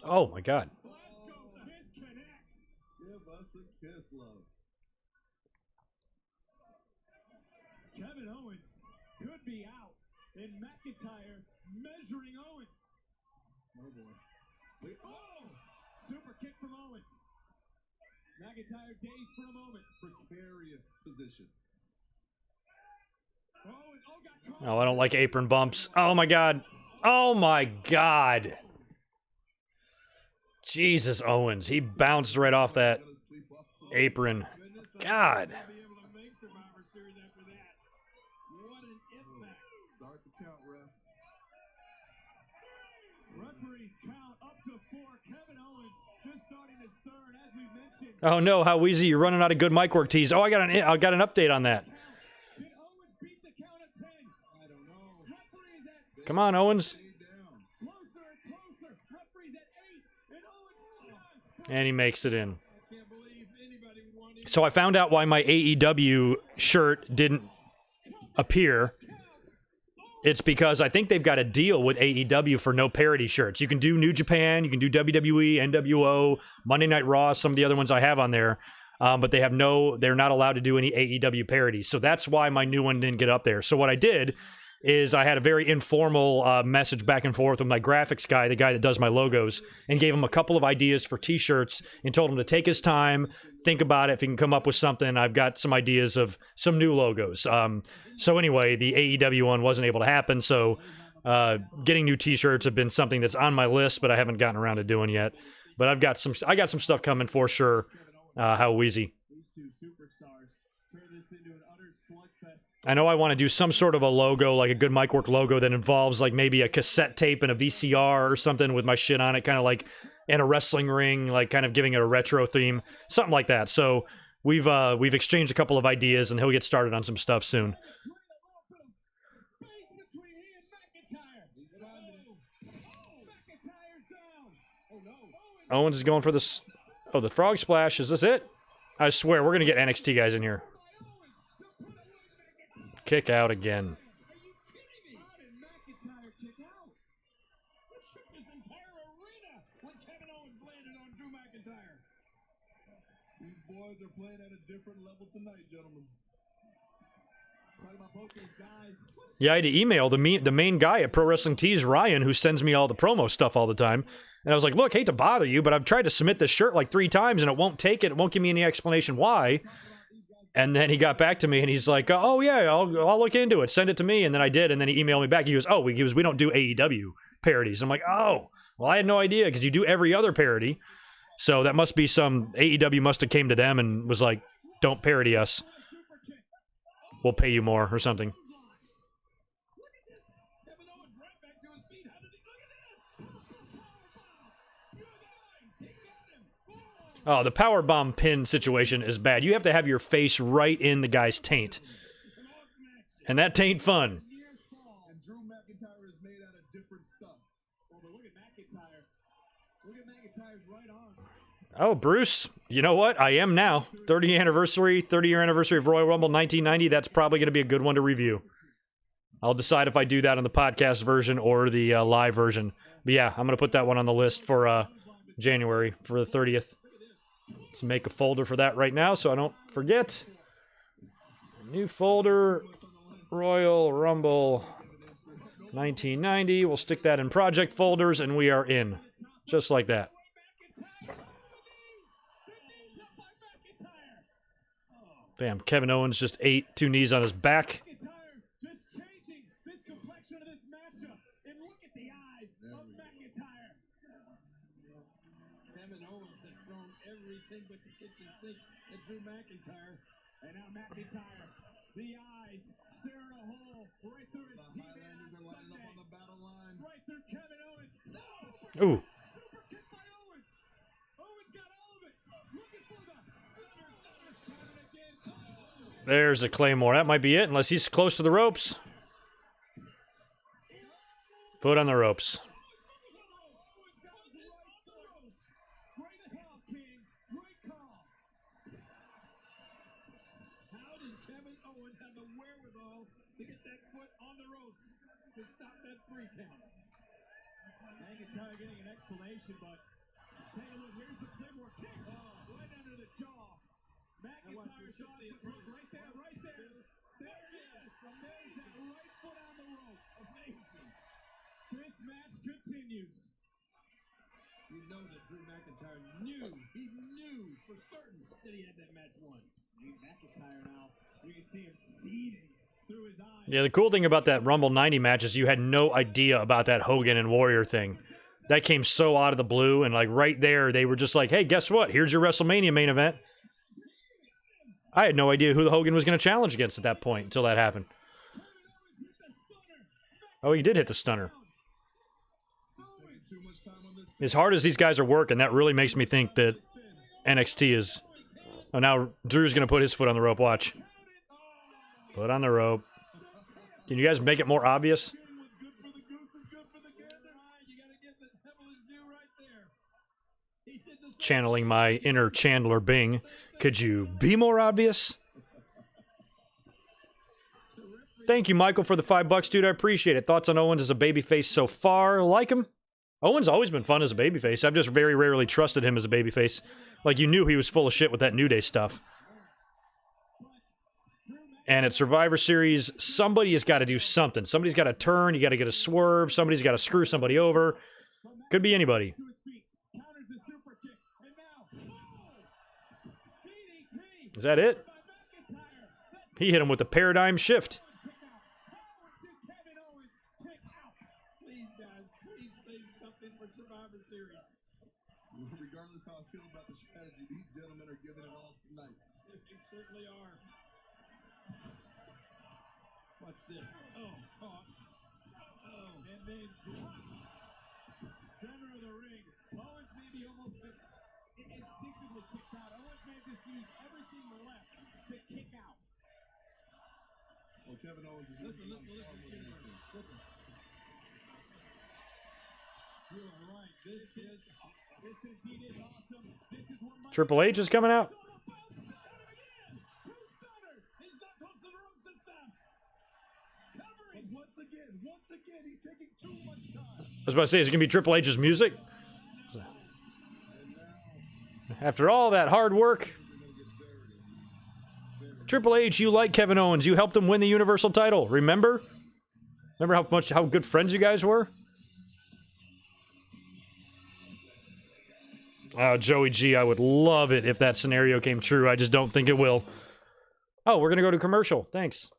Oh my God. Blasco kiss connects. Give us a kiss, love. Kevin Owens could be out. And McIntyre measuring Owens. Oh boy. Super kick from Owens. McIntyre dazed for a moment. Precarious position. Got caught. Oh, I don't like apron bumps. Oh my God. Oh my God. Jesus, Owens. He bounced right off that apron. God. Be able to make Survivor Series after that. What an impact. Start the count, ref. Referees count up to 4. Kevin Owens just starting to stir, and as we mentioned, Oh no, how Wheezy, you're running out of good mic work tees. Oh, I got an update on that. did Owens beat the count of 10? I don't know. Referees at Come on, Owens. closer and closer. Referees at 8, and Owens just. And he makes it in. I can't believe anybody would want to. So I found out why my AEW shirt didn't appear. It's because I think they've got a deal with AEW for no parody shirts. You can do New Japan, you can do WWE, NWO, Monday Night Raw, some of the other ones I have on there. But they're not allowed to do any AEW parodies. So that's why my new one didn't get up there. So what I did is I had a very informal message back and forth with my graphics guy, the guy that does my logos, and gave him a couple of ideas for t-shirts and told him to take his time, think about it. If he can come up with something, I've got some ideas of some new logos. So anyway, the AEW one wasn't able to happen. So getting new t-shirts have been something that's on my list, but I haven't gotten around to doing yet. But I got some stuff coming for sure. How Wheezy. These two superstars turn this into an utter slugfest. I know I want to do some sort of a logo, like a GoodMicWork logo that involves like maybe a cassette tape and a VCR or something with my shit on it, kind of like in a wrestling ring, like kind of giving it a retro theme, something like that. So we've exchanged a couple of ideas, and he'll get started on some stuff soon. Owens is going for this. Oh, the frog splash. Is this it? I swear, we're going to get NXT guys in here. Kick out again. These boys are playing at a different level tonight, gentlemen. Yeah, I had to email the main guy at Pro Wrestling Tees, Ryan, who sends me all the promo stuff all the time. And I was like, look, hate to bother you, but I've tried to submit this shirt like 3 times, and it won't take it. It won't give me any explanation why. And then he got back to me, and he's like, oh, yeah, I'll look into it. Send it to me. And then I did, and then he emailed me back. He goes, we don't do AEW parodies. I'm like, oh, well, I had no idea, because you do every other parody. So that must be AEW must have came to them and was like, don't parody us. we'll pay you more or something. Look at this. Kevin Owens right back to his feet. How did he look at this? He got him. Oh, the powerbomb pin situation is bad. You have to have your face right in the guy's taint. And that taint fun. And Drew McIntyre is made out of different stuff. Oh, but look at McIntyre. Look at McIntyre's right arm. Oh, Bruce, you know what? I am now. 30th anniversary, 30-year anniversary of Royal Rumble 1990. That's probably going to be a good one to review. I'll decide if I do that on the podcast version or the live version. But yeah, I'm going to put that one on the list for January for the 30th. Let's make a folder for that right now so I don't forget. New folder, Royal Rumble 1990. We'll stick that in project folders and we are in. Just like that. Bam, Kevin Owens just ate 2 knees on his back. McIntyre just changing this complexion of this matchup. And look at the eyes of McIntyre. Kevin Owens has thrown everything but the kitchen sink at Drew McIntyre. And now McIntyre, the eyes staring a hole right through his The teammate Highlanders on are lining up on Sunday. the battle line. Right through Kevin Owens. No! Ooh. Super kick by Owens. Owens got all of it. Looking for the stunner. Counted again. Oh! There's a Claymore. That might be it, unless he's close to the ropes. Foot on the ropes. Great call, King. Great call. How did Kevin Owens have the wherewithal to get that foot on the ropes to stop that 3 count? McIntyre getting an explanation, but take a look. Here's the Claymore kick. Oh, right under the jaw. McIntyre thought it was right there, right there. There it is. There's that right foot on the rope. Amazing. This match continues. You know that Drew McIntyre knew for certain that he had that match won. McIntyre now, you can see him seething through his eyes. Yeah, the cool thing about that Rumble 90 match is you had no idea about that Hogan and Warrior thing. That came so out of the blue, and like right there, they were just like, hey, guess what? Here's your WrestleMania main event. I had no idea who the Hogan was going to challenge against at that point until that happened. Oh, he did hit the stunner. As hard as these guys are working, that really makes me think that NXT is... Oh, now Drew's going to put his foot on the rope. Watch. Foot on the rope. Can you guys make it more obvious? Channeling my inner Chandler Bing. Could you be more obvious? Thank you, Michael, for the $5, dude. I appreciate it. Thoughts on Owens as a babyface so far? Like him? Owens always been fun as a babyface. I've just very rarely trusted him as a babyface. Like, you knew he was full of shit with that New Day stuff. And at Survivor Series, somebody has got to do something. Somebody's got to turn. You got to get a swerve. Somebody's got to screw somebody over. Could be anybody. Is that it? He hit him with the paradigm shift. Please, guys, please say something for Survivor Series. Regardless how I feel about the strategy, these gentlemen are giving it all tonight. They certainly are. Watch this. Oh, caught. Oh, And then dropped. Center of the ring. Owens maybe almost instinctively kicked out. Owens may have just used everything left to kick out. Well, Kevin Owens is listen. Listen. You are right. This indeed is awesome. This is what Triple H is coming out. Two stunners. He's not close to the ropes this time. Covering. But once again, he's taking too much time. I was about to say, is it going to be Triple H's music? After all that hard work. Triple H, you like Kevin Owens. You helped him win the Universal title. Remember? Remember how good friends you guys were? Oh, Joey G, I would love it if that scenario came true. I just don't think it will. Oh, we're going to go to commercial. Thanks.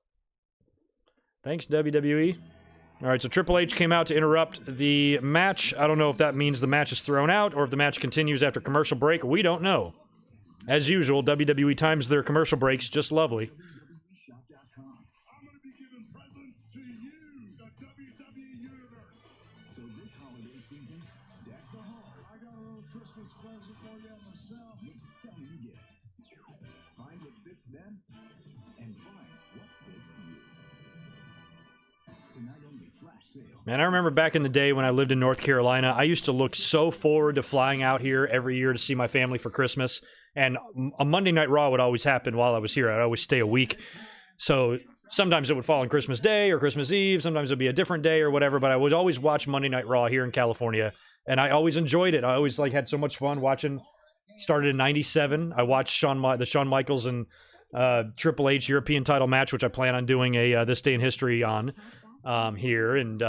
Thanks, WWE. All right, so Triple H came out to interrupt the match. I don't know if that means the match is thrown out or if the match continues after commercial break. We don't know. As usual, WWE times their commercial breaks just lovely. WWEshop.com. season, deck the halls. I got a little Christmas present for you myself. With stunning gifts. Find what fits them and find what fits you. Tonight only flash sale. Man, I remember back in the day when I lived in North Carolina, I used to look so forward to flying out here every year to see my family for Christmas. And a Monday Night Raw would always happen while I was here. I'd always stay a week. So sometimes it would fall on Christmas Day or Christmas Eve. Sometimes it would be a different day or whatever. But I would always watch Monday Night Raw here in California. And I always enjoyed it. I always had so much fun watching. Started in '97. I watched the Shawn Michaels and Triple H European title match, which I plan on doing a This Day in History on here. And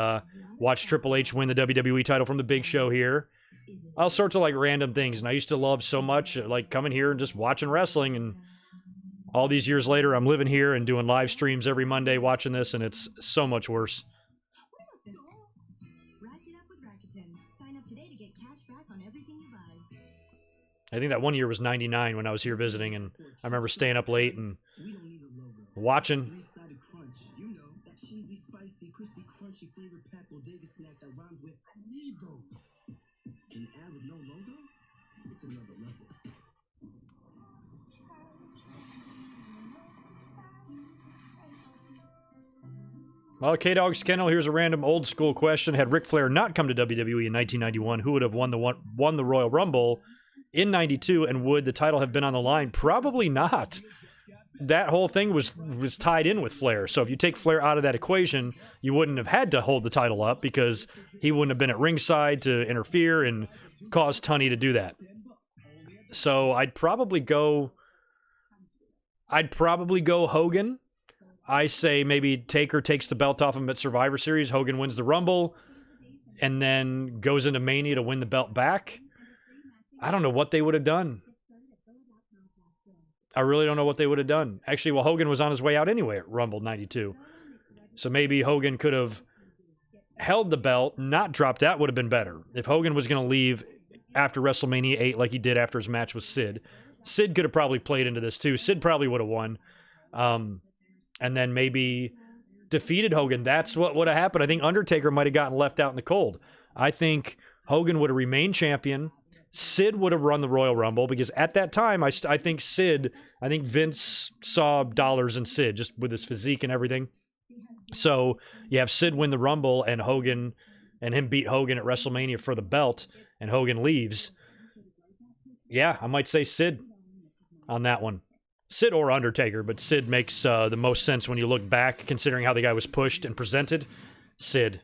watched Triple H win the WWE title from the Big Show here. All sorts of random things. And I used to love so much coming here and just watching wrestling. And all these years later, I'm living here and doing live streams every Monday watching this, and it's so much worse. Rack it up with Rakuten. Sign up today to get cash back on everything you buy. I think that one year was '99 when I was here visiting, and I remember staying up late and watching. Three-sided crunch. You know, that cheesy, spicy, crispy, crunchy flavor pack bodega snack that rhymes with I need those. Can add with no logo? It's another level. Well, K-Dog's Kennel, here's a random old school question. Had Ric Flair not come to WWE in 1991, who would have won the Royal Rumble in 92, and would the title have been on the line? Probably not. That whole thing was tied in with Flair. So if you take Flair out of that equation, you wouldn't have had to hold the title up because he wouldn't have been at ringside to interfere and cause Tunney to do that. So I'd probably go Hogan. I say maybe Taker takes the belt off him at Survivor Series. Hogan wins the Rumble and then goes into Mania to win the belt back. I don't know what they would have done. I really don't know what they would have done. Actually, well, Hogan was on his way out anyway at Rumble 92. So maybe Hogan could have held the belt, not dropped that would have been better. If Hogan was going to leave after WrestleMania 8 like he did after his match with Sid, Sid could have probably played into this too. Sid probably would have won. And then maybe defeated Hogan. That's what would have happened. I think Undertaker might have gotten left out in the cold. I think Hogan would have remained champion. Sid would have run the Royal Rumble because at that time, I think Vince saw dollars in Sid just with his physique and everything. So you have Sid win the Rumble and Hogan and him beat Hogan at WrestleMania for the belt and Hogan leaves. Yeah, I might say Sid on that one. Sid or Undertaker, but Sid makes the most sense when you look back, considering how the guy was pushed and presented. Sid.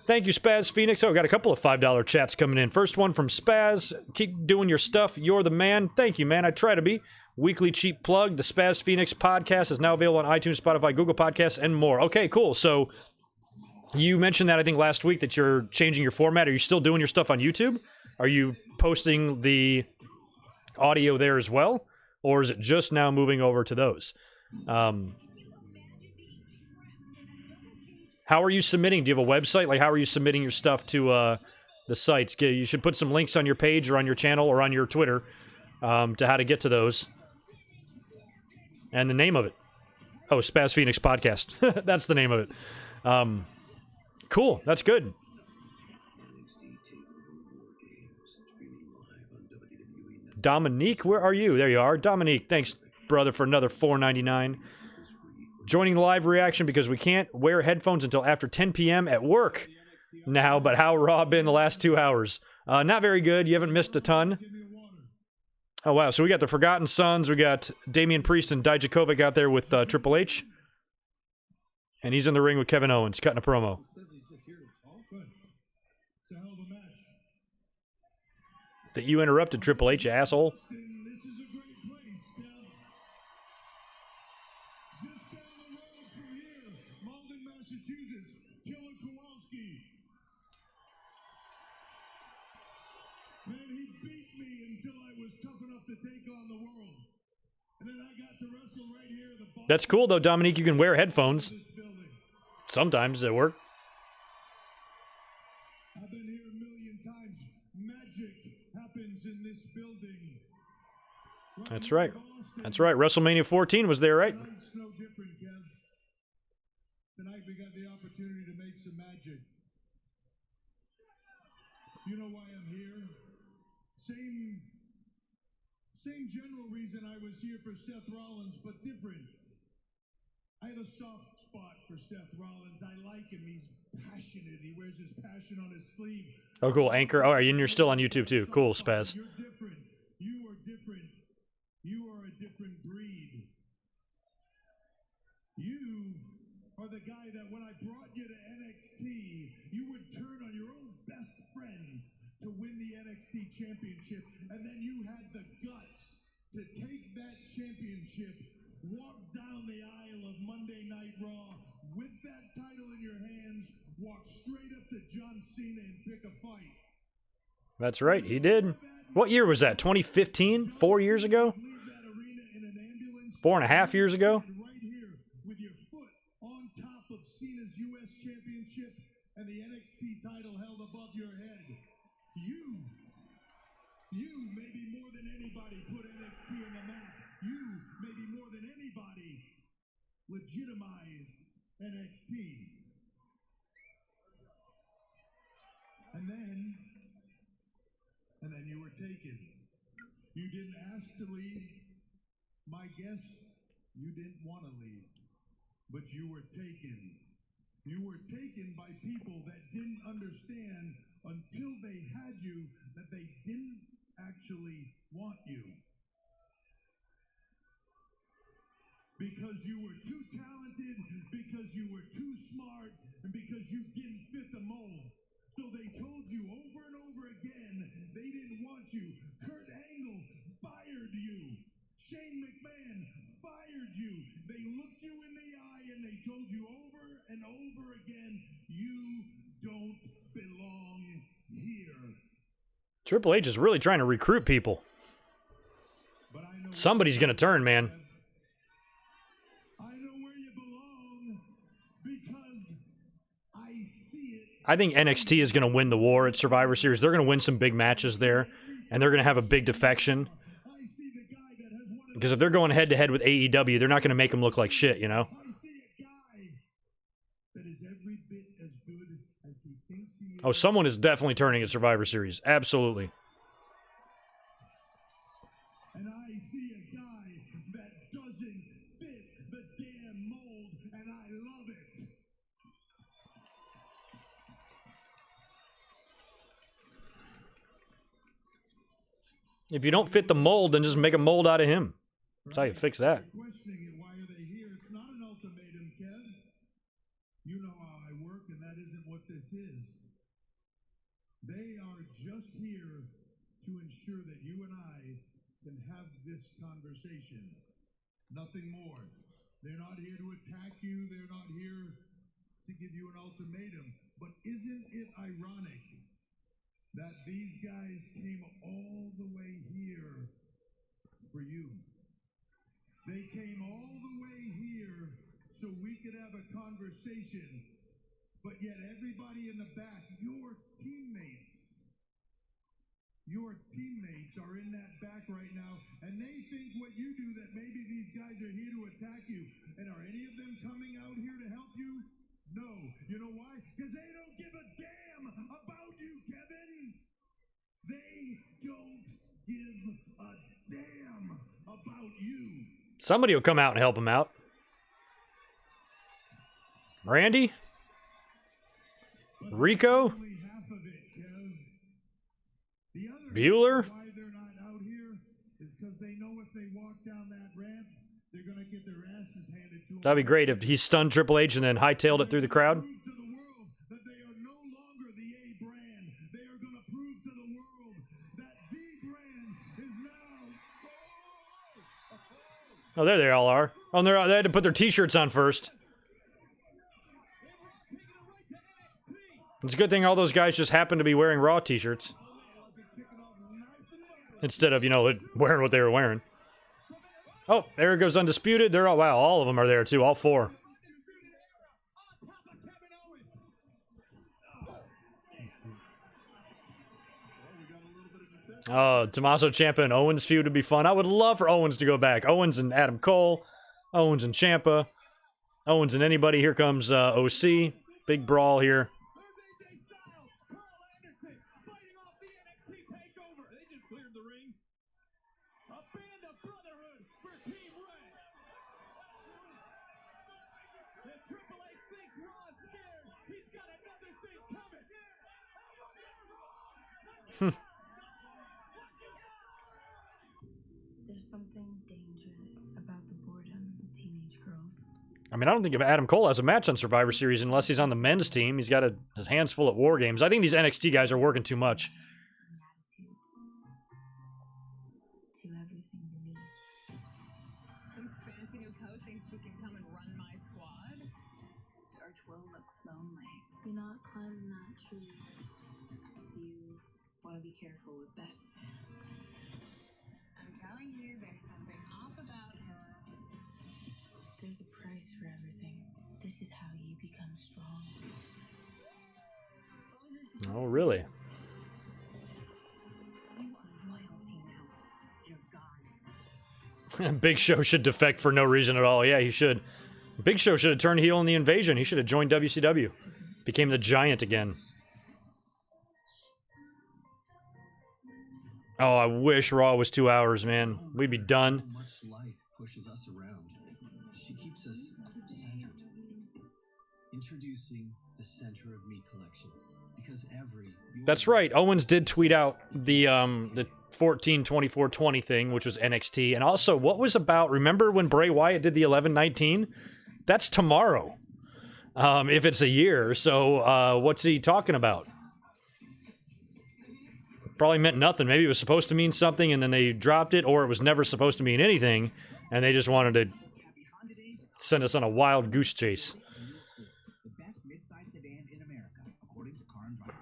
Thank you, Spaz Phoenix. Oh, got a couple of $5 chats coming in. First one from Spaz. Keep doing your stuff. You're the man. Thank you, man. I try to be. Weekly cheap plug. The Spaz Phoenix podcast is now available on iTunes, Spotify, Google Podcasts, and more. Okay, cool. So you mentioned that, I think, last week that you're changing your format. Are you still doing your stuff on YouTube? Are you posting the audio there as well? Or is it just now moving over to those? How are you submitting? Do you have a website? How are you submitting your stuff to the sites? You should put some links on your page or on your channel or on your Twitter to how to get to those. And the name of it. Oh, Spaz Phoenix Podcast. That's the name of it. Cool. That's good. Dominique, where are you? There you are. Dominique, thanks, brother, for another $4.99. Joining the live reaction because we can't wear headphones until after 10 p.m. at work now, but how Raw been the last 2 hours? Not very good. You haven't missed a ton. Oh, wow. So we got the Forgotten Sons. We got Damian Priest and Dijakovic out there with Triple H. And he's in the ring with Kevin Owens, cutting a promo. That you interrupted, Triple H, you asshole. That's cool, though, Dominique. You can wear headphones. Sometimes they work. I've been here a million times. Magic happens in this building. That's right. That's right. WrestleMania 14 was there, right? Tonight's no different, Kev. Tonight we got the opportunity to make some magic. You know why I'm here? Same general reason I was here for Seth Rollins, but different. I have a soft spot for Seth Rollins. I like him. He's passionate. He wears his passion on his sleeve. Oh, cool. Anchor. Oh, and you're still on YouTube, too. Cool, Spaz. You're different. You are different. You are a different breed. You are the guy that when I brought you to NXT, you would turn on your own best friend to win the NXT championship, and then you had the guts to take that championship, walk down the aisle of Monday Night Raw with that title in your hands, walk straight up to John Cena and pick a fight. That's right, he did. What year was that? 2015? 4 years ago? 4.5 years ago? Right here with your foot on top of Cena's U.S. championship and the NXT title held above your head. You maybe more than anybody put NXT on the map. You maybe more than anybody legitimized NXT. And then you were taken. You didn't ask to leave. My guess, you didn't want to leave. But you were taken. You were taken by people that didn't understand until they had you that they didn't actually want you. Because you were too talented, because you were too smart, and because you didn't fit the mold. So they told you over and over again they didn't want you. Kurt Angle fired you. Shane McMahon fired you. They looked you in the eye and they told you over and over again, you don't belong here. Triple H is really trying to recruit people. Somebody's gonna turn, man. I know where you belong because I see it. I think NXT is gonna win the war at Survivor Series. They're gonna win some big matches there, and they're gonna have a big defection. Because if they're going head-to-head with AEW, they're not gonna make them look like shit, you know? I see a guy that is every bit as good as he thinks he is. Oh, someone is definitely turning at Survivor Series. Absolutely. And I see a guy that doesn't fit the damn mold, and I love it. If you don't fit the mold, then just make a mold out of him. That's how you fix that. You're questioning it. Why are they here? It's not an ultimatum, Kev. You know how I work, and that isn't what this is. They are just here to ensure that you and I can have this conversation. Nothing more. They're not here to attack you. They're not here to give you an ultimatum. But isn't it ironic that these guys came all the way here for you? They came all the way here so we could have a conversation, but yet everybody in the back, your teammates are in that back right now, and they think what you do, that maybe these guys are here to attack you. And are any of them coming out here to help you? No. You know why? Because they don't give a damn about you, Kevin. They don't give a damn about you. Somebody will come out and help him out. Randy? Rico? Only half of it, Kev. The other Bueller? why they're not out here is because they know if they walk down that ramp, they're gonna get their asses handed to them. That'd be great if he stunned Triple H and then hightailed it through the crowd. Prove to the world that they are no longer the A brand. They are gonna prove to the world that the brand is now. Oh, there they all are. Oh, they had to put their t-shirts on first. It's a good thing all those guys just happen to be wearing Raw t-shirts. Instead of, you know, wearing what they were wearing. Oh, there goes Undisputed. They're all, wow, all of them are there too, all four. Oh, Tommaso Ciampa and Owens feud would be fun. I would love for Owens to go back. Owens and Adam Cole. Owens and Ciampa. Owens and anybody. Here comes OC. Big brawl here. There's something dangerous about the boredom of teenage girls. I mean, I don't think if Adam Cole has a match on Survivor Series unless he's on the men's team. He's got his hands full at War Games. I think these NXT guys are working too much. An attitude to everything to me. Some fancy new coach thinks she can come and run my squad. Search Will looks lonely. You're not climbing that tree. You want to be careful with Beth. I'm telling you, there's something off about her. There's a price for everything. This is how you become strong. What was this supposed Oh, to really? do? You are royalty now. You're gods. Big Show should defect for no reason at all. Yeah, he should. Big Show should have turned heel in the Invasion. He should have joined WCW. Became the Giant again. Oh, I wish Raw was 2 hours, man. We'd be done. How much life pushes us around. She keeps us centered. Introducing the Center of Me collection. Because That's right. Owens did tweet out the 14-24-20 thing, which was NXT. And also, what was about, remember when Bray Wyatt did the 11-19? That's tomorrow. If it's a year. So, what's he talking about? Probably meant nothing. Maybe it was supposed to mean something and then they dropped it, or it was never supposed to mean anything and they just wanted to send us on a wild goose chase. The best mid-size sedan in America, according to Car and Driver.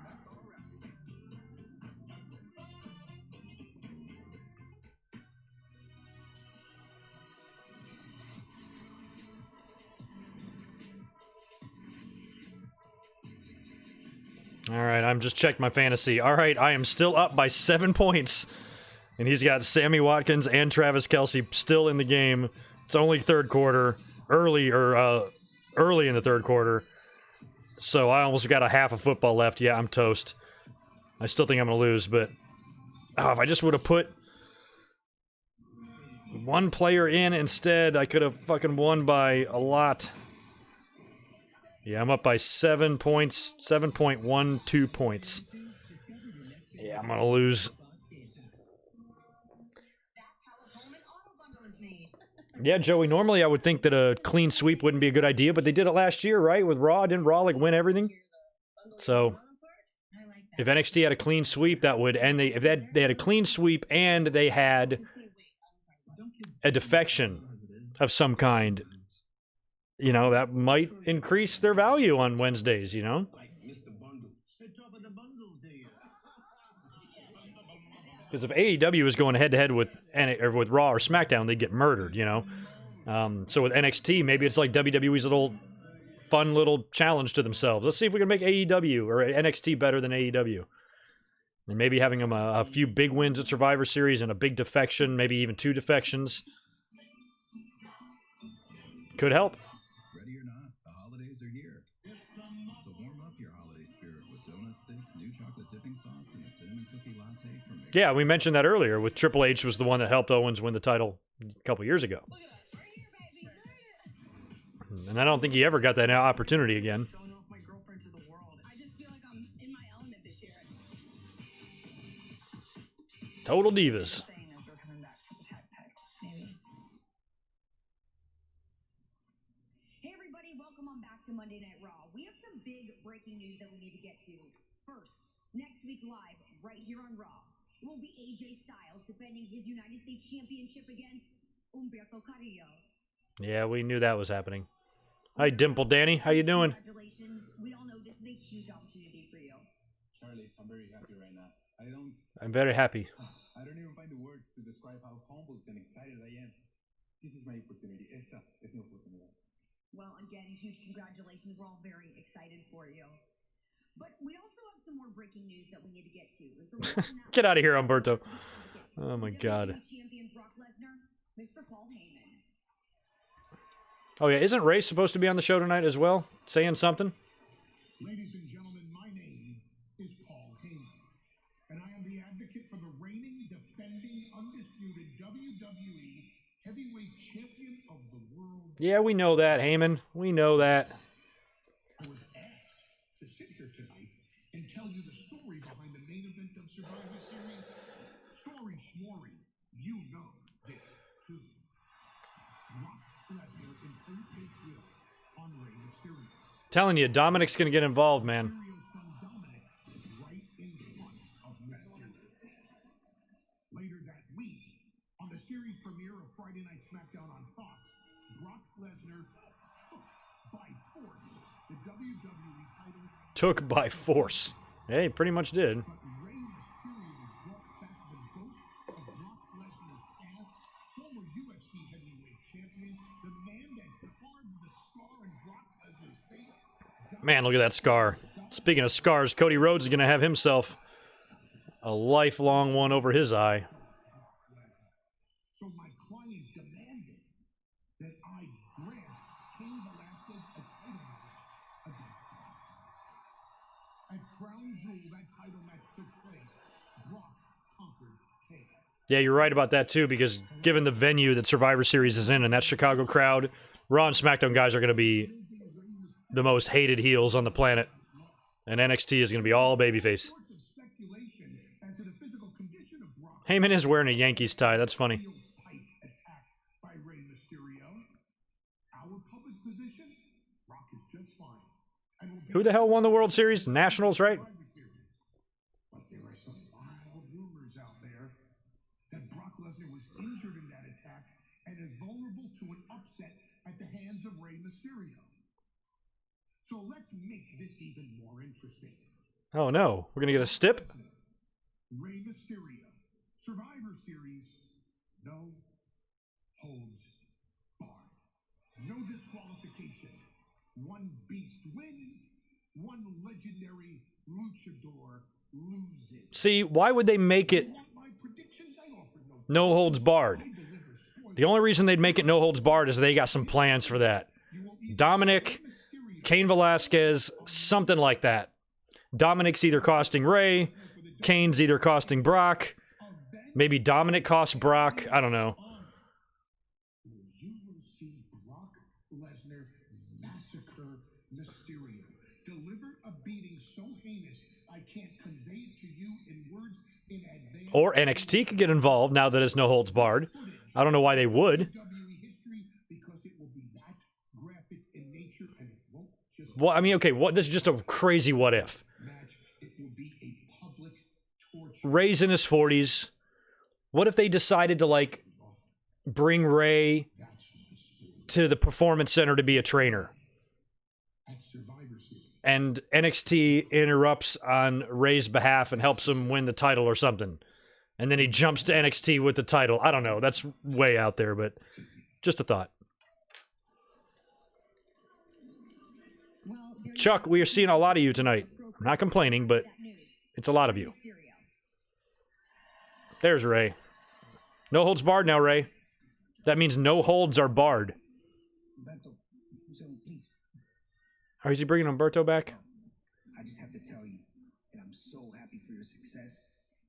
All right, I'm just checked my fantasy. All right, I am still up by 7 points. And he's got Sammy Watkins and Travis Kelce still in the game. It's only third quarter, early in the third quarter. So I almost got a half of football left. Yeah, I'm toast. I still think I'm going to lose, but if I just would have put one player in instead, I could have fucking won by a lot. Yeah, I'm up by 7 points, 7.12 points. Yeah, I'm going to lose. Yeah, Joey, normally I would think that a clean sweep wouldn't be a good idea, but they did it last year, right? With Raw. Didn't Raw, like, win everything? So, if NXT had a clean sweep, that would... And if they had a clean sweep and they had a defection of some kind, you know, that might increase their value on Wednesdays, you know? Because if AEW is going head-to-head with Raw or SmackDown, they'd get murdered, you know? So with NXT, maybe it's like WWE's fun little challenge to themselves. Let's see if we can make AEW or NXT better than AEW. And maybe having them a few big wins at Survivor Series and a big defection, maybe even 2 defections. Could help. Ready or not, the holidays are here. So warm up your holiday spirit with donut sticks, new chocolate dipping sauce, and a cinnamon cookie latte from Yeah, we mentioned that earlier with Triple H was the one that helped Owens win the title a couple years ago. And I don't think he ever got that opportunity again. Showing off my girlfriend to the world. I just feel like I'm in my element this year. Total divas. Saying as we're coming back to the tag titles, maybe. Hey everybody, welcome on back to Monday Night Raw. We have some big breaking news that we need to get to. First, next week live, right here on Raw, it will be AJ Styles defending his United States Championship against Humberto Carrillo. Yeah, we knew that was happening. Hi, Dimple Danny. How you doing? Congratulations. We all know this is a huge opportunity for you. Charlie, I'm very happy right now. I'm very happy. I don't even find the words to describe how humbled and excited I am. This is my opportunity. Esta es mi oportunidad. Well, again, huge congratulations. We're all very excited for you. But we also have some more breaking news that we need to get to. And from Get out of here, Humberto. Oh my God. WWE Champion Brock Lesnar, Mr. Paul Heyman. Oh yeah, isn't Ray supposed to be on the show tonight as well? Saying something? Ladies and gentlemen, my name is Paul Heyman, and I am the advocate for the reigning, defending, undisputed WWE Heavyweight Champion of the world. Yeah, we know that, Heyman. We know that. I was asked to sit here tonight and tell you the story behind the main event of Survivor Series. Story schmory, you know this too. Brock Lesnar imposed his will on Rey Mysterio. Telling you, Dominic's gonna get involved, man. Mysterio's son Dominic right in front of Mysterio. Later that week, on the series premiere of Friday Night SmackDown on Fox, Brock Lesnar took by force the WWE title. Took by force. Hey, pretty much did. But Rey Mysterio brought back the ghost of Brock Lesnar's past, former UFC heavyweight champion, the man that carved the scar in Brock Lesnar's face. Man, look at that scar. Speaking of scars, Cody Rhodes is going to have himself a lifelong one over his eye. So my client demanded that I grant Cain Velasquez a title match against Brock Lesnar. At Crown Jewel, that title match took place. Brock conquered Cain. Yeah, you're right about that too, because given the venue that Survivor Series is in and that Chicago crowd, Raw and SmackDown guys are going to be the most hated heels on the planet. And NXT is going to be all babyface. Sorts of speculation as to the physical condition of Brock. Heyman is wearing a Yankees tie. That's funny. Steel pipe attack by Rey Mysterio. Our public position, Brock is just fine. And will be Who the hell won the World Series? Nationals, right? Survivor Series. But there are some wild rumors out there that Brock Lesnar was injured in that attack and is vulnerable to an upset at the hands of Rey Mysterio. So let's make this even more interesting. Oh no, we're going to get a stip? Rey Mysterio, Survivor Series, no holds barred. No disqualification. One beast wins, one legendary luchador loses. See, why would they make it Want my predictions? I offered no. no holds barred? I deliver spoilers. The only reason they'd make it no holds barred is they got some plans for that. You will either Dominic, Cain Velasquez, something like that. Dominic's either costing Ray, Cain's either costing Brock, maybe Dominic costs Brock, I don't know. You will see Brock Lesnar massacre Mysterio. Deliver a beating so heinous I can't convey it to you in words in advance. Or NXT could get involved now that it's no holds barred. I don't know why they would. WWE history because it will be that graphic in nature and it won't just Well, I mean, okay, this is just a crazy what if. match. It will be a public torture. Ray's in his 40s. What if they decided to, like, bring Ray That's my story. to the Performance Center to be a trainer? At Survivor Series. And NXT interrupts on Ray's behalf and helps him win the title or something. And then he jumps to NXT with the title. I don't know. That's way out there, but just a thought. Well, there you Chuck, go. we are seeing a lot of you tonight. I'm not complaining, but That news. it's a lot of you. Mysterio. There's Ray. No holds barred now, Ray. That means no holds are barred. Beto, so please, Or is he bringing Umberto back? I just have to tell you that I'm so happy for your success.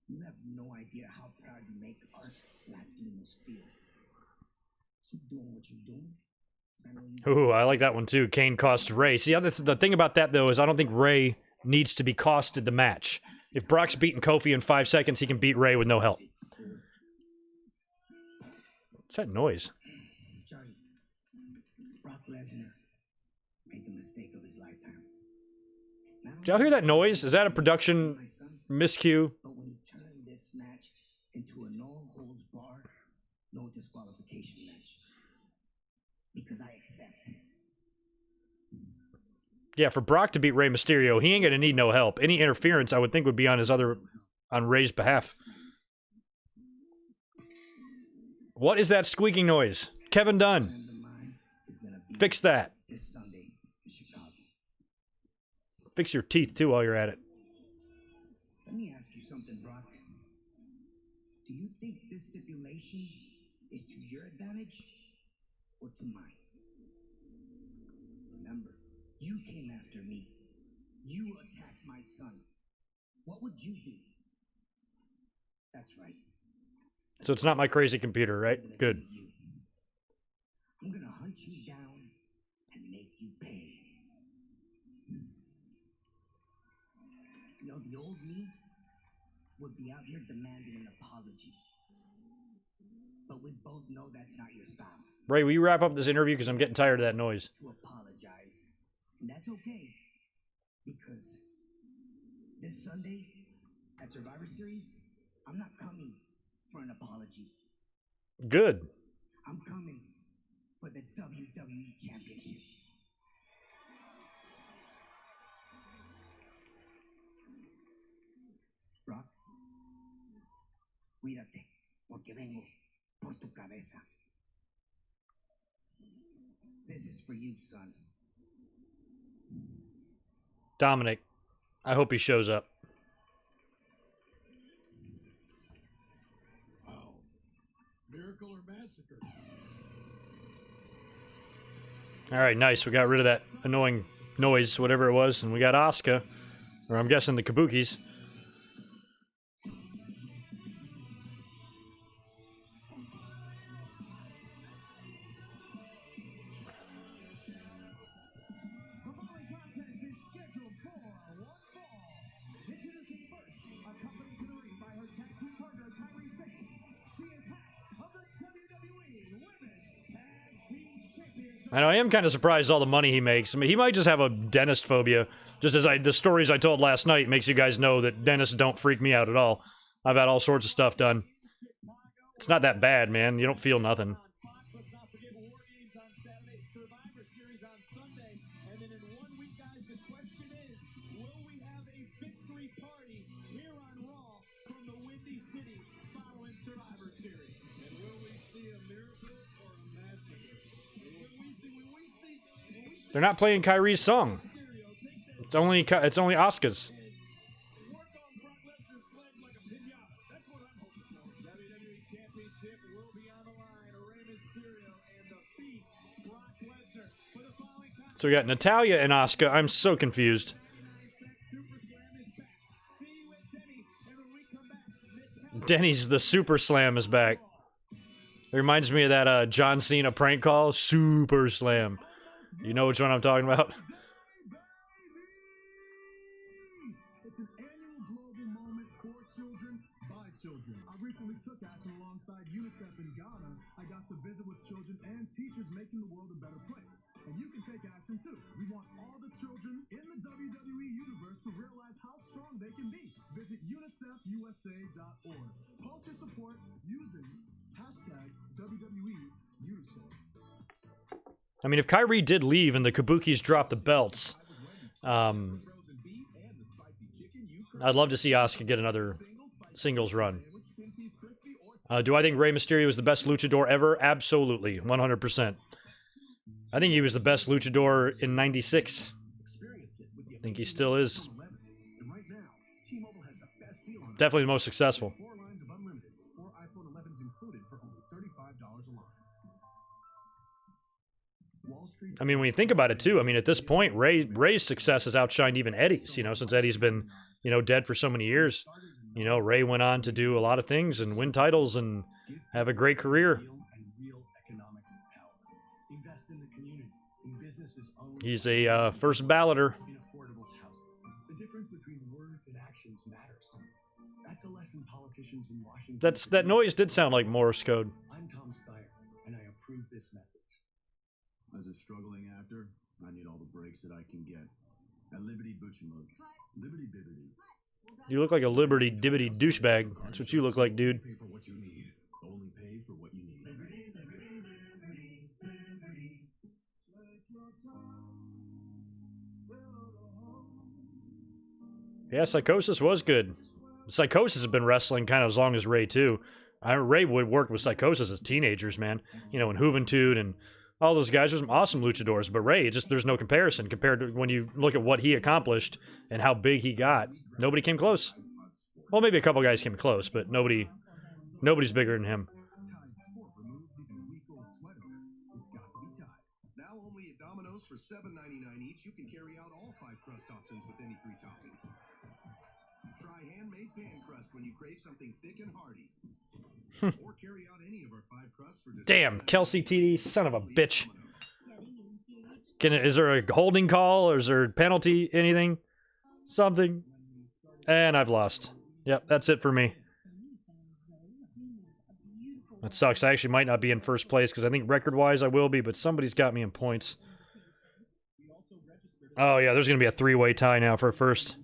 You have no idea how proud you make us Latinos feel. Keep doing what you're doing. 'Cause I know you Ooh, I like that one too. Kane costs Ray. See, the thing about that, though, is I don't think Ray needs to be costed the match. If Brock's beating Kofi in 5 seconds, he can beat Ray with no help. What's that noise? Charlie, Brock Lesnar made the mistake of his lifetime. Did y'all hear that noise? Is that a production My son, miscue? but when he turned this match into a no holds barred, no disqualification match. Because I accept. Yeah, for Brock to beat Rey Mysterio, he ain't gonna need no help. Any interference, I would think, would be on Ray's behalf. What is that squeaking noise? Kevin Dunn, Friend of mine is gonna be fix that. this Sunday in Chicago. Fix your teeth too while you're at it. Let me ask you something, Brock. Do you think this stipulation is to your advantage or to mine? Remember, you came after me. You attacked my son. What would you do? That's right. So it's not my crazy computer, right? I'm gonna Good. do you. I'm gonna hunt you down and make you pay. the old me would be out here demanding an apology. But we both know that's not your style. Ray, will you wrap up this interview? Because I'm getting tired of that noise. To apologize. And that's okay. Because this Sunday at Survivor Series, I'm not coming for an apology. Good. I'm coming for the WWE Championship. Brock, cuídate, porque vengo por tu cabeza. This is for you, son. Dominic, I hope he shows up. Wow. Miracle or massacre? All right, nice. We got rid of that annoying noise, whatever it was, and we got Asuka, or I'm guessing the Kabukis. I know, I am kind of surprised all the money he makes. I mean, he might just have a dentist phobia. Just as the stories I told last night makes you guys know that dentists don't freak me out at all. I've had all sorts of stuff done. It's not that bad, man. You don't feel nothing. They're not playing Kyrie's song. It's only Asuka's. So we got Natalya and Asuka. I'm so confused. Denny's the Super Slam is back. It reminds me of that John Cena prank call, Super Slam. You know which one I'm talking about? It's an annual global moment for children by children. I recently took action alongside UNICEF in Ghana. I got to visit with children and teachers making the world a better place. And you can take action too. We want all the children in the WWE universe to realize how strong they can be. Visit unicefusa.org. Post your support using #WWE-UNICEF. I mean, if Kyrie did leave and the Kabukis dropped the belts, I'd love to see Asuka get another singles run. Do I think Rey Mysterio is the best luchador ever? Absolutely, 100%. I think he was the best luchador in '96. I think he still is. Definitely the most successful. I mean, when you think about it, too, I mean, at this point, Ray's success has outshined even Eddie's, you know, since Eddie's been, you know, dead for so many years. You know, Ray went on to do a lot of things and win titles and have a great career. He's a first balloter. The difference between words and actions matters. That's a lesson politicians in Washington. That noise did sound like Morse code. I'm Tom Steyer, and I approve this message. As a struggling actor, I need all the breaks that I can get. At Liberty Butch and Mug. Liberty Bibbity. You look like a Liberty Dibbity douchebag. That's what you look like, dude. Pay for what you need. Only pay for what you need. Yeah, Psychosis was good. Psychosis has been wrestling kind of as long as Ray, too. Ray would work with Psychosis as teenagers, man. You know, in Juventud and all those guys are some awesome luchadors, but Ray, there's no comparison compared to when you look at what he accomplished and how big he got. Nobody came close. Well, maybe a couple guys came close, but nobody's bigger than him. Now only at Domino's for $7.99 each, you can carry out all 5 crust options with any free toppings. Try handmade pan crust when you crave something thick and hearty. Or carry out any of our 5 crusts for Damn, Kelsey TD, son of a bitch. Is there a holding call or is there a penalty? Anything? Something? And I've lost. Yep, that's it for me. That sucks. I actually might not be in first place because I think record-wise I will be, but somebody's got me in points. Oh, yeah, there's going to be a three-way tie now for first.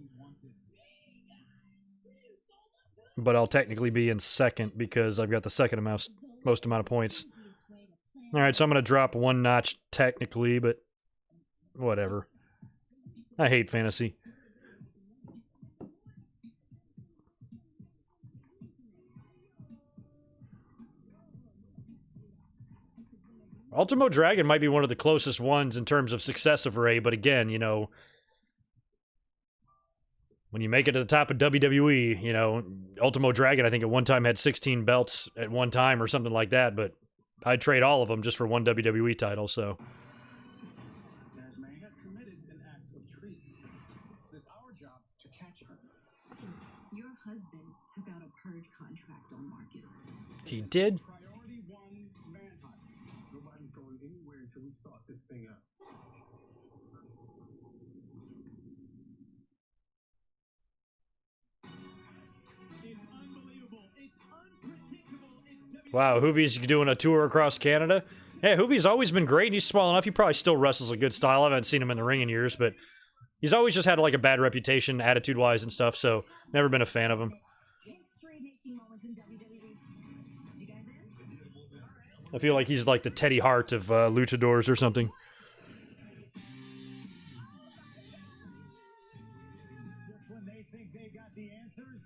But I'll technically be in second because I've got the second most amount of points. All right, so I'm going to drop one notch technically, but whatever. I hate fantasy. Ultimo Dragon might be one of the closest ones in terms of success of Ray, but again, you know, when you make it to the top of WWE, you know, Ultimo Dragon, I think at one time had 16 belts at one time or something like that, but I'd trade all of them just for one WWE title, so. Desmay has committed an act of treason. It is our job to catch her. Your husband took out a purge contract on Marcus. He did? Priority 1 manhunt. Nobody's going anywhere until we sort this thing out. It's unbelievable. It's unpredictable. It's Wow, Hoovie's doing a tour across Canada. Yeah, Hoovie's always been great, and he's small enough. He probably still wrestles a good style. I haven't seen him in the ring in years, but he's always just had like a bad reputation, attitude-wise and stuff, so never been a fan of him. History-making moments in WWE. You guys in? I feel like he's like the Teddy Hart of luchadors or something. Just when they think they got the answers,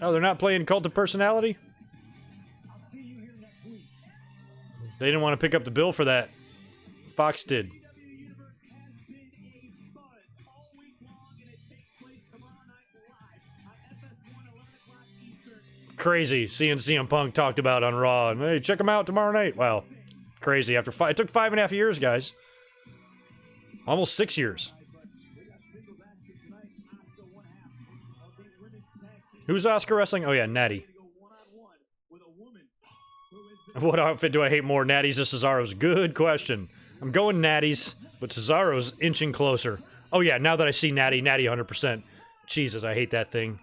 Oh, they're not playing Cult of Personality? I'll see you here next week. They didn't want to pick up the bill for that. Fox did. WWE Universe has been a buzz all week long, and it takes place tomorrow night live on FS1, 11 o'clock Eastern. Crazy seeing CM Punk talked about on Raw. And hey, check him out tomorrow night. Wow. Crazy. After it took 5.5 years, guys. Almost 6 years. We got singles action tonight. Asuka, one half of the women's tag team. Who's Oscar wrestling? Oh, yeah, Natty. To go one-on-one with a woman who is the What outfit do I hate more, Natty's or Cesaro's? Good question. I'm going Natty's, but Cesaro's inching closer. Oh, yeah, now that I see Natty 100%. Jesus, I hate that thing.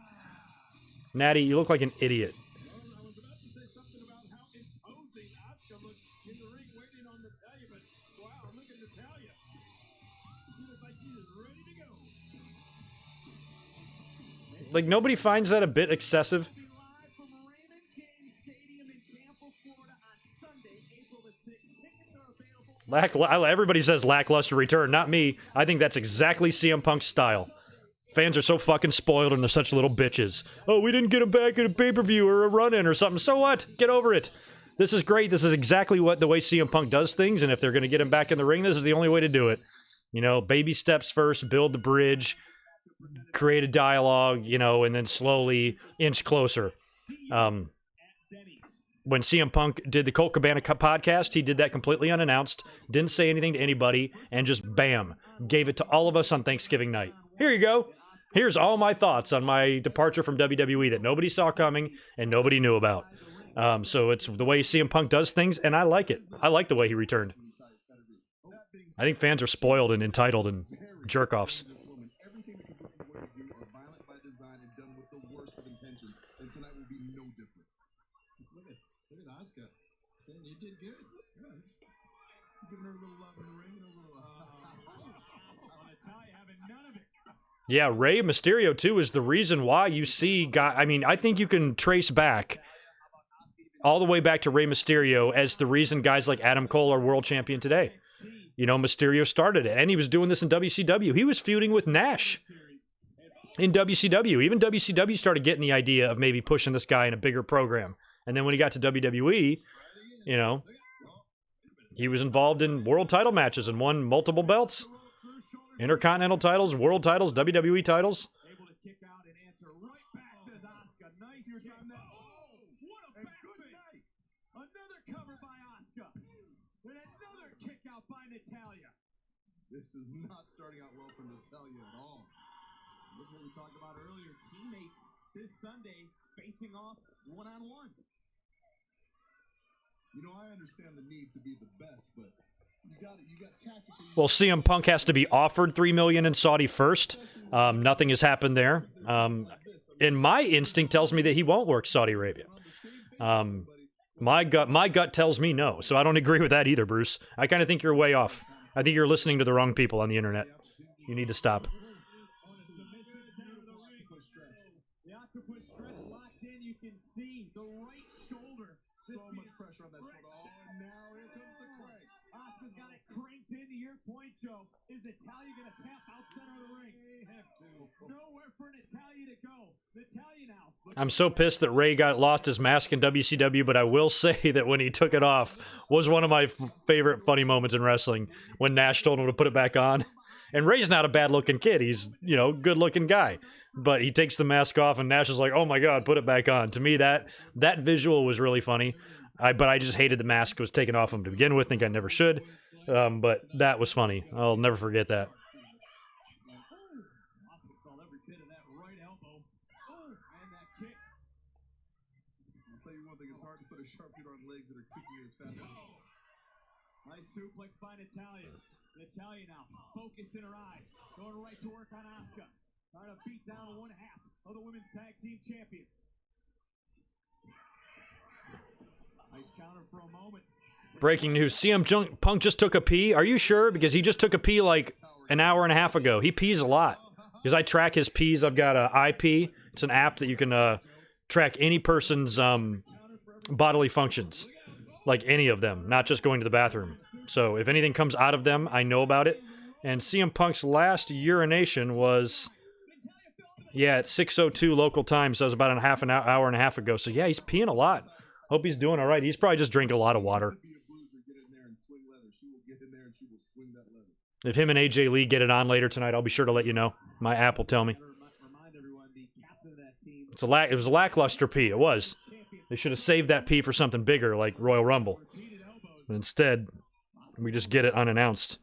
Natty, you look like an idiot. I was about to say something about how imposing Asuka looked in the ring waiting on Natalya, but wow, look at Natalya. She looks like she is ready to go. Like, nobody finds that a bit excessive? Be live from Raymond James Stadium in Tampa, Florida on Sunday, April the 6th. Tickets are available. Everybody says lackluster return, not me. I think that's exactly CM Punk's style. Fans are so fucking spoiled and they're such little bitches. Oh, we didn't get him back at a pay-per-view or a run-in or something. So what? Get over it. This is great. This is exactly the way CM Punk does things, and if they're going to get him back in the ring, this is the only way to do it. You know, baby steps first, build the bridge, create a dialogue, you know, and then slowly inch closer. When CM Punk did the Colt Cabana podcast, he did that completely unannounced, didn't say anything to anybody, and just bam, gave it to all of us on Thanksgiving night. Here you go. Here's all my thoughts on my departure from WWE that nobody saw coming and nobody knew about. So it's the way CM Punk does things, and I like it. I like the way he returned. I think fans are spoiled and entitled and jerk-offs. Everything that can put you where you are violent by design and done with the worst of intentions, and tonight will be no different. Look at Asuka. Saying you did good. Yeah, giving her a little love in the ring and a little. Natalya having none of it. Yeah, Rey Mysterio, too, is the reason why you see I mean, I think you can trace back all the way back to Rey Mysterio as the reason guys like Adam Cole are world champion today. You know, Mysterio started it, and he was doing this in WCW. He was feuding with Nash in WCW. Even WCW started getting the idea of maybe pushing this guy in a bigger program. And then when he got to WWE, you know, he was involved in world title matches and won multiple belts. Intercontinental titles, world titles, WWE titles. Able to kick out and answer right back to Asuka. Nice time there. Oh, what a backfist. Another cover by Asuka. And another kick out by Natalya. This is not starting out well for Natalya at all. This is what we talked about earlier. Teammates this Sunday facing off one-on-one. You know, I understand the need to be the best, but Well, CM Punk has to be offered $3 million in Saudi first. Nothing has happened there. And my instinct tells me that he won't work Saudi Arabia. My gut tells me no, so I don't agree with that either, Bruce. I kind of think you're way off. I think you're listening to the wrong people on the internet. You need to stop. The octopus stretch locked in. You can see the right shoulder. So much pressure on that shoulder. Oh, and now here comes the crank. Asuka's got it cranked into your point, Joe. Is Natalya going to tap out center of the ring? They have to. Nowhere for Natalya to go. Natalya now. I'm so pissed that Ray got lost his mask in WCW, but I will say that when he took it off was one of my favorite funny moments in wrestling when Nash told him to put it back on. And Ray's not a bad-looking kid. He's, you know, good-looking guy. But he takes the mask off, and Nash is like, oh, my God, put it back on. To me, that visual was really funny. But I just hated the mask was taken off him to begin with. Think I never should. But that was funny. I'll never forget that. Asuka felt every bit of that right elbow. Oh, and that kick. I'll tell you one thing, it's hard to put a sharpshooter on legs that are kicking as fast. Nice suplex by Natalya. Natalya now, focus in her eyes. Going right to work on Asuka. Trying to beat down one half of the women's tag team champions. Nice counter for a moment. Breaking news, CM Punk just took a pee. Are you sure? Because he just took a pee like an hour and a half ago. He pees a lot. Because I track his pees. I've got a IP. It's an app that you can track any person's bodily functions. Like any of them, not just going to the bathroom. So if anything comes out of them, I know about it. And CM Punk's last urination was, yeah, at 6:02 local time. So it was about an hour and a half ago. So yeah, he's peeing a lot. Hope he's doing all right. He's probably just drinking a lot of water. If him and AJ Lee get it on later tonight, I'll be sure to let you know. My app will tell me. It was a lackluster pee. It was. They should have saved that pee for something bigger, like Royal Rumble. But instead, we just get it unannounced.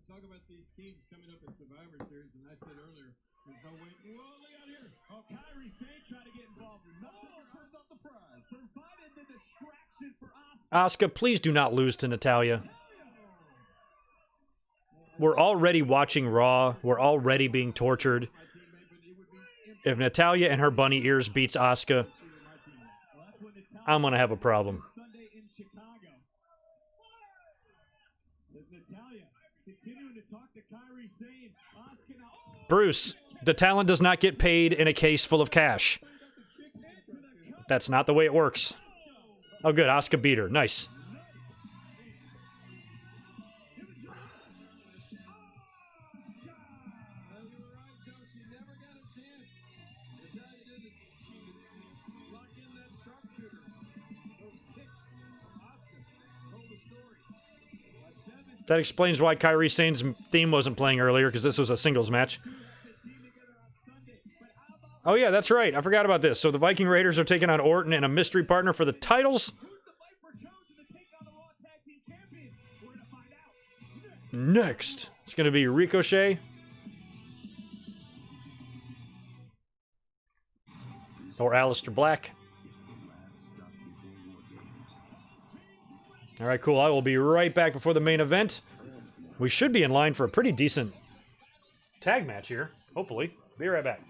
Talk about these teams coming up in Survivor Series, and I said earlier, there's no way. Whoa, look out here. Oh, Kairi Sane trying to get involved. No, puts up the prize. Provided the distraction for Asuka. Asuka, please do not lose to Natalya. We're already watching Raw. We're already being tortured. If Natalya and her bunny ears beats Asuka, I'm going to have a problem. Sunday in Chicago. Natalya continuing to talk to Kairi Sane. Asuka now. Bruce, the talent does not get paid in a case full of cash. That's not the way it works. Oh, good. Asuka beat her. Nice. That explains why Kairi Sane's theme wasn't playing earlier, because this was a singles match. Oh yeah, that's right. I forgot about this. So the Viking Raiders are taking on Orton and a mystery partner for the titles. Next, it's going to be Ricochet. Or Aleister Black. All right, cool. I will be right back before the main event. We should be in line for a pretty decent tag match here, hopefully. Be right back.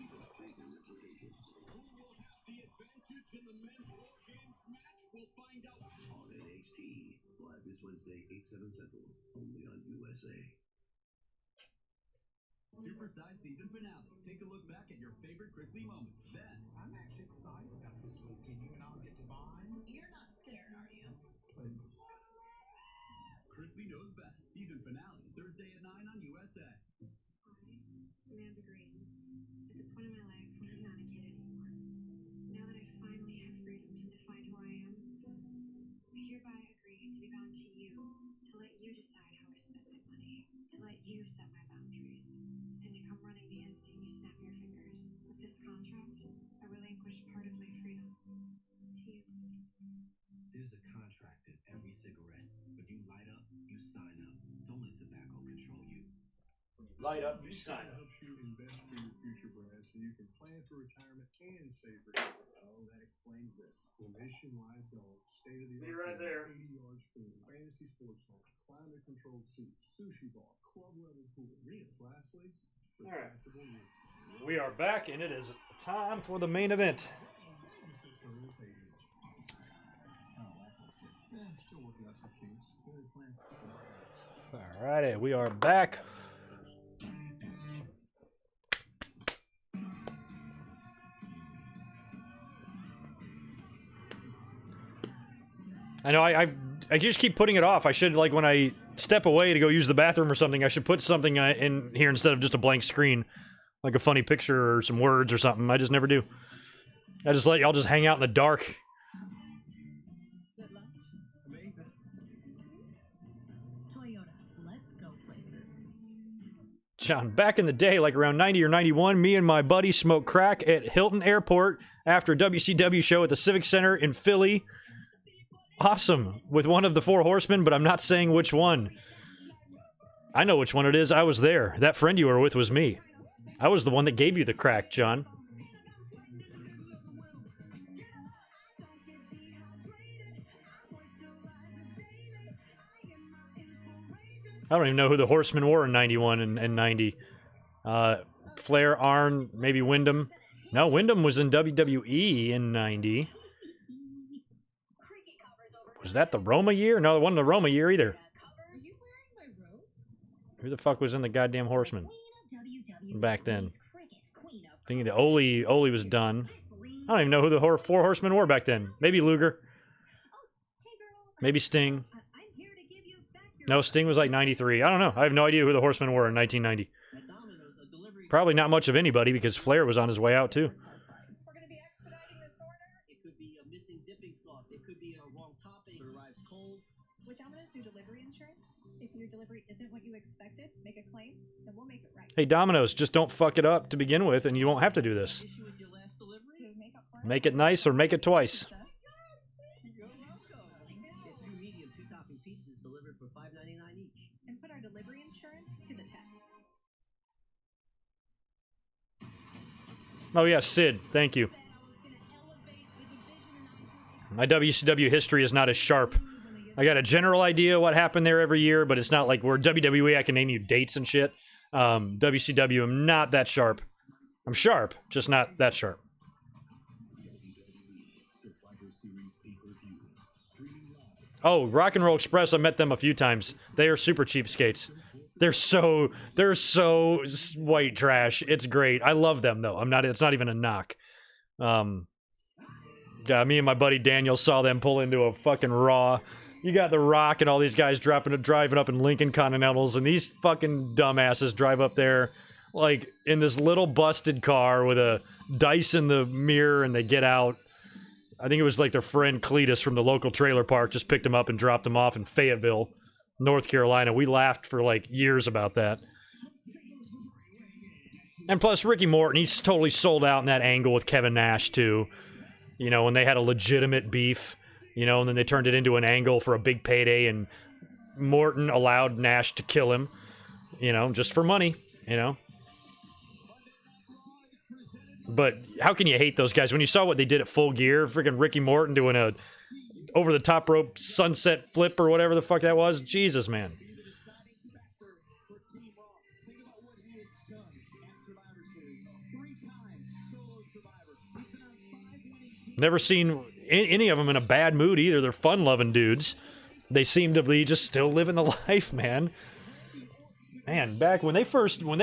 Supersize season finale. Take a look back at your favorite Chrisley moments. Then, I'm actually excited about this weekend. You and I'll get to bond. You're not scared, are you? Please. Chrisley Knows Best season finale Thursday at 9 on USA. Hi, I'm Amanda Green. At the point in my life when I'm not a kid anymore. Now that I finally have freedom to define who I am, I hereby agree to be bound to you, to let you decide how I spend my money, to let you set my boundaries, and to come running the instant you snap your fingers. With this contract, I relinquish part of my freedom to you. There's a contract in every cigarette. When you light up, you sign up. Don't let tobacco control you. Light up, you sign up. helps you invest for your future, Brad, so you can plan for retirement and save for college. Oh, that explains this. The nationwide dog, state-of-the-art, Be right there. 80-yard screen, fantasy sports lounge, climate-controlled seats, sushi bar, club-level pool. Real. Lastly, retractable roof. We are back, and it is time for the main event. Early payments. Yeah, I'm still working out some kinks. What are they playing? Alrighty, we are back. I know I just keep putting it off. I should, like, when I step away to go use the bathroom or something, I should put something in here instead of just a blank screen. Like a funny picture or some words or something. I just never do. I just let y'all just hang out in the dark. Amazing. Toyota, let's go places. John, back in the day, like around 90 or 91, me and my buddy smoked crack at Hilton Airport after a WCW show at the Civic Center in Philly. Awesome. With one of the Four Horsemen, but I'm not saying which one. I know which one it is. I was there. That friend you were with was me. I was the one that gave you the crack, John. I don't even know who the Horsemen were in 91 and 90. Flair, Arn, maybe Wyndham. No, Wyndham was in WWE in 90. Was that the Roma year? No, it wasn't the Roma year either. Who the fuck was in the goddamn Horsemen back then? Thinking that Ole was done. I don't even know who the Four Horsemen were back then. Maybe Luger. Maybe Sting. No, Sting was like 93. I don't know. I have no idea who the Horsemen were in 1990. Probably not much of anybody because Flair was on his way out too. We're going to be expediting this order. It could be a missing dipping sauce. It could be a wrong topping. It arrives cold. With Domino's new delivery insurance, if your delivery isn't what you expected, make a claim, then we'll make it right. Hey, Domino's, just don't fuck it up to begin with and you won't have to do this. Issue with your last delivery? To make up for it, Make it nice or make it twice. You're welcome. Get 2 medium, 2 topping pizzas delivered for $5.99 each. and put our delivery insurance to the test. Oh yeah, Sid, thank you. My WCW history is not as sharp. I got a general idea what happened there every year, but it's not like we're WWE, I can name you dates and shit. WCW, I'm not that sharp. I'm sharp, just not that sharp. Oh, Rock and Roll Express, I met them a few times. They are super cheapskates. They're so white trash. It's great. I love them though. It's not even a knock. Yeah, me and my buddy Daniel saw them pull into a fucking Raw. You got The Rock and all these guys driving up in Lincoln Continentals, and these fucking dumbasses drive up there like in this little busted car with a dice in the mirror, and they get out. I think it was like their friend Cletus from the local trailer park just picked them up and dropped them off in Fayetteville, North Carolina. We laughed for like years about that. And plus Ricky Morton, he's totally sold out in that angle with Kevin Nash too. You know, when they had a legitimate beef, you know, and then they turned it into an angle for a big payday, and Morton allowed Nash to kill him, you know, just for money, you know. But how can you hate those guys? When you saw what they did at Full Gear, freaking Ricky Morton doing a over-the-top rope sunset flip or whatever the fuck that was, Jesus, man. Never seen any of them in a bad mood either. They're fun-loving dudes. They seem to be just still living the life, man. Man, back when they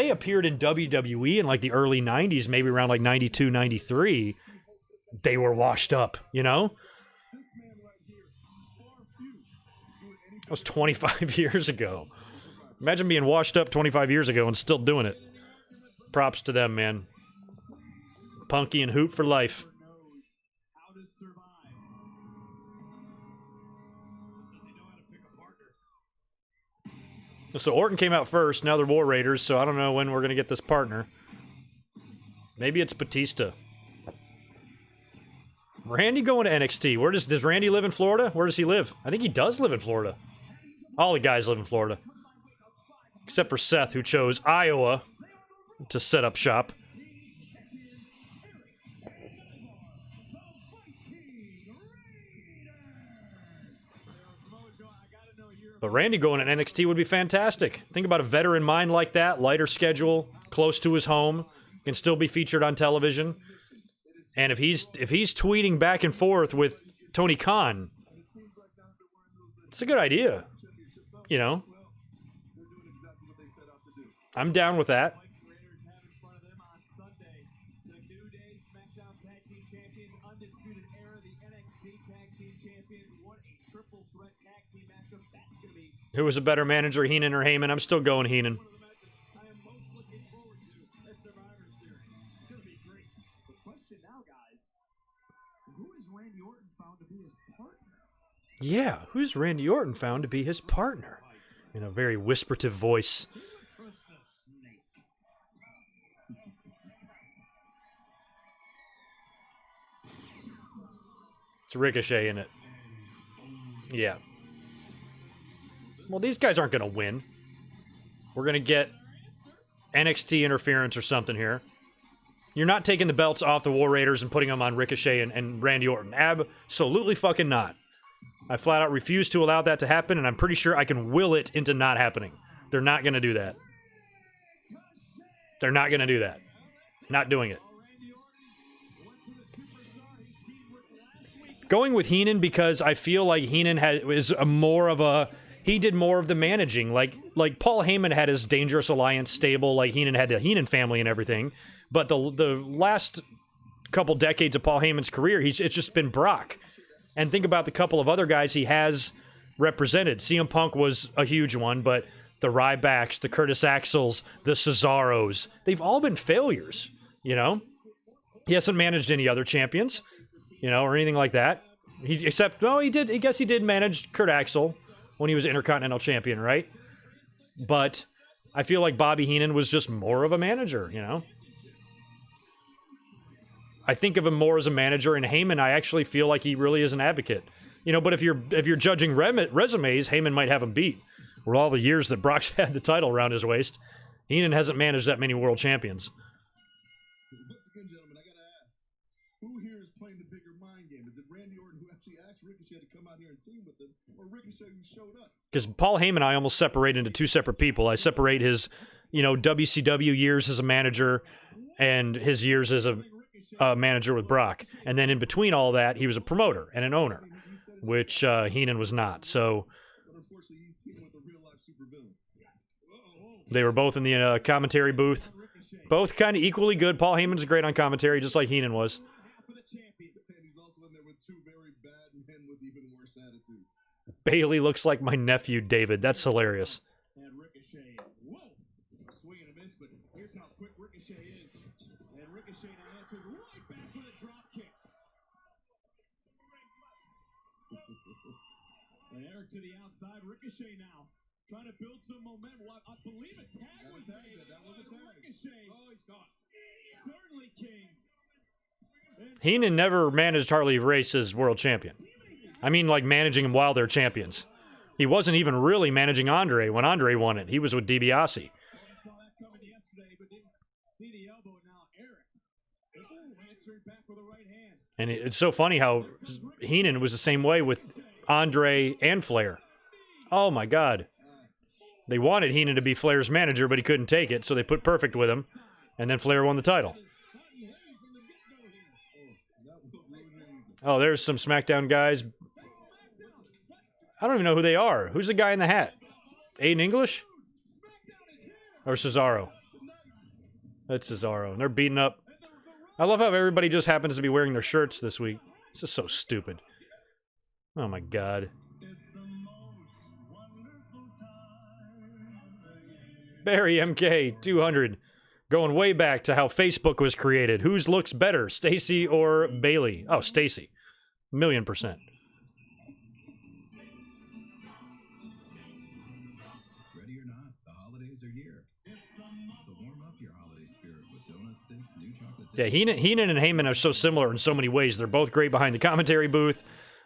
appeared in WWE in like the early 90s, maybe around like 92, 93, they were washed up, you know? That was 25 years ago. Imagine being washed up 25 years ago and still doing it. Props to them, man. Punky and Hoot for life. So Orton came out first, now they're War Raiders, so I don't know when we're going to get this partner. Maybe it's Batista. Randy going to NXT. Does Randy live in Florida? Where does he live? I think he does live in Florida. All the guys live in Florida. Except for Seth, who chose Iowa to set up shop. But Randy going to NXT would be fantastic. Think about a veteran mind like that, lighter schedule, close to his home, can still be featured on television. And if he's tweeting back and forth with Tony Khan, it's a good idea. You know, I'm down with that. Who was a better manager, Heenan or Heyman? I'm still going Heenan. Yeah, who's Randy Orton found to be his partner? In a very whisperative voice. It's Ricochet in it. Yeah. Well, these guys aren't going to win. We're going to get NXT interference or something here. You're not taking the belts off the War Raiders and putting them on Ricochet and Randy Orton. Absolutely fucking not. I flat out refuse to allow that to happen, and I'm pretty sure I can will it into not happening. They're not going to do that. They're not going to do that. Not doing it. Going with Heenan because I feel like Heenan he did more of the managing. Like Paul Heyman had his Dangerous Alliance stable, like Heenan had the Heenan family and everything. But the last couple decades of Paul Heyman's career, it's just been Brock. And think about the couple of other guys he has represented. CM Punk was a huge one, but the Rybacks, the Curtis Axels, the Cesaros, they've all been failures, you know? He hasn't managed any other champions, you know, or anything like that. He did. I guess he did manage Kurt Axel when he was Intercontinental Champion, right? But I feel like Bobby Heenan was just more of a manager, you know? I think of him more as a manager, and Heyman, I actually feel like he really is an advocate. You know, but if you're judging resumes, Heyman might have him beat. For all the years that Brock's had the title around his waist, Heenan hasn't managed that many world champions. Once again, gentlemen, I gotta ask, who here is playing the bigger mind game? Is it Randy Orton who actually asked Ricochet to come out here and team with him, or Ricochet who showed up? Because Paul Heyman, I almost separate into two separate people. I separate his, WCW years as a manager and his years as a manager with Brock. And then in between all that, he was a promoter and an owner, which Heenan was not. So they were both in the commentary booth. Both kind of equally good. Paul Heyman's great on commentary, just like Heenan was. Bailey looks like my nephew, David. That's hilarious. And Eric to the outside. Ricochet now trying to build some momentum. I believe a tag was made. That was a tag. Ricochet. Oh, he's gone. Certainly King. Heenan never managed Harley Race as world champion. I mean, like managing him while they're champions. He wasn't even really managing Andre when Andre won it. He was with DiBiase. Saw that coming yesterday, but didn't see the elbow. Now Eric. Answering back with a right hand. And it's so funny how Heenan was the same way with Andre and Flair. Oh my God. They wanted Heenan to be Flair's manager, but he couldn't take it, so they put Perfect with him, and then Flair won the title. Oh, there's some SmackDown guys. I don't even know who they are. Who's the guy in the hat? Aiden English? Or Cesaro? That's Cesaro. And they're beating up. I love how everybody just happens to be wearing their shirts this week. It's just so stupid. Oh my God. Barry MK 200. Going way back to how Facebook was created. Whose looks better, Stacy or Bailey? Oh, Stacy. 1,000,000%. Ready or not, the holidays are here. So warm up your holiday spirit with donut sticks, new chocolate. Yeah, Heenan and Heyman are so similar in so many ways. They're both great behind the commentary booth.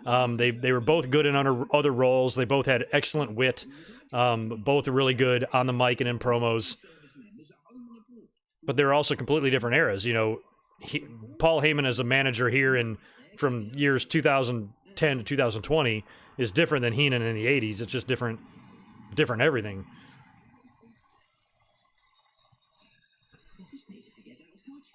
They were both good in other roles. They both had excellent wit. Both are really good on the mic and in promos. But they're also completely different eras. You know, Paul Heyman as a manager here from years 2010 to 2020 is different than Heenan in the 80s. It's just different everything.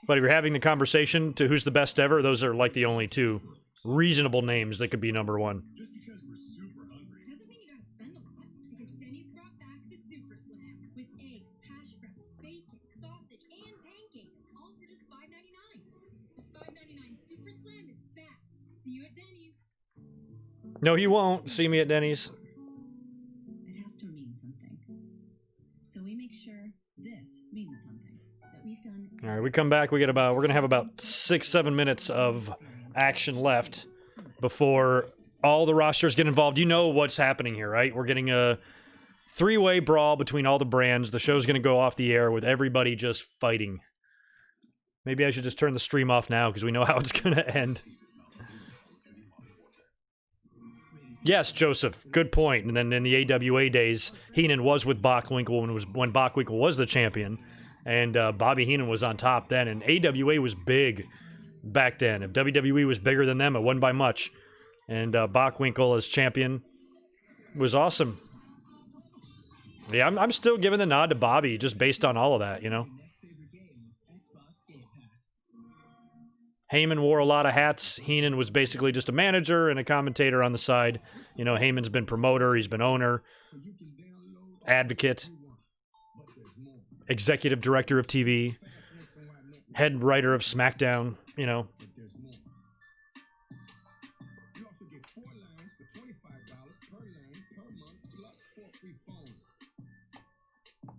But if you're having the conversation to who's the best ever, those are like the only two reasonable names that could be number one. Just because we're super hungry. Doesn't mean you gotta spend a lot, because Denny's brought back the Super Slam with eggs, hash browns, bacon, sausage, and pancakes, all for just $5.99. The $5.99 Super Slam is back. See you at Denny's. No, you won't see me at Denny's. It has to mean something. So we make sure this means something. That we've done. All right, we come back. We're gonna have about 6-7 minutes of action left before all the rosters get involved. You know what's happening here, right? We're getting a 3-way brawl between all the brands. The show's gonna go off the air with everybody just fighting. Maybe I should just turn the stream off now because we know how it's gonna end. Yes, Joseph, good point. And then in the AWA days, Heenan was with Bockwinkel when Bockwinkel was the champion, and Bobby Heenan was on top then. And AWA was big back then. If WWE was bigger than them, it wasn't by much. And Bockwinkel as champion was awesome. Yeah, I'm still giving the nod to Bobby just based on all of that, you know. Heyman wore a lot of hats. Heenan was basically just a manager and a commentator on the side. You know, Heyman's been promoter, he's been owner, advocate, executive director of TV, head writer of SmackDown, you know. You also get 4 lines for $25 per line per month plus 4 free phones.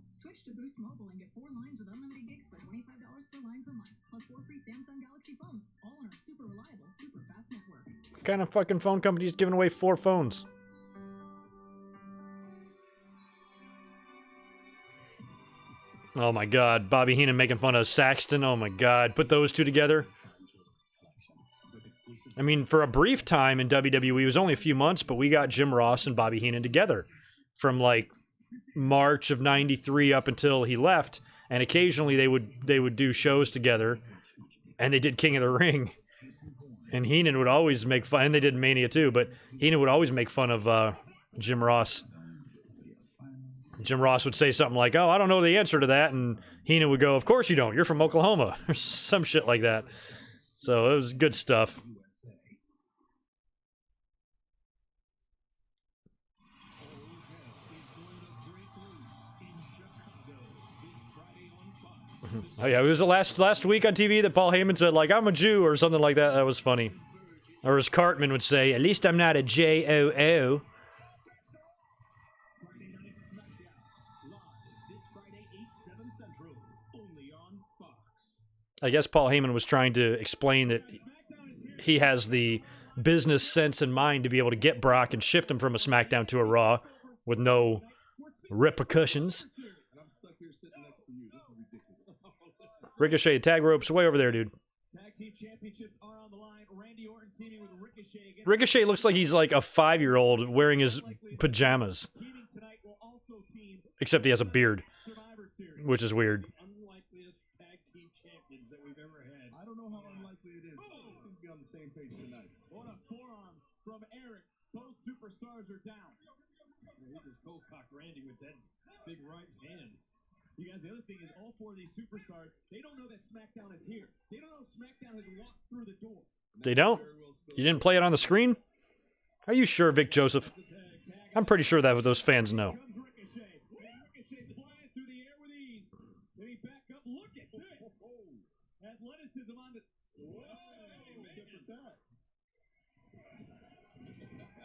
Switch to Boost Mobile and get 4 lines with unlimited gigs for $25 per line per month, plus 4 free Samsung Galaxy phones, all on our super reliable, super fast network. What kind of fucking phone company is giving away 4 phones? Oh my god, Bobby Heenan making fun of Saxton. Oh my god, put those two together. I mean, for a brief time in WWE, it was only a few months, but we got Jim Ross and Bobby Heenan together from like March of '93 up until he left, and occasionally they would do shows together, and they did King of the Ring, and Heenan would always make fun, and they did Mania too, but Heenan would always make fun of Jim Ross. Jim Ross would say something like, "Oh, I don't know the answer to that," and Heenan would go, "Of course you don't. You're from Oklahoma," or some shit like that. So it was good stuff. Oh yeah, it was the last week on TV that Paul Heyman said, like, "I'm a Jew," or something like that. That was funny. Or as Cartman would say, "At least I'm not a J-O-O." I guess Paul Heyman was trying to explain that he has the business sense in mind to be able to get Brock and shift him from a SmackDown to a Raw with no repercussions. Ricochet, tag ropes, way over there, dude. Ricochet looks like he's like a 5-year-old wearing his pajamas. Except he has a beard, which is weird. I don't know how unlikely it is, but they seem to be on the same page tonight. What a forearm from Eric. Both superstars are down. He just cold-cocked Randy with that big right hand. You guys, the other thing is all 4 of these superstars, they don't know that SmackDown is here. They don't know SmackDown has walked through the door. They don't? You didn't play it on the screen? Are you sure, Vic Joseph? I'm pretty sure that those fans know. Ricochet flying through the air with ease. Then he back up. Look at this. Athleticism on the...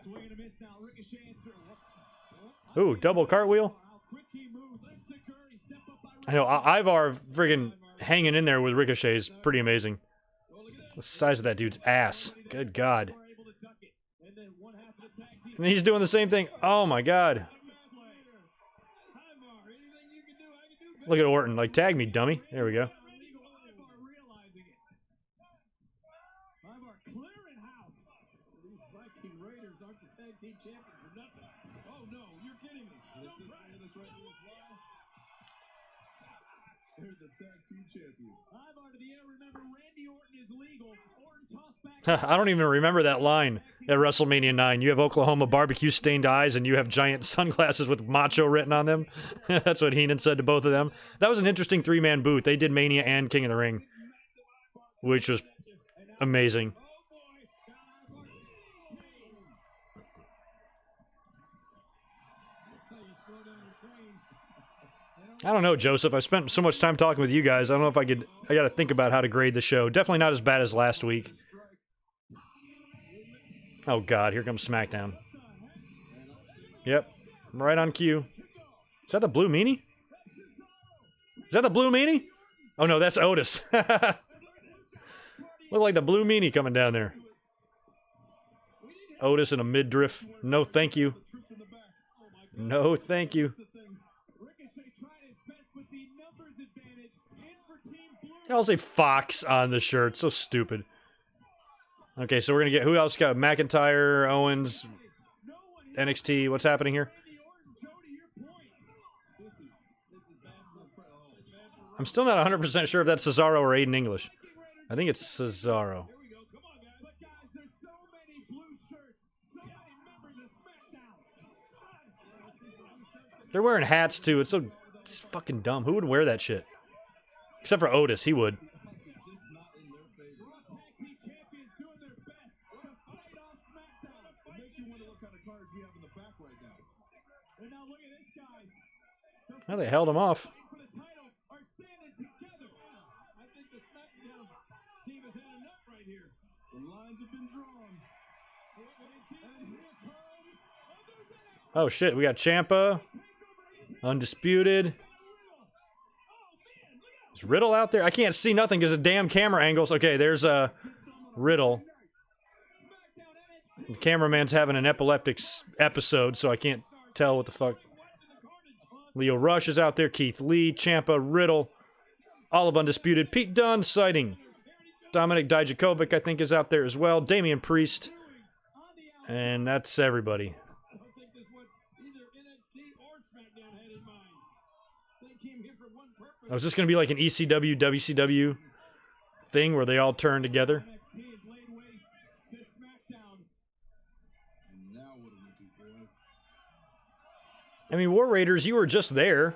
Swing and a miss now. Ricochet answer. Ooh, double cartwheel? I know, Ivar friggin' hanging in there with Ricochet is pretty amazing. The size of that dude's ass. Good God. And he's doing the same thing. Oh my God. Look at Orton. Like, tag me, dummy. There we go. team champion for nothing. Oh no, you're kidding me. They're the tag team champions. Ivar to the air. Remember, Randy Orton is legal. Orton tossed back. I don't even remember that line at WrestleMania 9. You have Oklahoma barbecue stained eyes and you have giant sunglasses with macho written on them. That's what Heenan said to both of them. That was an interesting three-man booth. They did Mania and King of the Ring, which was amazing. I don't know, Joseph. I've spent so much time talking with you guys. I don't know if I could... I gotta think about how to grade the show. Definitely not as bad as last week. Oh, God. Here comes SmackDown. Yep. Right on cue. Is that the Blue Meanie? Is that the Blue Meanie? Oh, no. That's Otis. Look like the Blue Meanie coming down there. Otis in a midriff. No, thank you. No, thank you. Hell's a fox on the shirt. So stupid. Okay, so we're gonna get... Who else got? McIntyre, Owens, NXT. What's happening here? I'm still not 100% sure if that's Cesaro or Aiden English. I think it's Cesaro. They're wearing hats, too. It's fucking dumb. Who would wear that shit? Except for Otis, he would. Well, they held him off. Oh shit, we got Ciampa, Undisputed. Is Riddle out there? I can't see nothing because of damn camera angles. Okay, there's Riddle. The cameraman's having an epileptic episode, so I can't tell what the fuck. Leo Rush is out there. Keith Lee, Ciampa, Riddle. All of Undisputed. Pete Dunne sighting. Dominic Dijakovic, I think, is out there as well. Damian Priest. And that's everybody. Oh, is this going to be like an ECW, WCW thing where they all turn together? I mean, War Raiders, you were just there.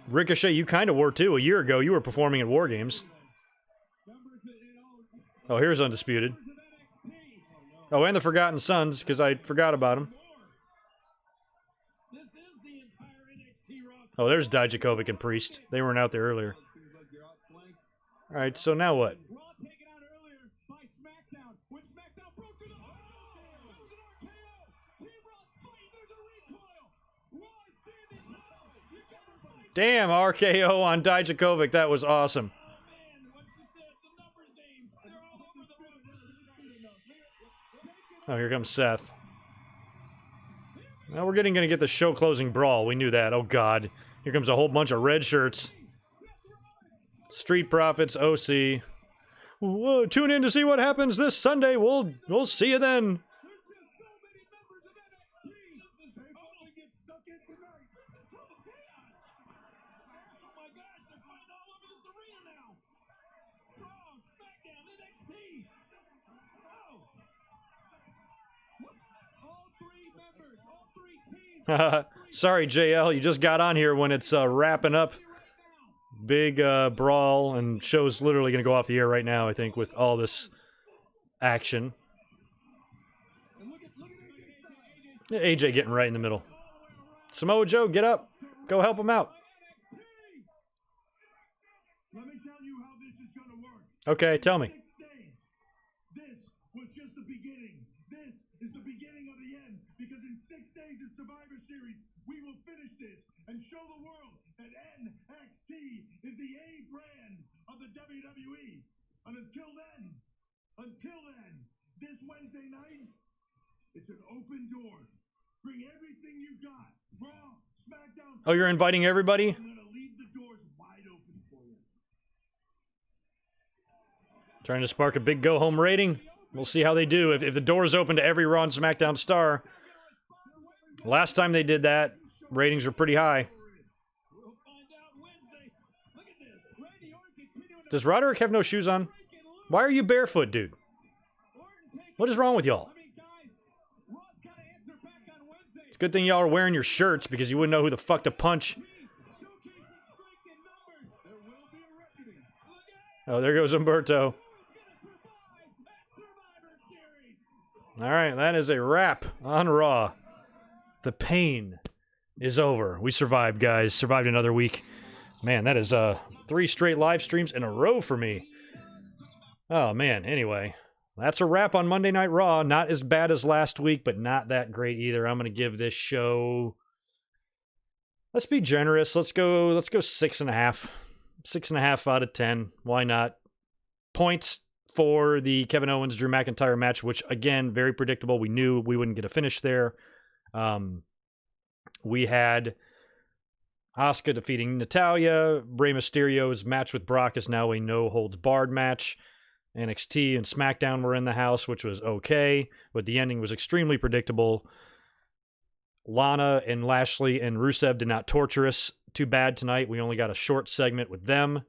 Ricochet, you kind of were too. A year ago, you were performing at War Games. Oh, here's Undisputed. Oh, and the Forgotten Sons, because I forgot about them. Oh, there's Dijakovic and Priest. They weren't out there earlier. Alright, so now what? Damn, RKO on Dijakovic. That was awesome. Oh, here comes Seth. Well, we're going to get the show closing brawl. We knew that. Oh, God. Here comes a whole bunch of red shirts. Street Profits, OC. Whoa, tune in to see what happens this Sunday. We'll see you then. Sorry, JL, you just got on here when it's wrapping up. Big brawl, and show's literally going to go off the air right now, I think, with all this action. AJ getting right in the middle. Samoa Joe, get up. Go help him out. Let me tell you how this is going to work. Okay, tell me. 6 days. This was just the beginning. This is the beginning of the end. Because in 6 days at Survivor Series, we will finish this and show the world that NXT is the A brand of the WWE. And until then, this Wednesday night, it's an open door. Bring everything you got. Raw, SmackDown. Oh, you're inviting everybody? I'm gonna leave the doors wide open for you. Trying to spark a big go-home rating. We'll see how they do. If the door's open to every Raw and SmackDown star, Last time they did that, ratings were pretty high. We'll find out Wednesday. Look at this. Randy Orton continuing to Does Roderick have no shoes on? Why are you barefoot, dude? What is wrong with y'all? I mean, guys, Raw's got to answer back on Wednesday. It's a good thing y'all are wearing your shirts because you wouldn't know who the fuck to punch. Showcasing strength in numbers. There will be a reckoning. Look at Oh, there goes Umberto. who's going to survive at Survivor Series. All right, that is a wrap on Raw. The pain is over. We survived, guys. Survived another week. Man, that is 3 straight live streams in a row for me. Oh, man. Anyway, that's a wrap on Monday Night Raw. Not as bad as last week, but not that great either. I'm going to give this show... Let's be generous. Let's go 6.5. 6.5 out of 10. Why not? Points for the Kevin Owens-Drew McIntyre match, which, again, very predictable. We knew we wouldn't get a finish there. We had Asuka defeating Natalya. Rey Mysterio's match with Brock is now a no-holds-barred match. NXT and SmackDown were in the house, which was okay, but the ending was extremely predictable. Lana and Lashley and Rusev did not torture us too bad tonight. We only got a short segment with them.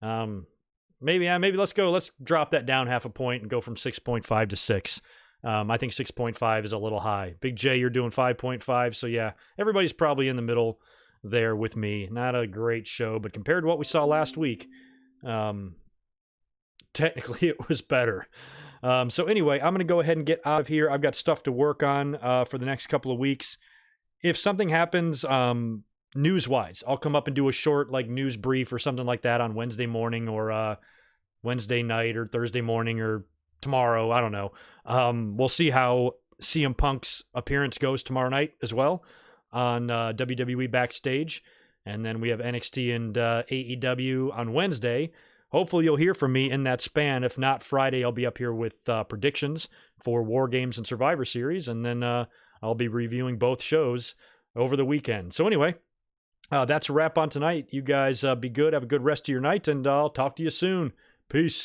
Maybe let's drop that down half a point and go from 6.5 to 6. I think 6.5 is a little high. Big J, you're doing 5.5. So yeah, everybody's probably in the middle there with me. Not a great show, but compared to what we saw last week, technically it was better. So anyway, I'm going to go ahead and get out of here. I've got stuff to work on for the next couple of weeks. If something happens news-wise, I'll come up and do a short news brief or something like that on Wednesday morning or Wednesday night or Thursday morning or tomorrow. I don't know. We'll see how CM Punk's appearance goes tomorrow night as well on WWE Backstage. And then we have NXT and AEW on Wednesday. Hopefully you'll hear from me in that span. If not, Friday I'll be up here with predictions for War Games and Survivor Series. And then I'll be reviewing both shows over the weekend. So anyway, that's a wrap on tonight. You guys be good. Have a good rest of your night. And I'll talk to you soon. Peace.